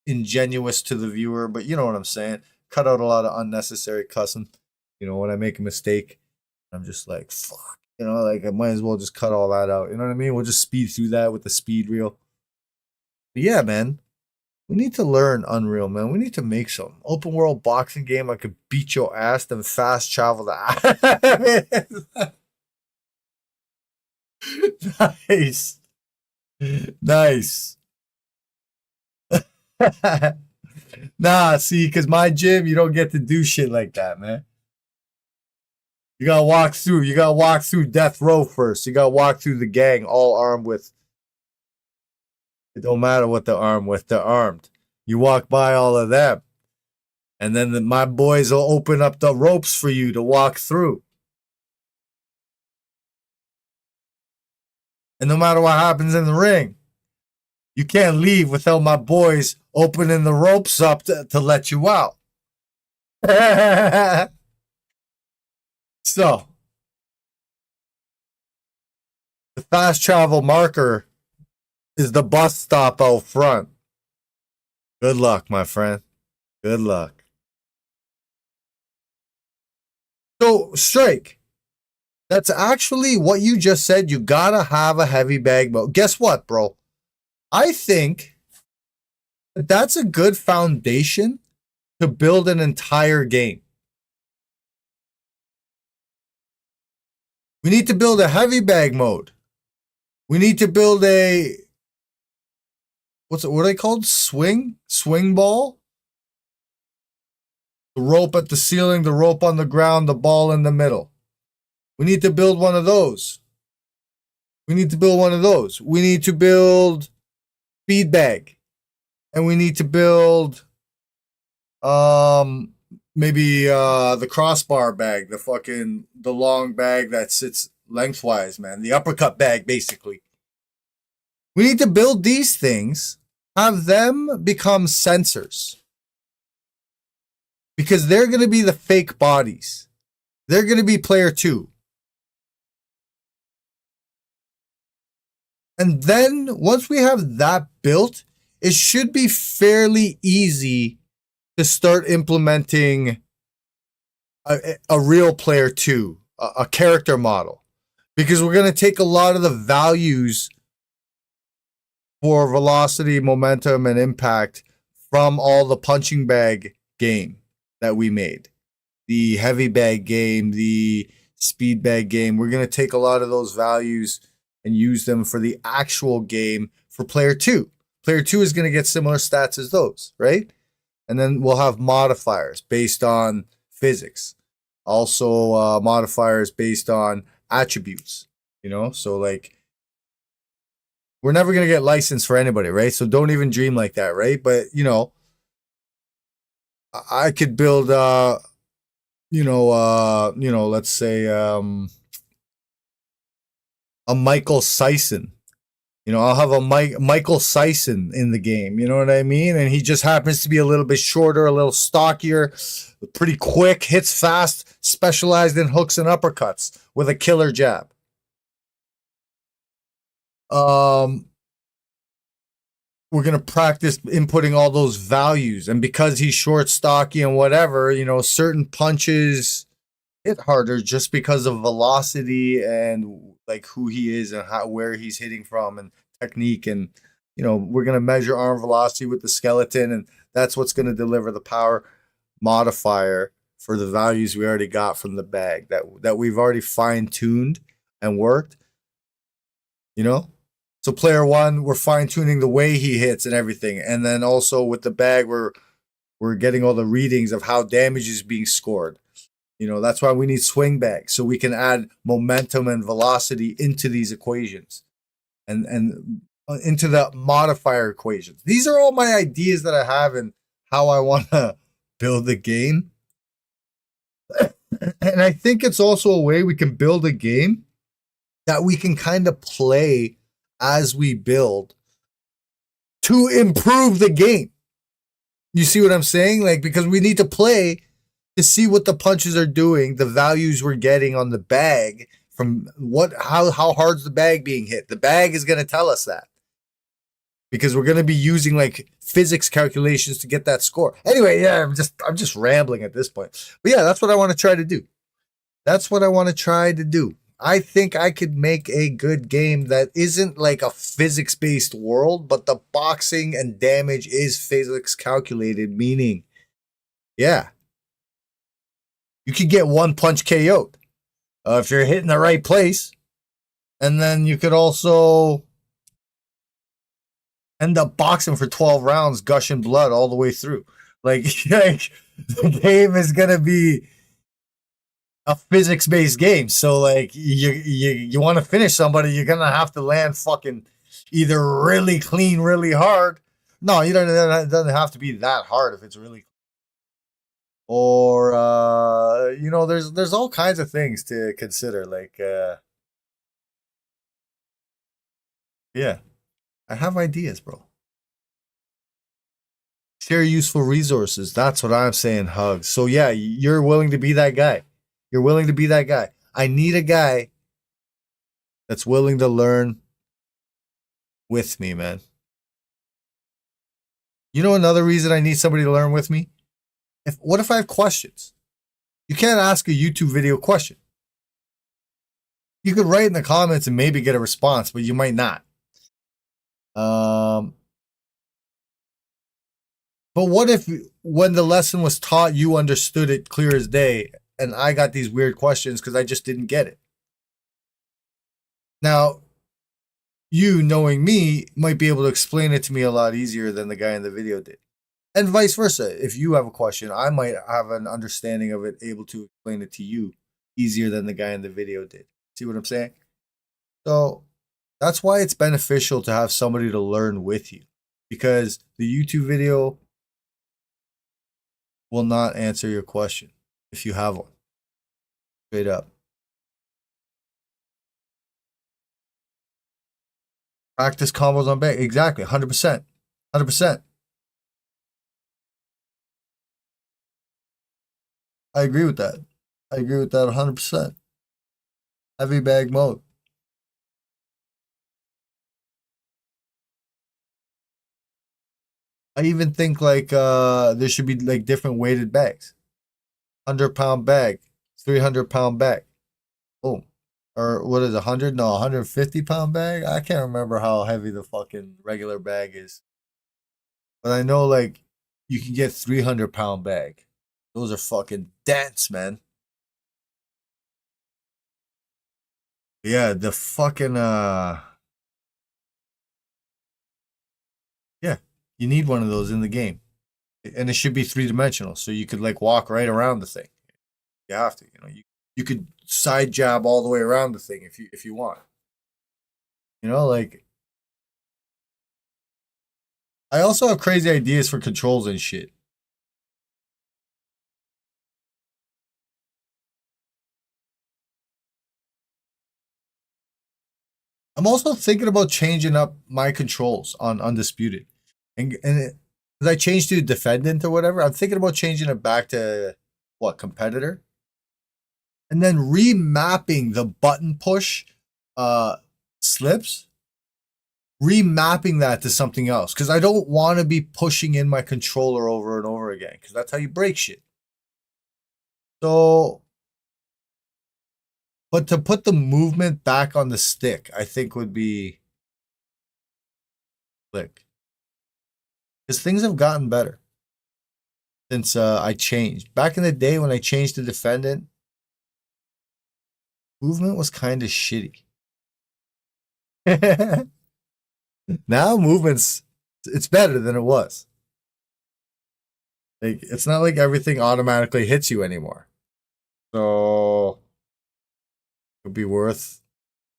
ingenuous to the viewer, but you know what I'm saying. Cut out a lot of unnecessary cussing. You know, when I make a mistake, I'm just like, fuck. You know, like I might as well just cut all that out. You know what I mean? We'll just speed through that with the speed reel. But yeah, man. We need to learn Unreal, man. We need to make some open world boxing game. I could beat your ass, then fast travel the Nice. Nice. Nah, see, because my gym, you don't get to do shit like that, man. You gotta walk through. You gotta walk through death row first. You gotta walk through the gang all armed with. It don't matter what they're armed with. They're armed. You walk by all of them. And then my boys will open up the ropes for you to walk through. And no matter what happens in the ring, you can't leave without my boys opening the ropes up to let you out. So, the fast travel marker is the bus stop out front. Good luck, my friend. Good luck. So, Strike, that's actually what you just said. You gotta have a heavy bag mode. Guess what, bro? I think that's a good foundation to build an entire game. We need to build a heavy bag mode. We need to build a what are they called? Swing ball? The rope at the ceiling, the rope on the ground, the ball in the middle. We need to build one of those. We need to build one of those. We need to build speed bag. And we need to build maybe the crossbar bag, the long bag that sits lengthwise, man. The uppercut bag, basically. We need to build these things, have them become sensors. Because they're going to be the fake bodies. They're going to be player 2. And then once we have that built, it should be fairly easy to start implementing a real player 2, a character model. Because we're going to take a lot of the values for velocity, momentum, and impact from all the punching bag game that we made. The heavy bag game, the speed bag game. We're going to take a lot of those values and use them for the actual game for player 2. Player 2 is going to get similar stats as those, right? And then we'll have modifiers based on physics. Also, modifiers based on attributes, you know? So, like, we're never going to get licensed for anybody, right? So don't even dream like that, right? But, you know, I could build, let's say a Michael Sison. You know, I'll have a Michael Sison in the game. You know what I mean? And he just happens to be a little bit shorter, a little stockier, pretty quick, hits fast, specialized in hooks and uppercuts with a killer jab. We're going to practice inputting all those values. And because he's short, stocky, and whatever, you know, certain punches hit harder just because of velocity and like who he is and where he's hitting from and technique and, you know, we're going to measure arm velocity with the skeleton, and that's what's going to deliver the power modifier for the values we already got from the bag that we've already fine-tuned and worked, you know? So player 1, we're fine-tuning the way he hits and everything. And then also with the bag, we're getting all the readings of how damage is being scored. You know, that's why we need swing bags, so we can add momentum and velocity into these equations and into the modifier equations. These are all my ideas that I have and how I want to build the game. And I think it's also a way we can build a game that we can kind of play as we build to improve the game. You see what I'm saying? Like, because we need to play to see what the punches are doing, the values we're getting on the bag from how hard's the bag being hit. The bag is going to tell us that, because we're going to be using like physics calculations to get that score. Anyway, yeah, I'm just rambling at this point. But yeah, that's what I want to try to do. That's what I want to try to do. I think I could make a good game that isn't like a physics-based world, but the boxing and damage is physics calculated, meaning, yeah, you could get one punch KO'd if you're hitting the right place. And then you could also end up boxing for 12 rounds, gushing blood all the way through. Like the game is going to be a physics-based game. So like you want to finish somebody, you're going to have to land fucking either really clean, really hard. No, it doesn't have to be that hard if it's really, or you know, there's all kinds of things to consider. Like yeah, I have ideas, bro. Share useful resources. That's what I'm saying, Hugs. So yeah, you're willing to be that guy. You're willing to be that guy. I need a guy that's willing to learn with me, man. You know another reason I need somebody to learn with me? What if I have questions? You can't ask a YouTube video question. You could write in the comments and maybe get a response, but you might not. But what if when the lesson was taught, you understood it clear as day, and I got these weird questions because I just didn't get it? Now, you, knowing me, might be able to explain it to me a lot easier than the guy in the video did. And vice versa. If you have a question, I might have an understanding of it, able to explain it to you easier than the guy in the video did. See what I'm saying? So that's why it's beneficial to have somebody to learn with you, because the YouTube video will not answer your question if you have one. Straight up. Practice combos on bag. Exactly. 100%. 100%. I agree with that. I agree with that 100%. Heavy bag mode. I even think like there should be like different weighted bags. 100-pound bag, 300-pound bag. Boom. Or what is it, 100? No, 150-pound bag? I can't remember how heavy the fucking regular bag is. But I know like you can get 300-pound bag. Those are fucking dense, man. Yeah, the fucking yeah, you need one of those in the game. And it should be 3-dimensional, so you could like walk right around the thing. You have to, you know, you could side jab all the way around the thing if you want. You know, like I also have crazy ideas for controls and shit. I'm also thinking about changing up my controls on Undisputed. And because I changed to Defendant or whatever, I'm thinking about changing it back to, what, Competitor? And then remapping the button push slips, remapping that to something else. Because I don't want to be pushing in my controller over and over again, because that's how you break shit. So, but to put the movement back on the stick, I think would be click. Because things have gotten better since I changed. Back in the day when I changed to defendant, movement was kind of shitty. Now it's better than it was. Like, it's not like everything automatically hits you anymore. So it would be worth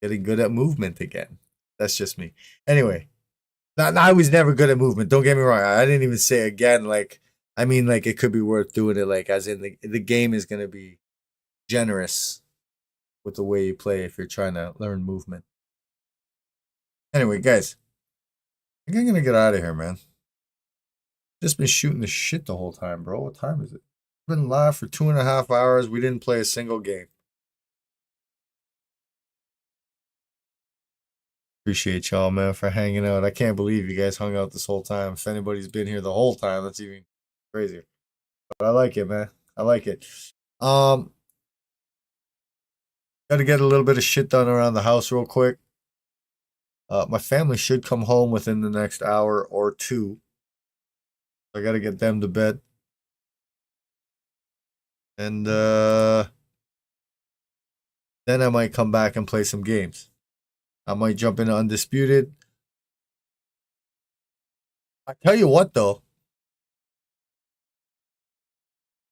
getting good at movement again. That's just me. Anyway, I was never good at movement. Don't get me wrong. I didn't even say again. Like, I mean, like, it could be worth doing it. Like, as in the game is gonna be generous with the way you play if you're trying to learn movement. Anyway, guys, I think I'm gonna get out of here, man. Just been shooting the shit the whole time, bro. What time is it? Been live for 2.5 hours. We didn't play a single game. Appreciate y'all, man, for hanging out. I can't believe you guys hung out this whole time. If anybody's been here the whole time, that's even crazier. But I like it, man. I like it. Got to get a little bit of shit done around the house real quick. My family should come home within the next hour or two. I got to get them to bed. And then I might come back and play some games. I might jump into Undisputed. I tell you what, though.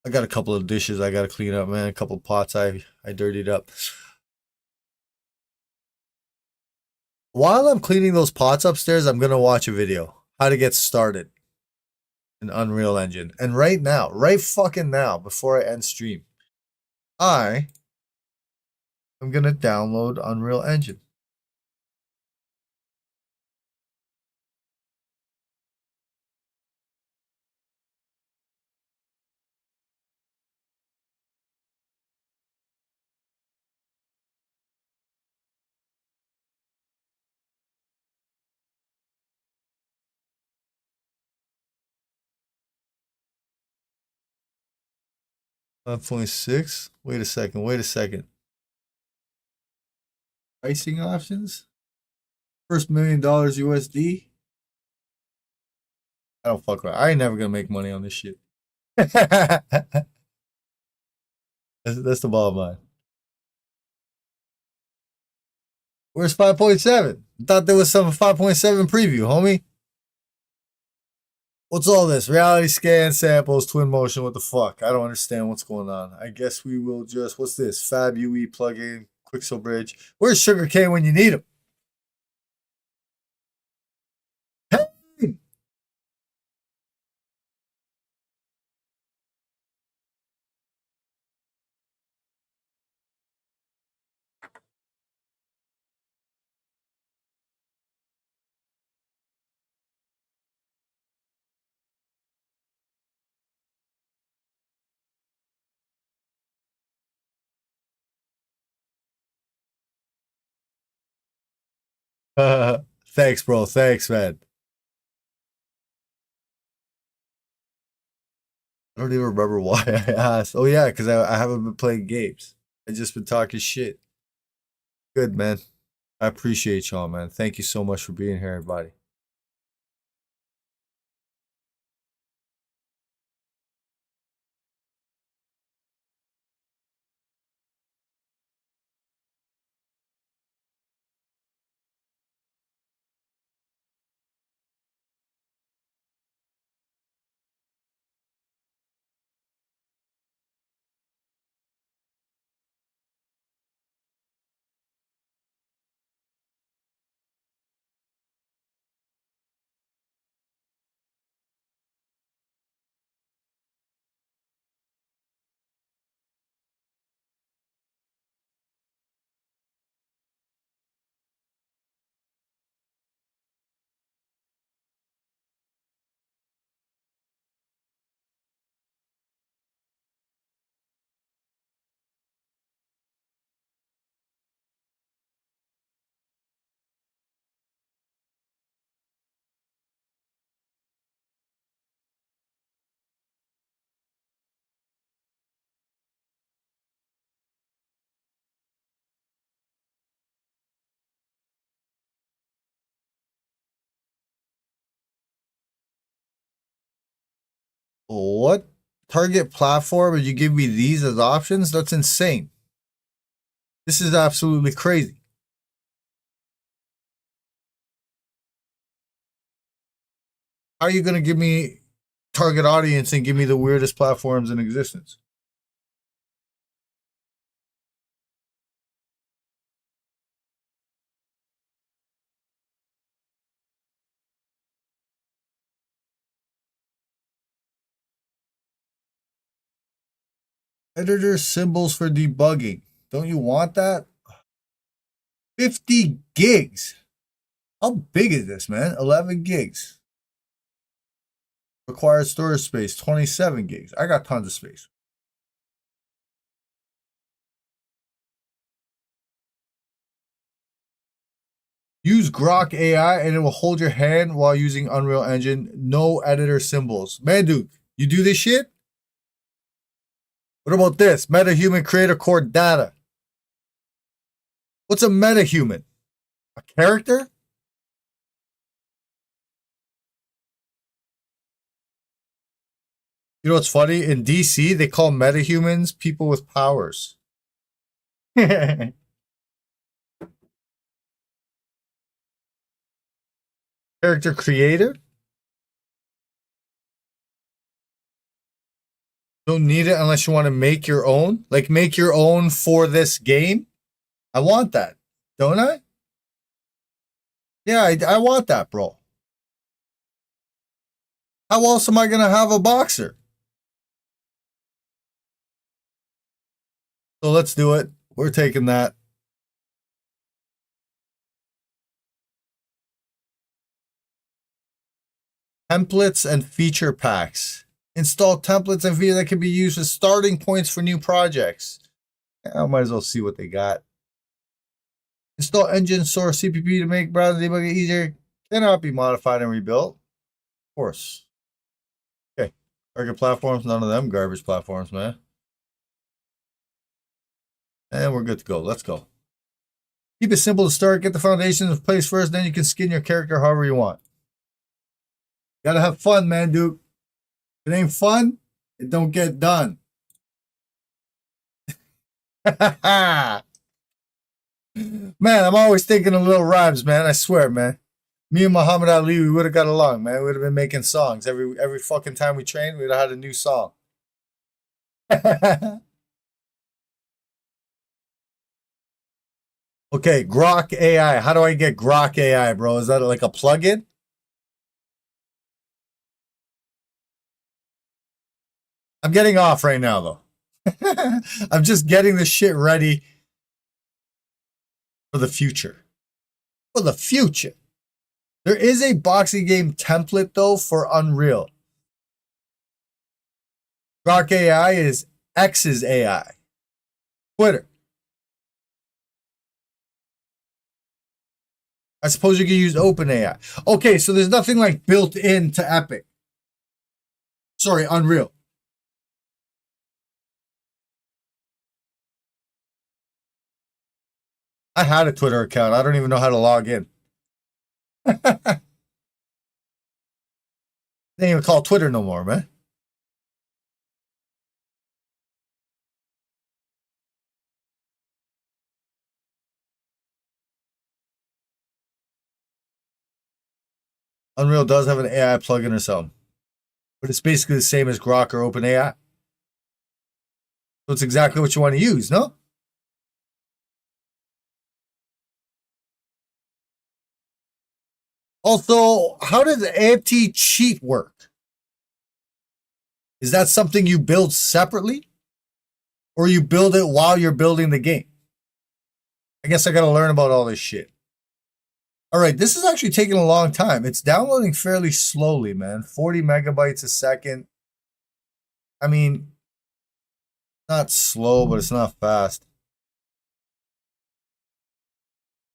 I got a couple of dishes I got to clean up, man. A couple of pots I dirtied up. While I'm cleaning those pots upstairs, I'm going to watch a video. How to get started in Unreal Engine. And right now, right fucking now, before I end stream, I am going to download Unreal Engine. $5.6. Wait a second. Pricing options? First $1 million USD? I don't fuck with it. I ain't never gonna make money on this shit. that's the bottom line. Where's 5.7? Thought there was some 5.7 preview, homie. What's all this? Reality scan, samples, twin motion, what the fuck? I don't understand what's going on. I guess we will just, what's this? Fab UE plugin, Quixel Bridge. Where's Sugar Cane when you need him? Thanks, bro. Thanks, man. I don't even remember why I asked. Oh, yeah, because I haven't been playing games. I just been talking shit. Good, man. I appreciate y'all, man. Thank you so much for being here, everybody. What target platform and you give me these as options? That's insane. This is absolutely crazy. How are you going to give me target audience and give me the weirdest platforms in existence? Editor symbols for debugging. Don't you want that? 50 gigs. How big is this, man? 11 gigs. Required storage space, 27 gigs. I got tons of space. Use Grok AI and it will hold your hand while using Unreal Engine. No editor symbols. Man, dude, you do this shit? What about this? MetaHuman Creator Core data. What's a MetaHuman? A character? You know what's funny? In DC, they call metahumans people with powers. Character creator? Don't need it unless you want to make your own. Like make your own for this game. I want that. Don't I? Yeah, I want that, bro. How else am I going to have a boxer? So let's do it. We're taking that. Templates and feature packs. Install templates and features that can be used as starting points for new projects. I might as well see what they got. Install engine source CPP to make browser debugging easier. Cannot be modified and rebuilt. Of course. Okay. Target platforms, none of them garbage platforms, man. And we're good to go. Let's go. Keep it simple to start. Get the foundations in place first, then you can skin your character however you want. Gotta have fun, man, dude. If it ain't fun, it don't get done. Man, I'm always thinking of little rhymes, man. I swear, man. Me and Muhammad Ali, we would have got along, man. We would have been making songs. Every fucking time we trained, we'd have had a new song. Okay, Grok AI. How do I get Grok AI, bro? Is that like a plugin? I'm getting off right now, though. I'm just getting this shit ready for the future. For the future. There is a boxing game template, though, for Unreal. Grok AI is X's AI. Twitter. I suppose you can use OpenAI. Okay, so there's nothing like built into Epic. Sorry, Unreal. I had a Twitter account. I don't even know how to log in. They ain't even call Twitter no more, man. Unreal does have an AI plugin or something. But it's basically the same as Grok or OpenAI. So it's exactly what you want to use, no? Also, how does anti-cheat work? Is that something you build separately? Or you build it while you're building the game? I guess I got to learn about all this shit. All right, this is actually taking a long time. It's downloading fairly slowly, man. 40 megabytes a second. I mean, not slow, but it's not fast.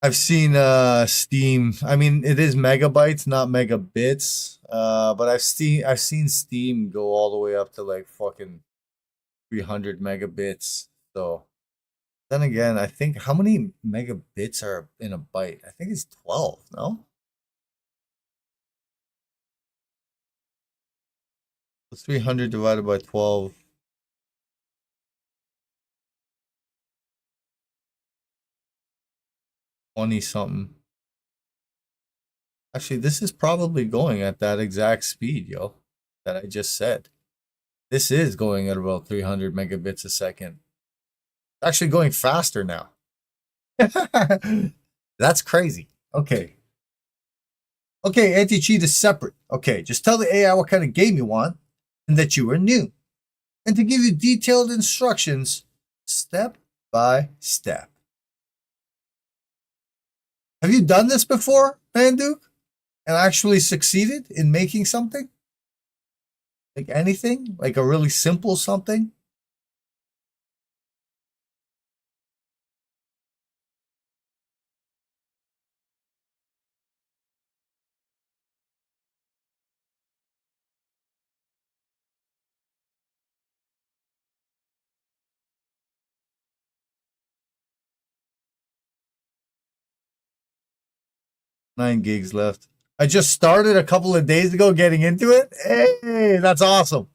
I've seen Steam. I mean, it is megabytes, not megabits. But I've seen Steam go all the way up to like fucking 300 megabits. So then again, I think how many megabits are in a byte? I think it's 12, no? 300 divided by 12. Something. Actually, this is probably going at that exact speed, yo, that I just said. This is going at about 300 megabits a second. Actually going faster now. That's crazy. Okay. Okay, anti-cheat is separate. Okay, just tell the AI what kind of game you want and that you are new. And to give you detailed instructions step by step. Have you done this before, Manduke? And actually succeeded in making something? Like anything? Like a really simple something? Nine gigs left. I just started a couple of days ago getting into it. Hey, that's awesome.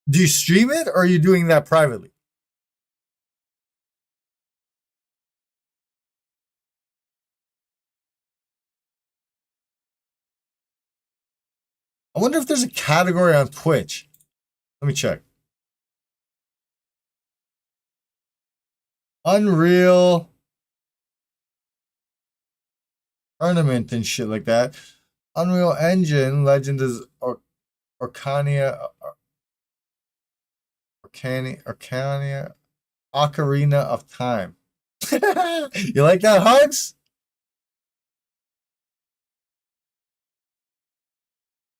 Do you stream it or are you doing that privately? I wonder if there's a category on Twitch. Let me check. Unreal Tournament and shit like that. Unreal Engine, Legend is Ocarina, Ocarina of Time. You like that, Hugs?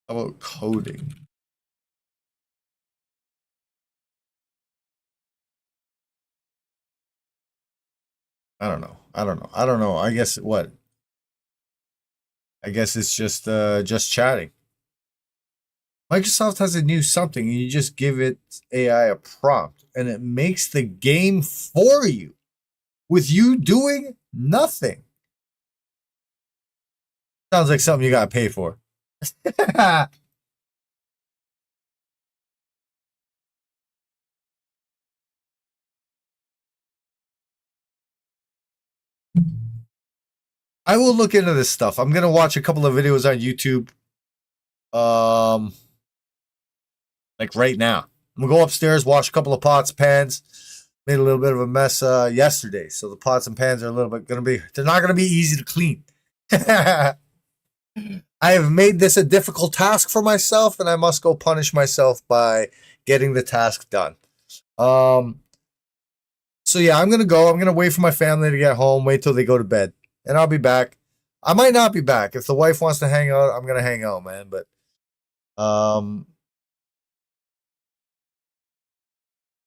How about coding? I don't know. I guess what? I guess it's just chatting. Microsoft has a new something, and you just give it AI a prompt, and it makes the game for you, with you doing nothing. Sounds like something you gotta pay for. I will look into this stuff. I'm gonna watch a couple of videos on YouTube. Like right now. I'm gonna go upstairs, wash a couple of pots, pans. Made a little bit of a mess yesterday, so the pots and pans are a little bit they're not gonna be easy to clean. I have made this a difficult task for myself, and I must go punish myself by getting the task done. So yeah, I'm gonna go. I'm gonna wait for my family to get home, wait till they go to bed, and I'll be back. I might not be back. If the wife wants to hang out, I'm gonna hang out, man. But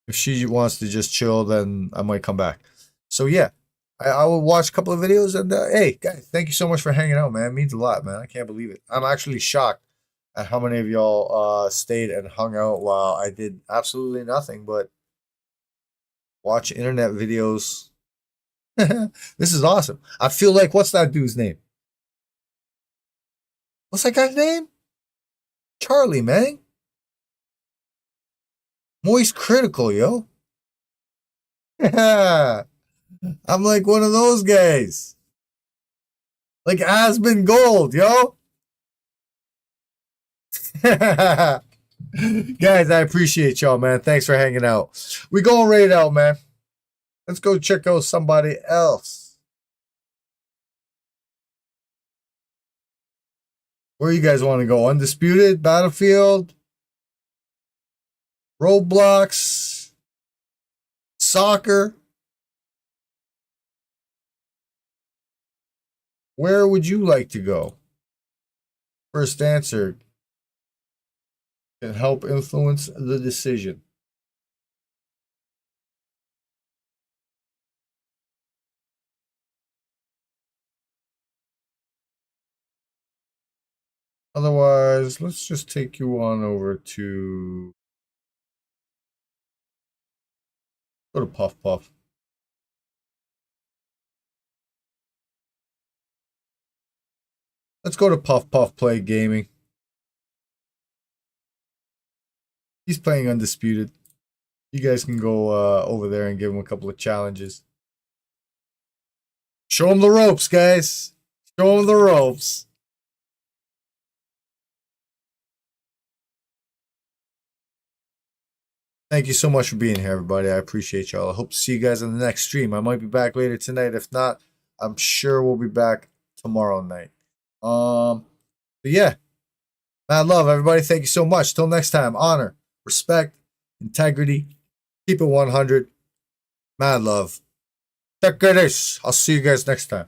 if she wants to just chill, then I might come back. So yeah, I will watch a couple of videos. And hey, guys, thank you so much for hanging out, man. It means a lot, man. I can't believe it. I'm actually shocked at how many of y'all stayed and hung out while I did absolutely nothing but watch internet videos. This is awesome. I feel like, what's that dude's name? What's that guy's name? Charlie, man. Moist Critical, yo. I'm like one of those guys. Like Aspen Gold, yo. Guys, I appreciate y'all, man. Thanks for hanging out. We going raid out, man. Let's go check out somebody else. Where you guys want to go? Undisputed? Battlefield? Roblox? Soccer? Where would you like to go? First answer can help influence the decision. Otherwise, let's just take you on over to go to Puff Puff. Let's go to Puff Puff Play Gaming. He's playing Undisputed. You guys can go over there and give him a couple of challenges. Show him the ropes, guys. Show him the ropes. Thank you so much for being here, everybody. I appreciate y'all. I hope to see you guys on the next stream. I might be back later tonight. If not, I'm sure we'll be back tomorrow night. But yeah. Mad love, everybody. Thank you so much. Till next time. Honor, respect, integrity. Keep it 100. Mad love. Take care. I'll see you guys next time.